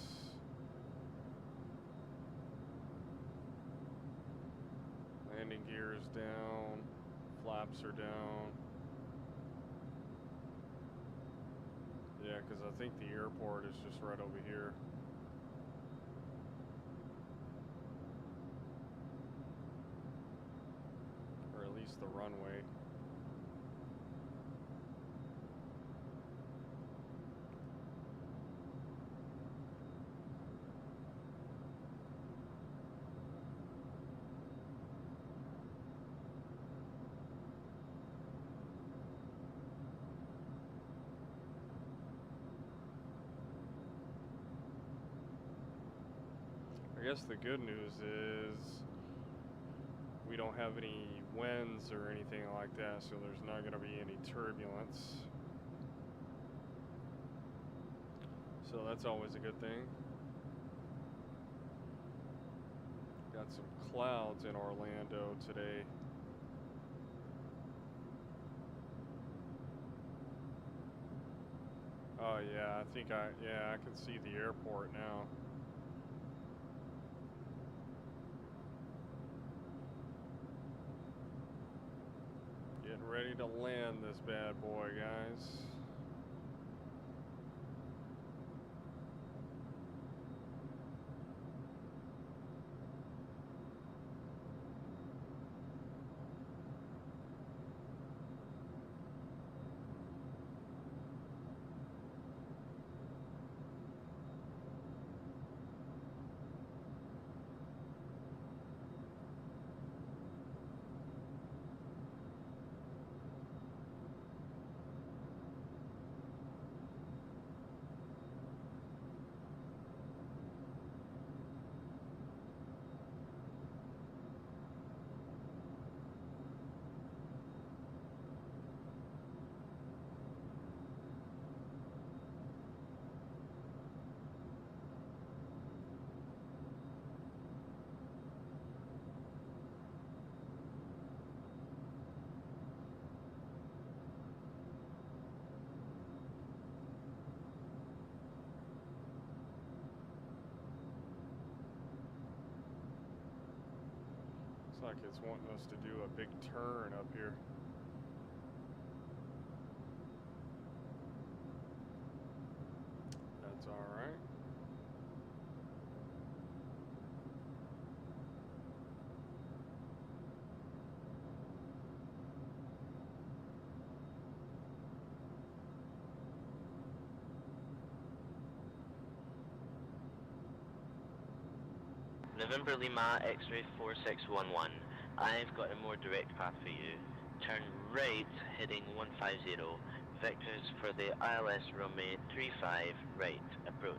Landing gears down, flaps are down. Yeah, because I think the airport is just right over here. Or at least the runway. I guess the good news is we don't have any winds or anything like that, so there's not going to be any turbulence. So that's always a good thing. Got some clouds in Orlando today. Oh yeah, I think I can see the airport now. Getting ready to land this bad boy, guys. Looks like it's wanting us to do a big turn up here. That's all right. November Lima X-ray 4611. I've got a more direct path for you. Turn right, heading 150. Vectors for the ILS runway 35 right. Approach.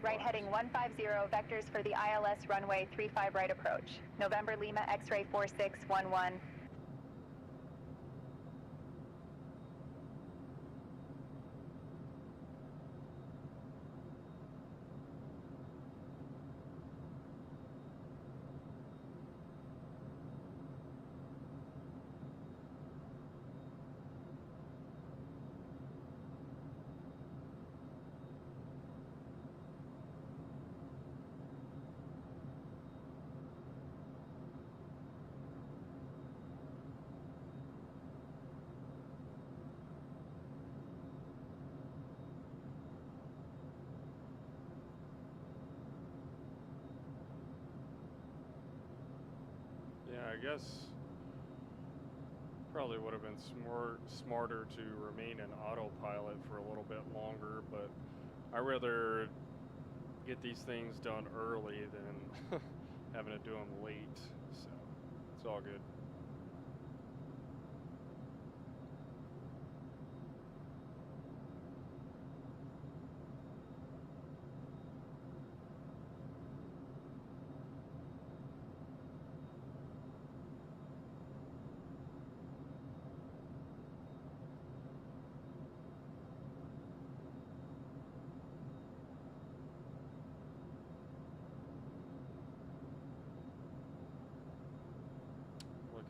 Right heading 150, vectors for the ILS runway 35 right approach. November Lima X-ray 4611. Yeah, I guess probably would have been smarter to remain in autopilot for a little bit longer, but I'd rather get these things done early than having to do them late, so it's all good.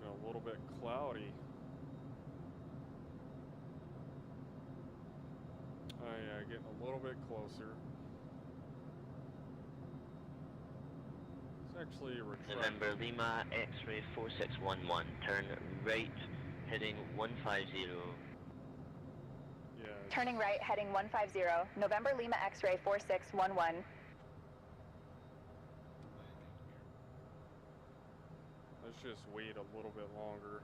a little bit cloudy. Oh yeah, getting a little bit closer. It's actually retracting. November Lima X-ray 4611, turn right, heading 150. Yeah. Turning right, heading 150. November Lima X-ray 4611. Let's just wait a little bit longer.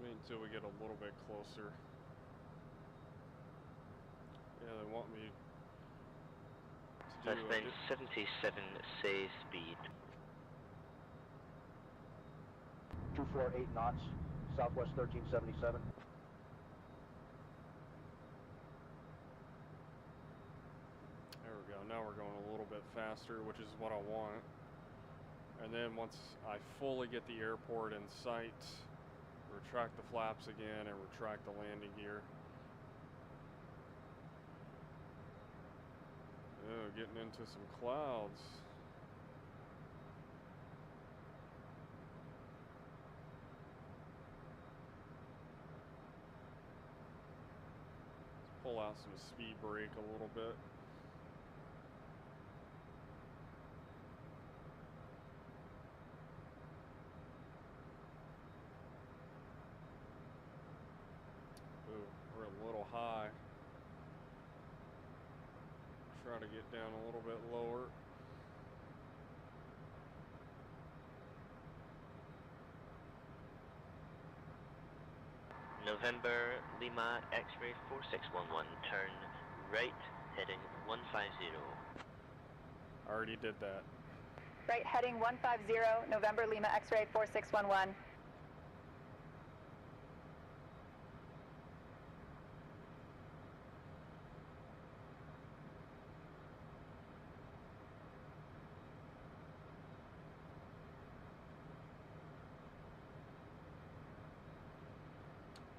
Wait until we get a little bit closer. Yeah, they want me to do That's 77, say speed. 248 knots, southwest 1377. There we go. Now we're going a little bit faster, which is what I want. And then once I fully get the airport in sight, retract the flaps again and retract the landing gear. Oh, getting into some clouds. Let's pull out some speed brake a little bit. Ooh, we're a little high. Try to get down a little bit lower. November Lima X-ray 4611, turn right, heading 150. Already did that. Right, heading 150. November Lima X-ray 4611.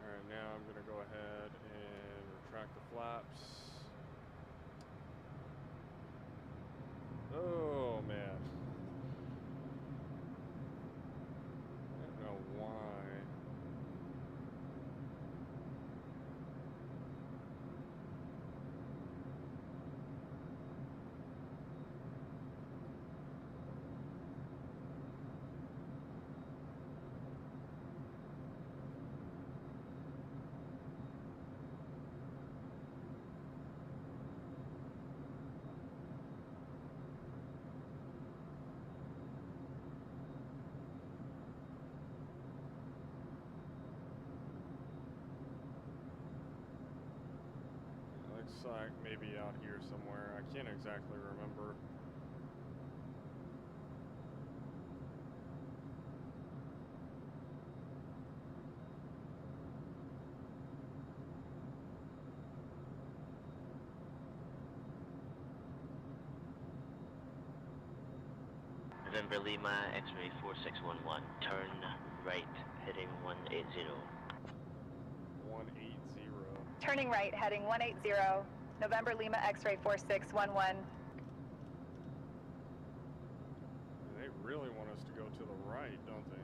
Alright, now I'm going to go ahead and retract the flaps. Oh, man. I don't know why. Looks like maybe out here somewhere. I can't exactly remember. November Lima X-ray 4611, turn right, heading 180. 180. Turning right, heading 180. November Lima X-ray 4611. They really want us to go to the right, don't they?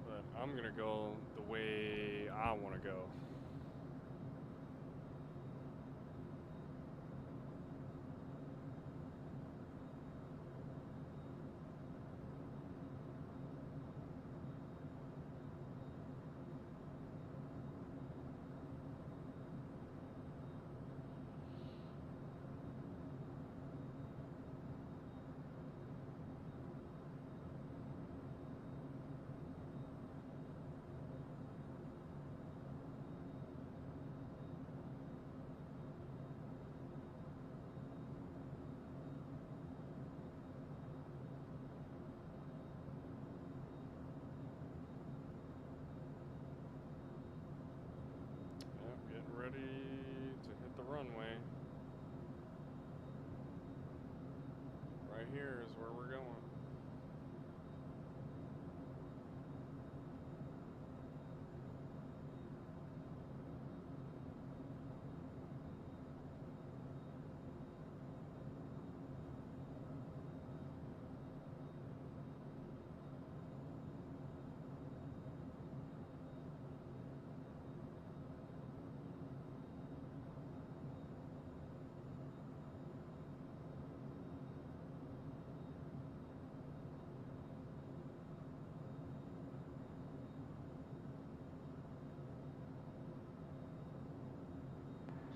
But I'm gonna go the way I want to go. here is where we're going.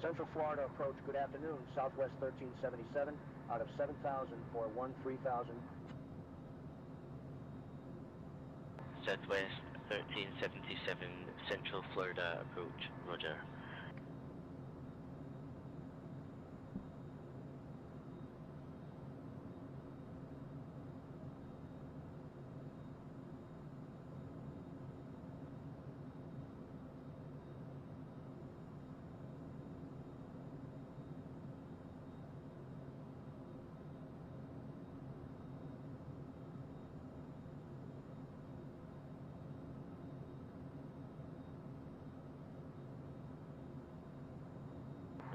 Central Florida approach, good afternoon, Southwest 1377, out of 7,000 for 13,000. Southwest 1377, Central Florida approach, roger.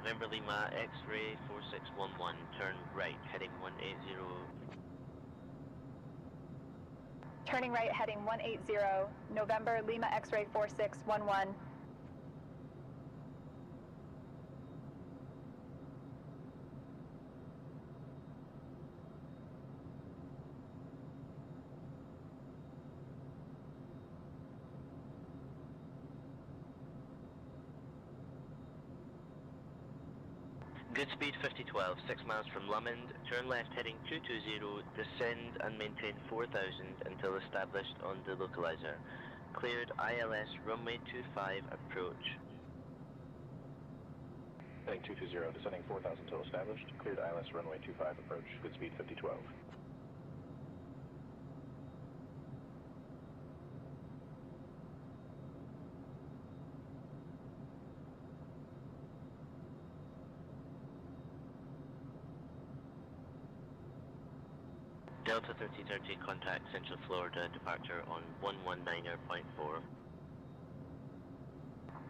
November Lima, X-ray 4611, turn right, heading 180. Turning right, heading 180, November Lima X-ray 4611. Good speed 5012, 6 miles from Lummond, turn left heading 220, descend and maintain 4000 until established on the localizer. Cleared ILS runway 25 approach. Heading 220, descending 4000 until established. Cleared ILS runway 25 approach. Good speed 5012. Delta 3030, contact Central Florida, departure on 119.4.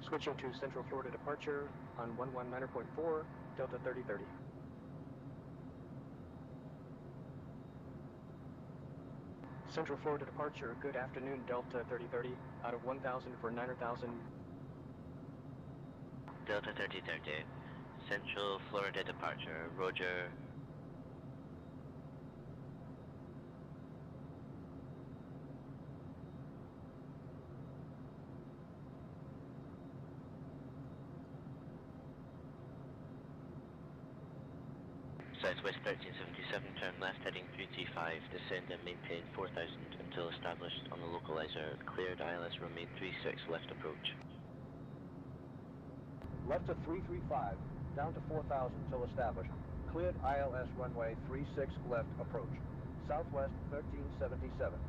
Switching to Central Florida departure on 119.4, Delta 3030. Central Florida departure, good afternoon, Delta 3030, out of 1,000 for 9,000. Delta 3030, Central Florida departure, roger. Southwest 1377, turn left heading 335, descend and maintain 4000 until established on the localizer. Cleared ILS runway 36 left approach. Left to 335, down to 4,000 until established. Cleared ILS runway 36 left approach. Southwest 1377.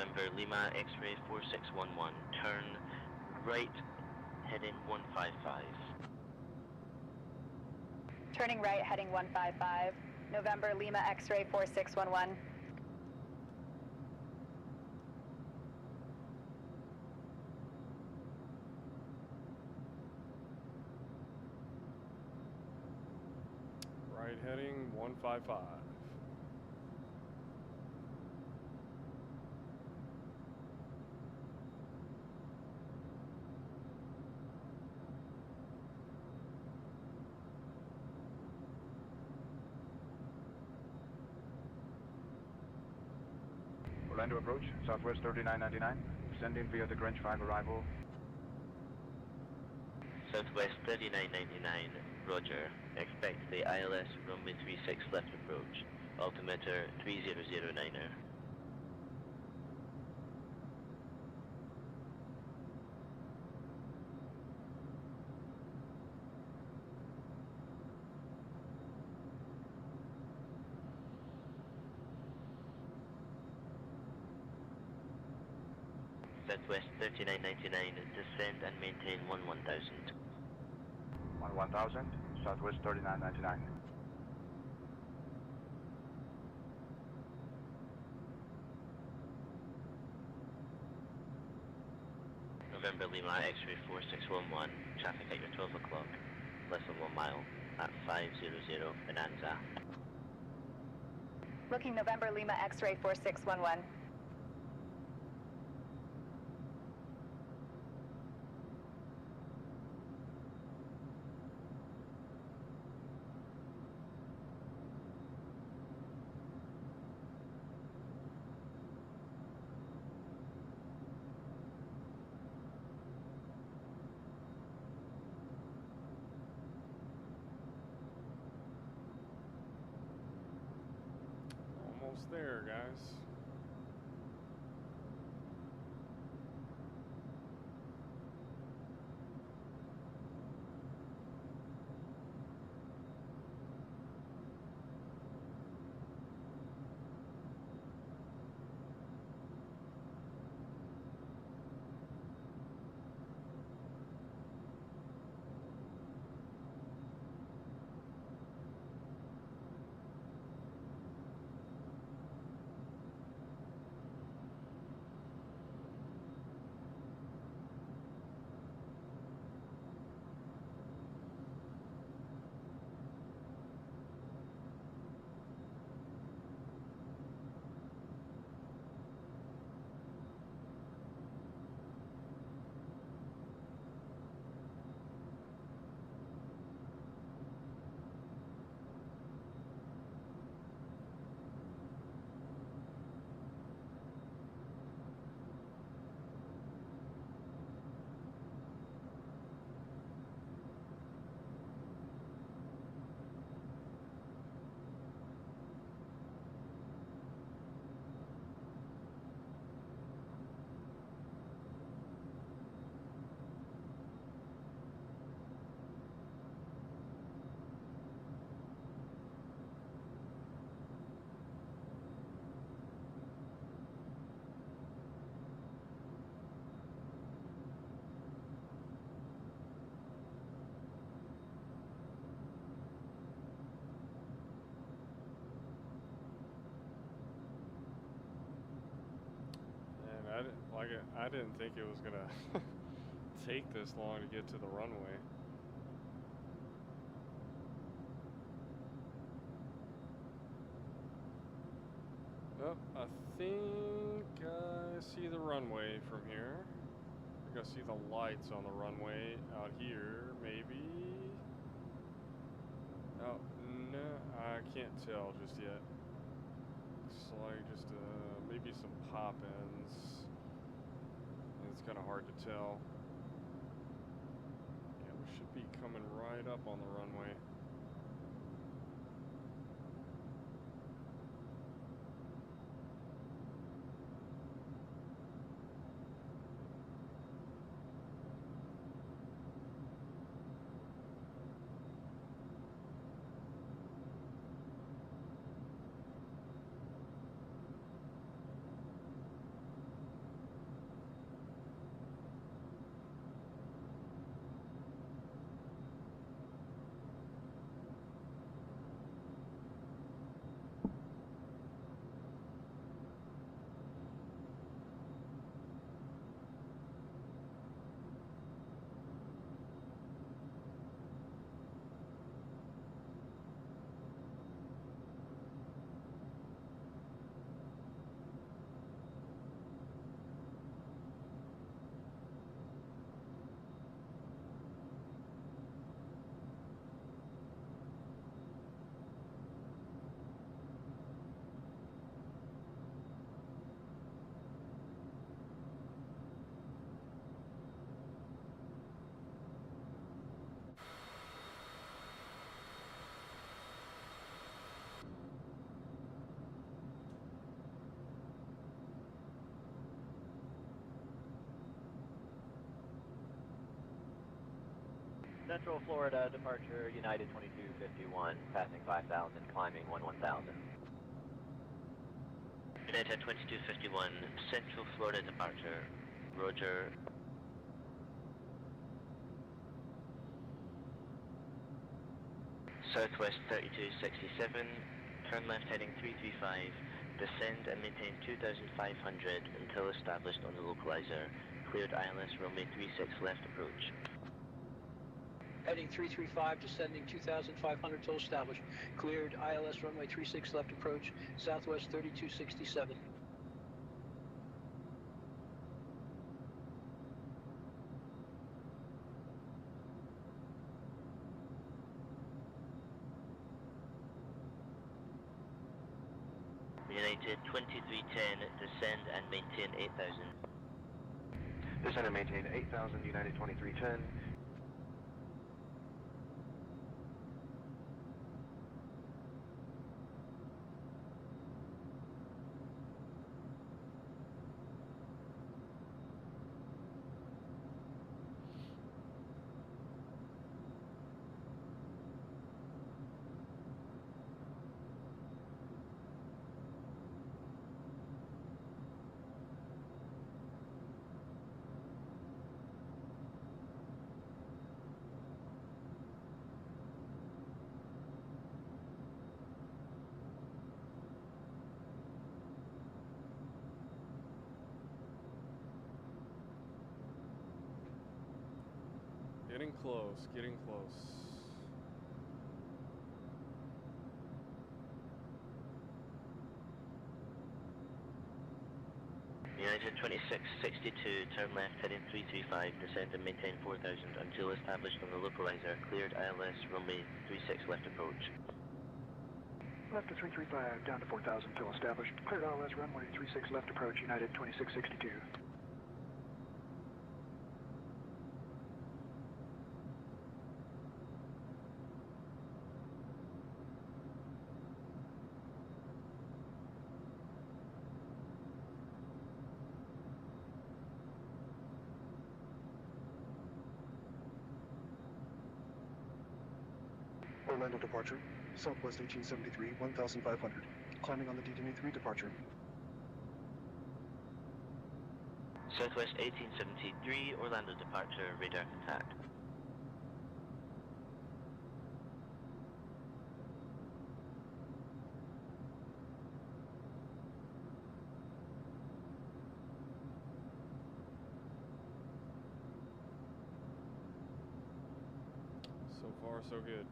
November Lima X-ray 4611, turn right, heading 155. Turning right, heading 155. November Lima X-ray 4611. Right heading 155. Orlando approach, Southwest 3999, descending via the Greenwich 5 arrival. Southwest 3999, roger. Expect the ILS runway 36 left approach. Altimeter 3009er. Southwest 3999, descend and maintain 1000. 1000, Southwest 3999. November Lima X-ray 4611, traffic at your 12 o'clock, less than 1 mile, at 500 Bonanza. Looking November Lima X-ray 4611. Almost there, guys. I didn't think it was gonna take this long to get to the runway. Oh, I think I see the runway from here. I think I see the lights on the runway out here, maybe. Oh, no, I can't tell just yet. Looks like just maybe some pop-ins. It's kind of hard to tell. Yeah, we should be coming right up on the runway. Central Florida departure United 2251, passing 5,000, climbing 1000. United 2251, Central Florida departure. Roger. Southwest 3267, turn left heading 335, descend and maintain 2,500 until established on the localizer. Cleared ILS runway 36 left approach. Heading 335, descending 2,500 till established. Cleared ILS runway 36 left approach, Southwest 3267. United 2310, descend and maintain 8,000. Descend and maintain 8,000, United 2310. Getting close, getting close. United 2662, turn left heading 335, descend and maintain 4,000 until established on the localizer. Cleared ILS runway 36 left approach. Left to 335, down to 4,000 till established. Cleared ILS runway 36 left approach, United 2662. Orlando departure, Southwest 1873, 1,500. Climbing on the DD3 departure. Southwest 1873, Orlando departure, radar contact. So far, so good.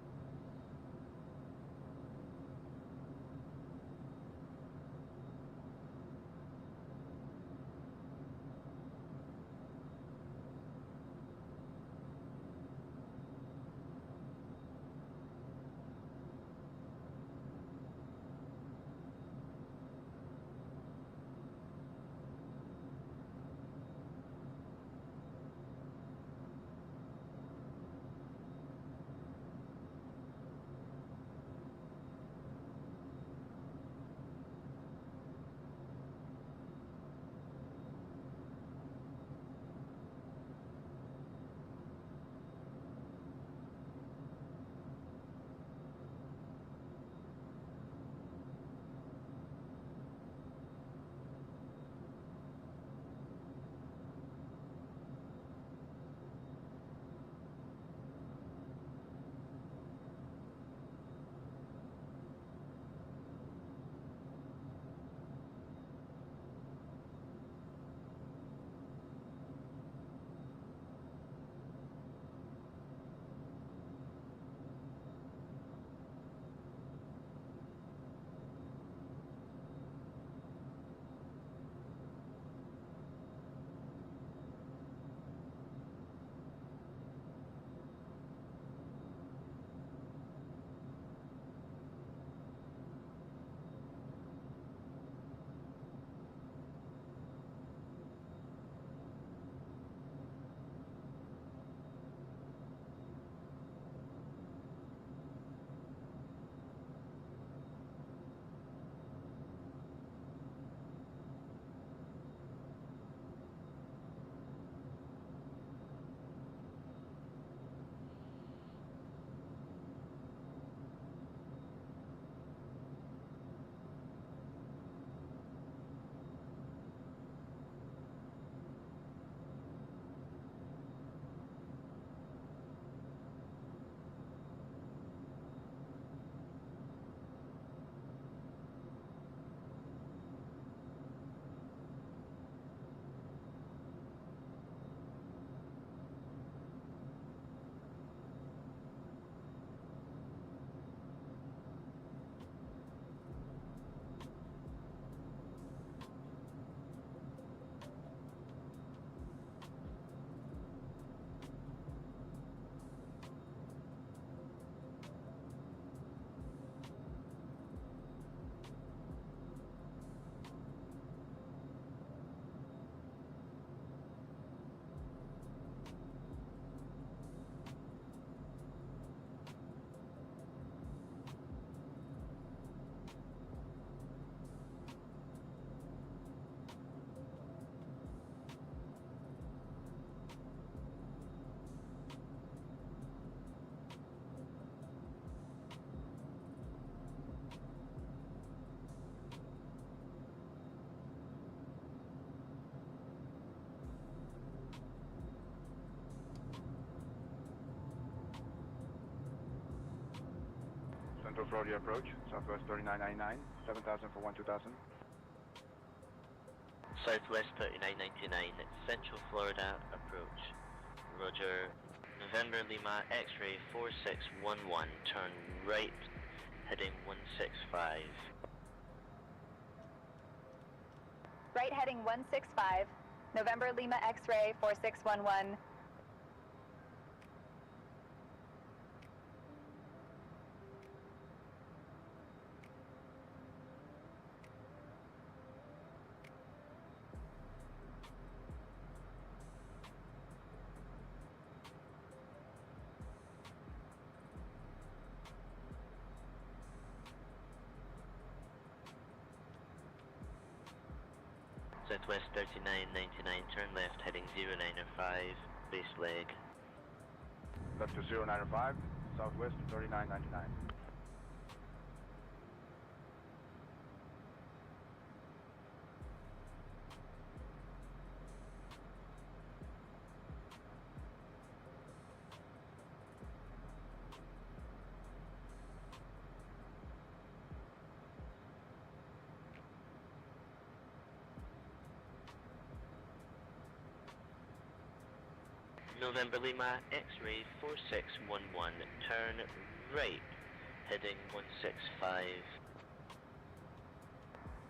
Central Florida approach, Southwest 3999, 7000 for 12000. Southwest 3999, Central Florida approach. Roger. November Lima X-ray 4611, turn right, heading 165. Right heading 165, November Lima X-ray 4611. Southwest 3999, turn left, heading 095, base leg. Left to 095, Southwest 3999. November Lima X-ray 4611, turn right, heading 165.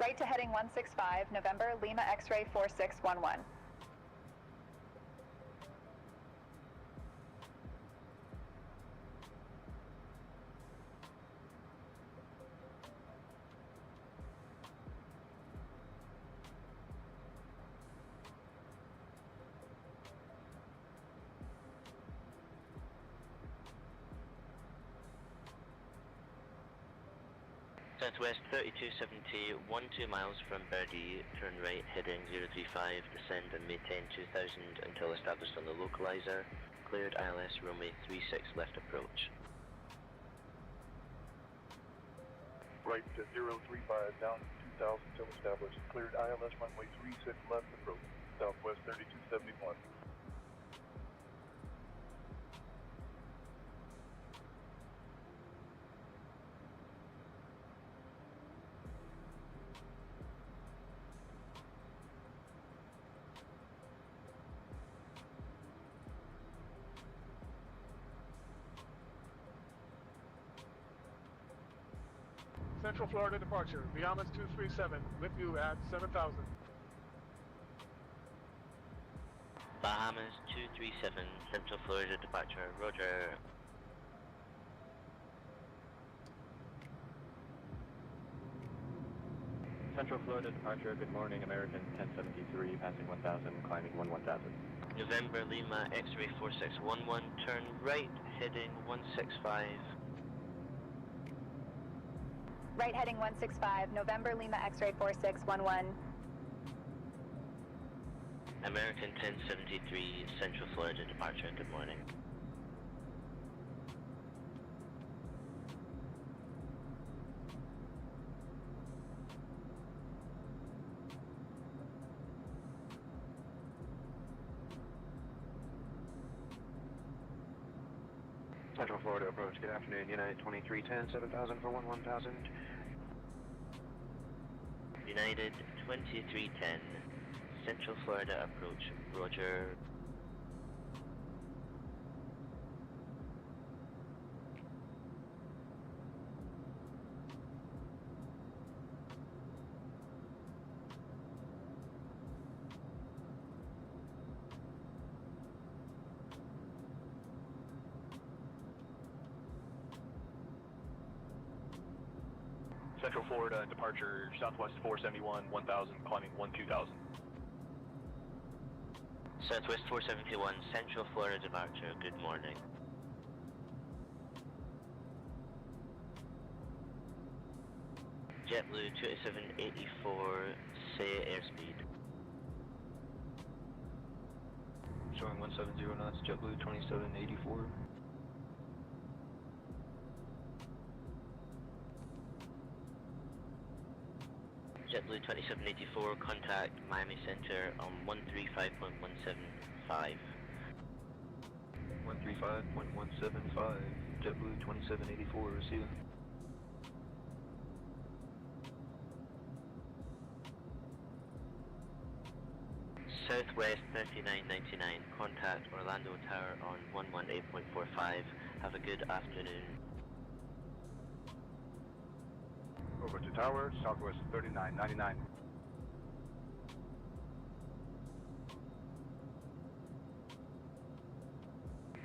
Right to heading 165, November Lima X-ray 4611. Southwest 3270, 12 miles from Birdie, turn right, heading 035, descend and maintain 2000 until established on the localizer. Cleared ILS runway 36 left approach. Right to 035, down 2000 till established. Cleared ILS runway 36 left approach. Southwest 3271. Central Florida departure, Bahamas 237, with you at 7000. Bahamas 237, Central Florida departure, roger. Central Florida departure, good morning, American 1073, passing 1000, climbing 1000. November Lima X-ray 4611, turn right, heading 165. Right heading 165, November Lima X-ray 4611. American 1073, Central Florida departure, good morning. Central Florida approach, good afternoon, United 2310, 7000 for 1000. United 2310, Central Florida approach, roger. Central Florida departure, Southwest 471, 1000, climbing 12000. Southwest 471, Central Florida departure, good morning. JetBlue 2784, say airspeed. Showing 170 knots, JetBlue 2784. JetBlue 2784, contact Miami Center on 135.175. 135.175, JetBlue 2784, see ya. Southwest 3999, contact Orlando Tower on 118.45. Have a good afternoon. Over to tower, Southwest 3999.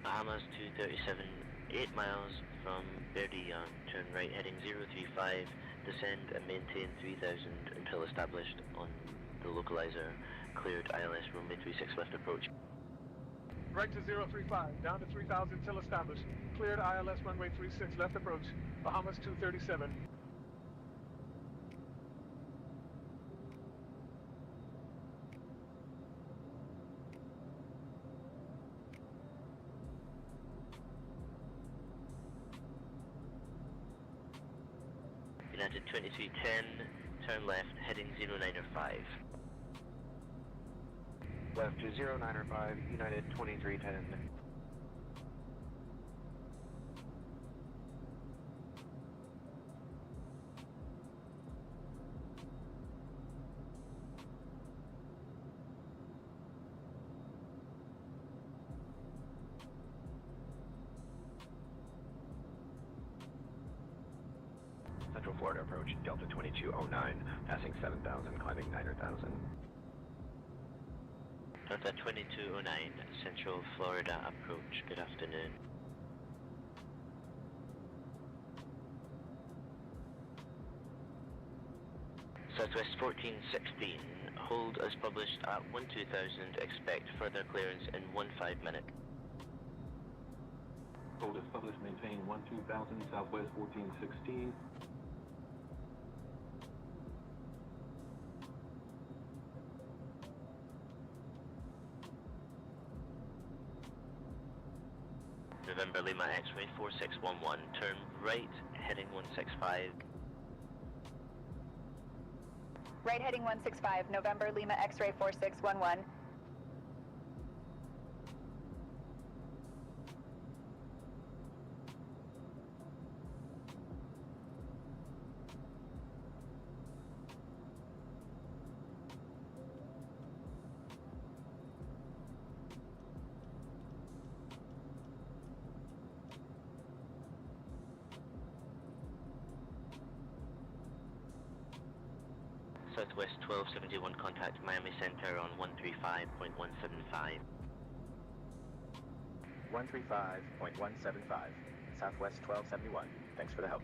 Bahamas 237, 8 miles from Verdillon, turn right heading 035, descend and maintain 3000 until established on the localizer. Cleared ILS runway 36 left approach. Right to 035, down to 3000 till established. Cleared ILS runway 36 left approach. Bahamas 237. United 2310, turn left heading 095. Left to 095, United 2310. Central Florida approach, Delta 2209, passing 7,000, climbing 9,000. Delta 2209, Central Florida approach. Good afternoon. Southwest 1416, hold as published at 12,000, expect further clearance in 15 minutes. Hold as published, maintain 12,000, Southwest 1416. November Lima X-ray 4611, turn right, heading 165. Right heading 165, November Lima X-ray 4611. Southwest 1271, contact Miami Center on 135.175. 135.175, Southwest 1271. Thanks for the help.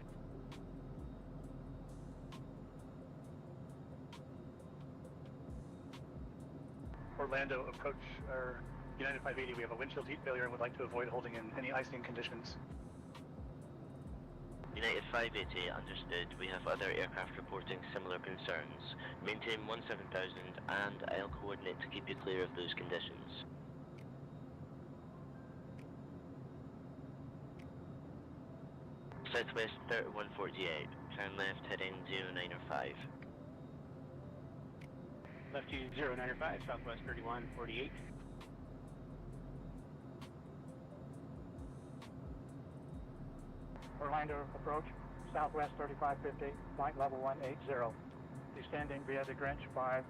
Orlando approach, United 580, we have a windshield heat failure and would like to avoid holding in any icing conditions. United 580, understood. We have other aircraft reporting similar concerns. Maintain 17,000 and I'll coordinate to keep you clear of those conditions. Southwest 3148, turn left heading 095. Left to 095, Southwest 3148. Orlando approach, Southwest 3550, flight level 180. Descending via the Greenwich 5.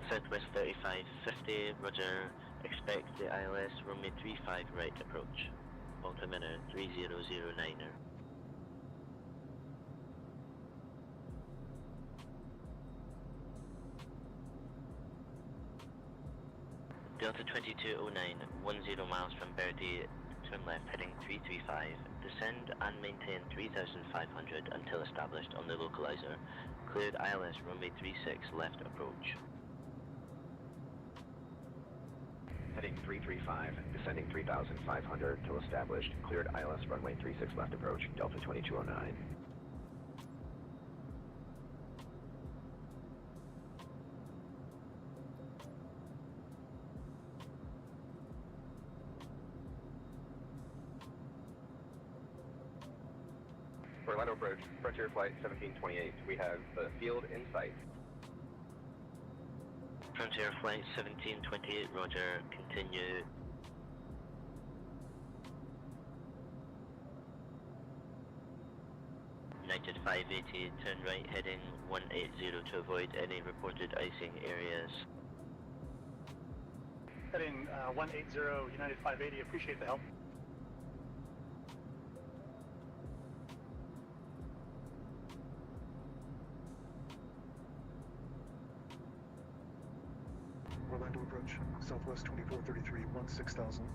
Southwest 3550, roger. Expect the ILS runway 35 right approach. Altimeter 3009er. Delta 2209, 10 miles from Verdi, turn left heading 335, descend and maintain 3,500 until established on the localizer. Cleared ILS runway 36 left approach. Heading 335, descending 3,500 till established. Cleared ILS runway 36 left approach, Delta 2209. Orlando approach, Frontier Flight 1728. We have the field in sight. Frontier Flight 1728, roger. Continue. United 580, turn right heading 180 to avoid any reported icing areas. Heading 180, United 580, appreciate the help. Orlando approach, Southwest 2433, 16,000.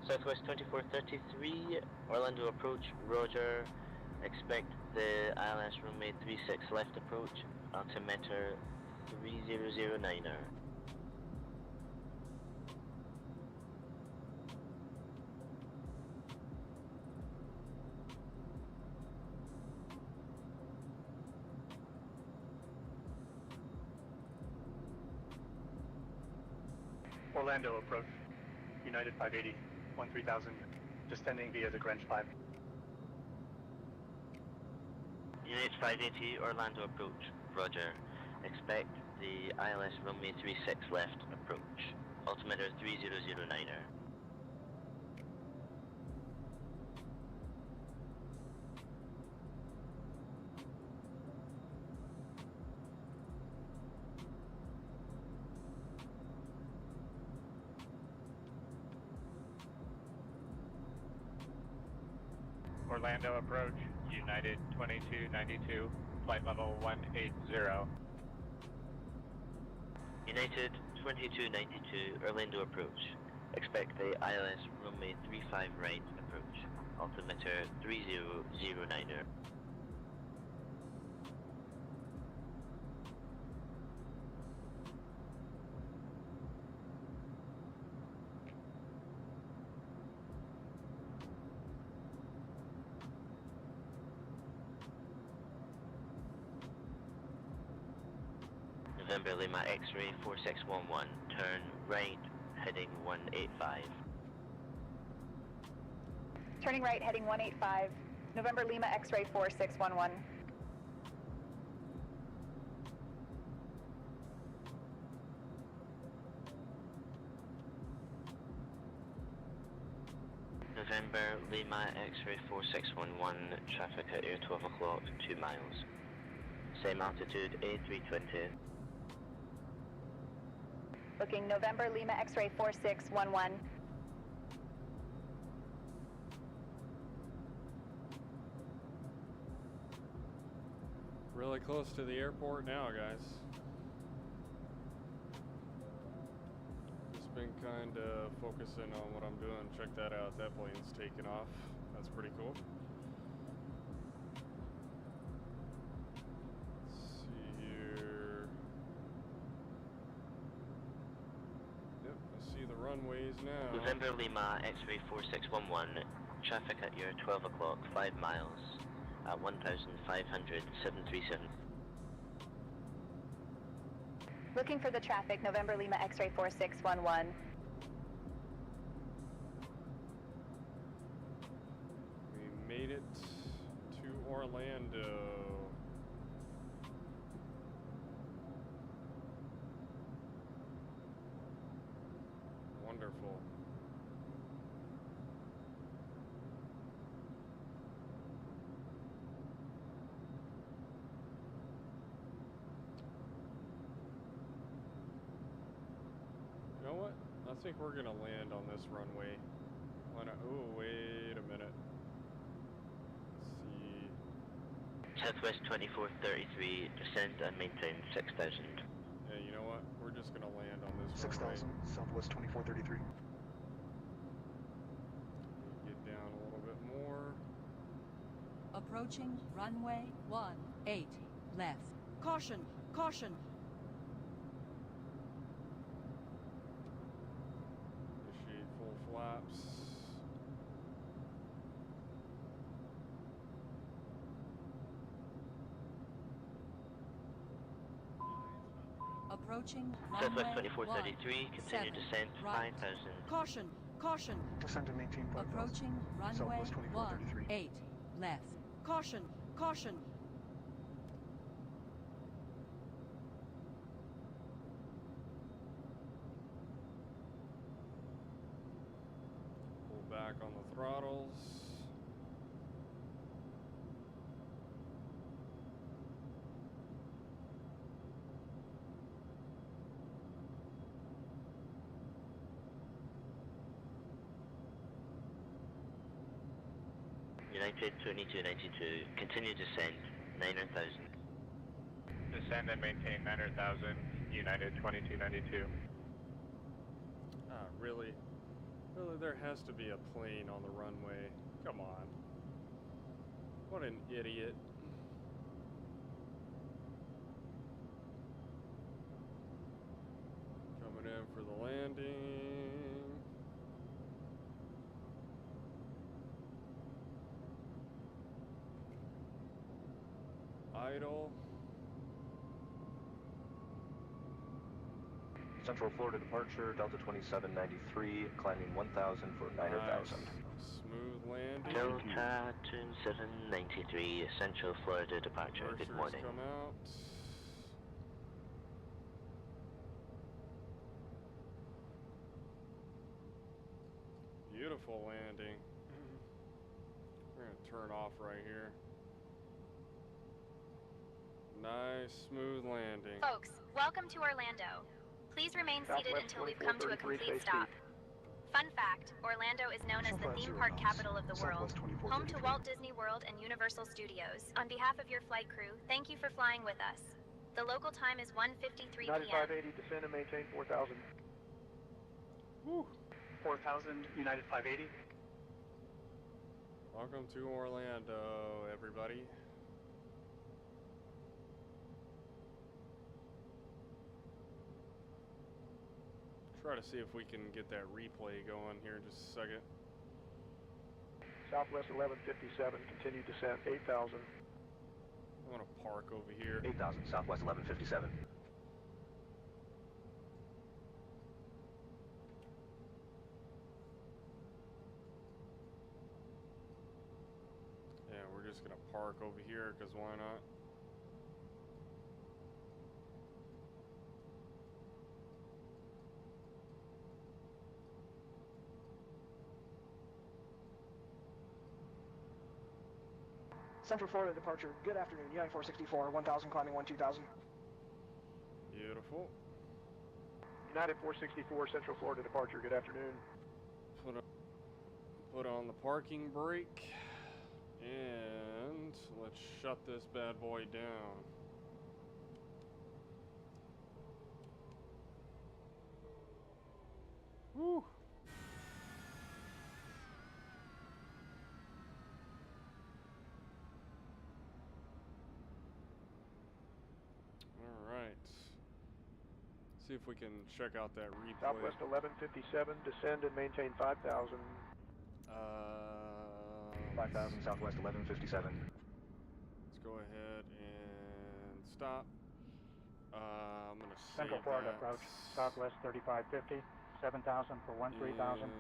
Southwest 2433, Orlando approach, roger. Expect the ILS runway 36 left approach, altimeter 3009er. Orlando approach, United 580, 13,000, descending via the Greenwich 5. Unit 580, Orlando approach, roger. Expect the ILS runway 36 left approach, altimeter 3009er. Orlando approach, United 2292, flight level 180. United 2292, Orlando approach. Expect the ILS runway 35 right approach, altimeter 3009er. November Lima X-ray 4611, turn right, heading 185. Turning right, heading 185. November Lima X-ray 4611. November Lima X-ray 4611, traffic at air 12 o'clock, 2 miles. Same altitude, A320. Booking November Lima X-ray 4611. Really close to the airport now, guys. Just been kind of focusing on what I'm doing. Check that out. That plane's taking off. That's pretty cool. Runways now. November Lima X-ray 4611, traffic at your 12 o'clock, 5 miles, at 1,500, 737. Looking for the traffic, November Lima X-ray 4611. We made it to Orlando. Wonderful. You know what? I think we're gonna land on this runway. Why not? Oh, wait a minute. Let's see. Southwest 2433, descend and maintain 6,000. Yeah, you know what? We're just gonna land on this 6,000, Southwest 2433. Get down a little bit more. Approaching runway 18, left. Caution, caution. Initiate full flaps. Approaching Southwest runway 2433, continue descent, right. 5,000. Caution, caution. Descend and maintain 5,000. Approaching runway Southwest 2433. 18, left. Caution, caution. Pull back on the throttles. United 2292, continue descent, 900,000. Descend and maintain 900,000, United 2292. Really? Really, there has to be a plane on the runway. Come on. What an idiot. Coming in for the landing. Idle. Central Florida departure, Delta 2793, climbing 1,000 for 900,000. Smooth landing. Delta 2793, Central Florida departure. Good morning. Come out. Beautiful landing. We're gonna turn off right here. Nice, smooth landing. Folks, welcome to Orlando. Please remain seated until we've come to a complete stop. Fun fact, Orlando is known as the theme park capital of the world, home to Walt Disney World and Universal Studios. On behalf of your flight crew, thank you for flying with us. The local time is 1:53 p.m. United 580, descend and maintain 4,000. Woo. 4,000, United 580. Welcome to Orlando, everybody. Try to see if we can get that replay going here in just a second. Southwest 1157, continue descent, 8,000. I'm gonna park over here. 8,000, Southwest 1157. Yeah, we're just gonna park over here, because why not? Central Florida departure, good afternoon, United 464, 1,000 climbing 12,000. Beautiful. United 464, Central Florida departure, good afternoon. Put on the parking brake, and let's shut this bad boy down. Woo! See if we can check out that replay. Southwest 1157, descend and maintain 5,000. 5,000, Southwest 1157. Let's go ahead and stop. I'm going to save Central Florida that. approach, Southwest 3550, 7,000 for 13,000. And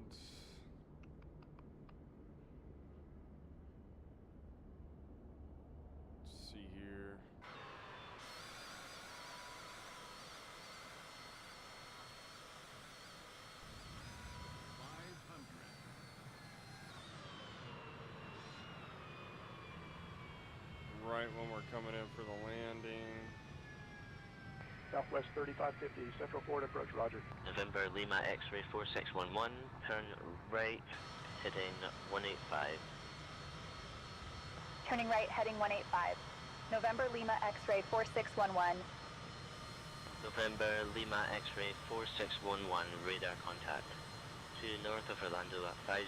let's see here. Right when we're coming in for the landing. Southwest 3550, Central Florida approach, roger. November Lima X-ray 4611, turn right, heading 185. Turning right, heading 185. November Lima X-ray 4611. November Lima X-ray 4611, radar contact. To north of Orlando at 500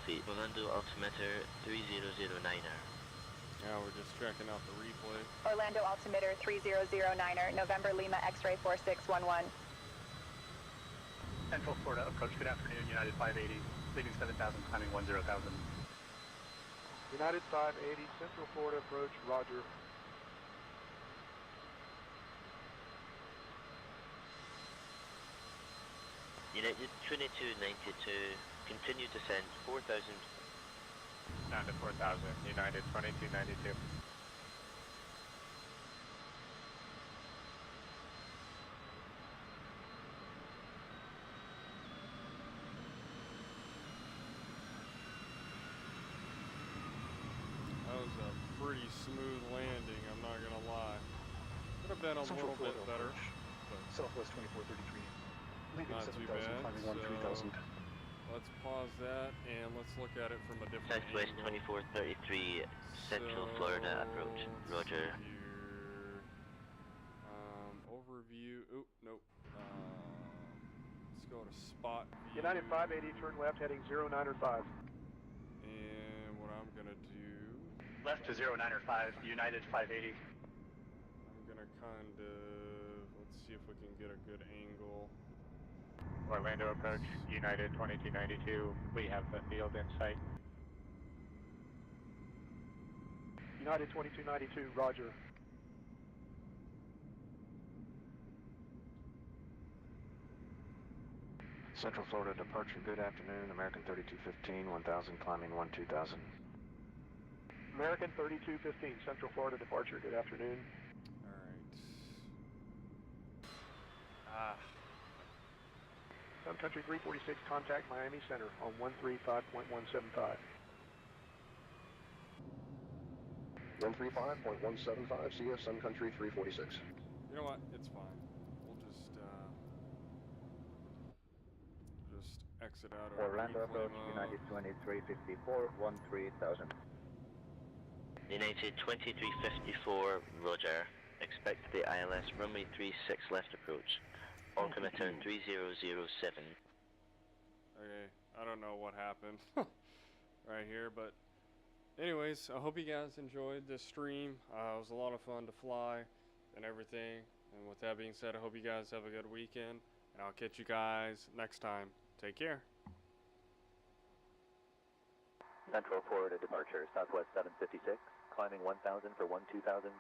feet. Orlando altimeter 3009er. Now we're just checking out the replay. Orlando altimeter 3009er, November Lima X-ray 4611. Central Florida approach, good afternoon, United 580, leaving 7,000, climbing 10,000. United 580, Central Florida approach, roger. United 2292, continue descent 4,000. Down to 4,000, United 2292. That was a pretty smooth landing, I'm not gonna lie. Could have been a Central little bit Florida better. approach. But Southwest 2433. Leaving not 7,000, too bad, climbing 13,000. let's pause that and let's look at it from a different Southwest angle. 2433, Central Florida approach. Roger. Here. Overview. Oh, nope. Let's go to spot view. United 580, turn left, heading 095. And what I'm gonna do. Left to 095, United 580. I'm gonna kind of. Let's see if we can get a good angle. Orlando approach, United 2292. We have the field in sight. United 2292, roger. Central Florida departure, good afternoon. American 3215, 1000, climbing 12000. American 3215, Central Florida departure, good afternoon. Alright. Sun Country 346, contact Miami Center on 135.175. 135.175, CS Sun Country 346. You know what? It's fine. We'll just exit out of Orlando approach, United 2354, 13,000. United 2354, roger. Expect the ILS runway 36 left approach. Altimeter 3007. Okay, I don't know what happened right here, but anyways, I hope you guys enjoyed this stream. It was a lot of fun to fly and everything. And with that being said, I hope you guys have a good weekend, and I'll catch you guys next time. Take care. Central Florida departure, Southwest 756, climbing 1000 for 12000.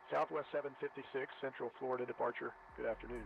Southwest 756, Central Florida departure, good afternoon.